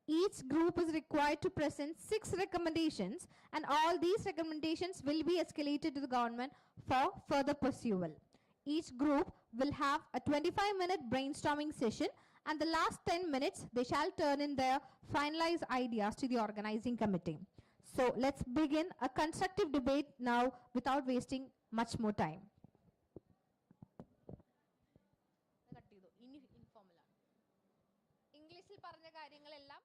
Each group is required to present 6 recommendations, and all these recommendations will be escalated to the government for further pursual. Each group will have a 25-minute brainstorming session, and the last 10 minutes they shall turn in their finalized ideas to the organizing committee. So let's begin a constructive debate now without wasting much more time. ഇംഗ്ലീഷിൽ പറഞ്ഞ കാര്യങ്ങളെല്ലാം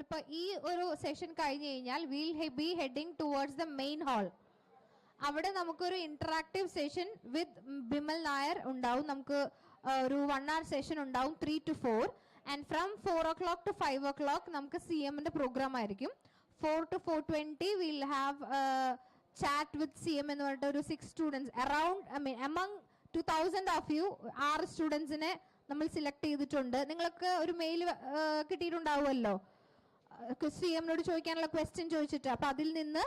ഇപ്പോൾ ഈ ഒരു session കഴിഞ്ഞ് കഴിഞ്ഞാൽ will be heading towards the main hall. അവിടെ നമുക്കൊരു ഇന്ററാക്റ്റീവ് സെഷൻ വിത്ത് ബിമൽ നായർ ഉണ്ടാവും. നമുക്ക് ഒരു 1 hour സെഷൻ ഉണ്ടാവും 3 to 4. And from 4 o'clock to 5 o'clock നമുക്ക് CMന്റെ പ്രോഗ്രാം ആയിരിക്കും. 4 to 4:20 will have chat with CM എന്ന് പറഞ്ഞിട്ട് ഒരു 6 students around among 2000 of you 6 സ്റ്റുഡൻസിനെ നമ്മൾ സെലക്ട് ചെയ്തിട്ടുണ്ട്. നിങ്ങൾക്ക് ഒരു മെയിൽ കിട്ടിയിട്ടുണ്ടാവുമല്ലോ CMനോട് ചോദിക്കാനുള്ള ക്വസ്റ്റ്യൻ ചോദിച്ചിട്ട്. അപ്പൊ അതിൽ നിന്ന്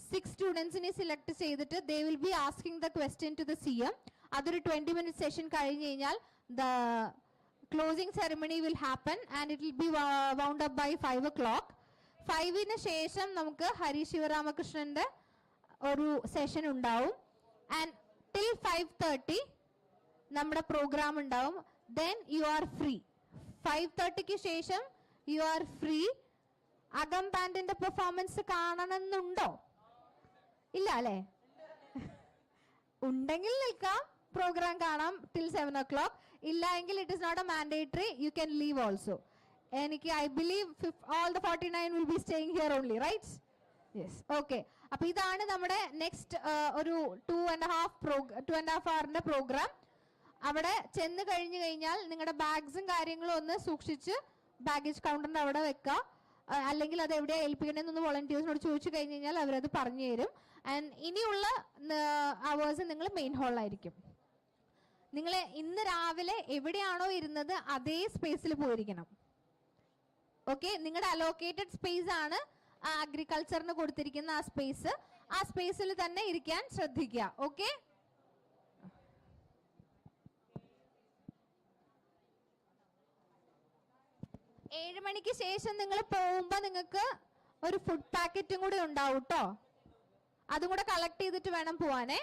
6 സ്റ്റുഡൻസിനെ സെലക്ട് ചെയ്തിട്ട് they will be asking the question to the CM. അതൊരു 20-minute സെഷൻ കഴിഞ്ഞ് കഴിഞ്ഞാൽ the closing ceremony will happen and it will be wound up by 5 o'clock. 5-ന് ശേഷം നമുക്ക് ഹരി ശിവരാമകൃഷ്ണന്റെ ഒരു സെഷൻ ഉണ്ടാവും. ആൻഡ് ടിൽ 5:30 നമ്മുടെ പ്രോഗ്രാം ഉണ്ടാവും. Then you are free. 5:30ക്ക് ശേഷം യു ആർ ഫ്രീ. അകം ബാൻഡിന്റെ പെർഫോമൻസ് കാണണമെന്നുണ്ടോ? ഇല്ല അല്ലേ? ഉണ്ടെങ്കിൽ നിൽക്കാം, പ്രോഗ്രാം കാണാം ടിൽ 7 o'clock. ഇല്ല എങ്കിൽ it is not a mandatory, you can leave also. എനിക്ക് I believe all the 49 will be staying here only, right? Yes, okay. അപ്പൊ ഇതാണ് നമ്മുടെ നെക്സ്റ്റ് ഒരു 2.5 hourന്റെ പ്രോഗ്രാം. അവിടെ ചെന്ന് കഴിഞ്ഞു കഴിഞ്ഞാൽ നിങ്ങളുടെ ബാഗ്സും കാര്യങ്ങളും ഒന്ന് സൂക്ഷിച്ച് ബാഗേജ് കൗണ്ടറിന്റെ അവിടെ വെക്കുക. അല്ലെങ്കിൽ അത് എവിടെയാണ് ഏൽപ്പിക്കണമെന്നൊന്ന് വോളണ്ടിയേഴ്സിനോട് ചോദിച്ചു കഴിഞ്ഞ് കഴിഞ്ഞാൽ അവരത് പറഞ്ഞു തരും. ആൻഡ് ഇനിയുള്ള അവേഴ്സ് നിങ്ങൾ മെയിൻ ഹാളിലായിരിക്കും. നിങ്ങൾ ഇന്ന് രാവിലെ എവിടെയാണോ ഇരുന്നത് അതേ സ്പേസിൽ പോയിരിക്കണം. ഓക്കെ, നിങ്ങളുടെ അലോക്കേറ്റഡ് സ്പേസ് ആണ് അഗ്രികൾച്ചറിന് കൊടുത്തിരിക്കുന്ന ആ സ്പേസ്. ആ സ്പേസിൽ തന്നെ ഇരിക്കാൻ ശ്രദ്ധിക്കുക. ഓക്കെ, 7 മണിക്ക് ശേഷം നിങ്ങൾ പോകുമ്പോൾ നിങ്ങൾക്ക് ഒരു ഫുഡ് പാക്കറ്റും കൂടി ഉണ്ടാവും കേട്ടോ. അതും കൂടെ കളക്ട് ചെയ്തിട്ട് വേണം പോവാനേ.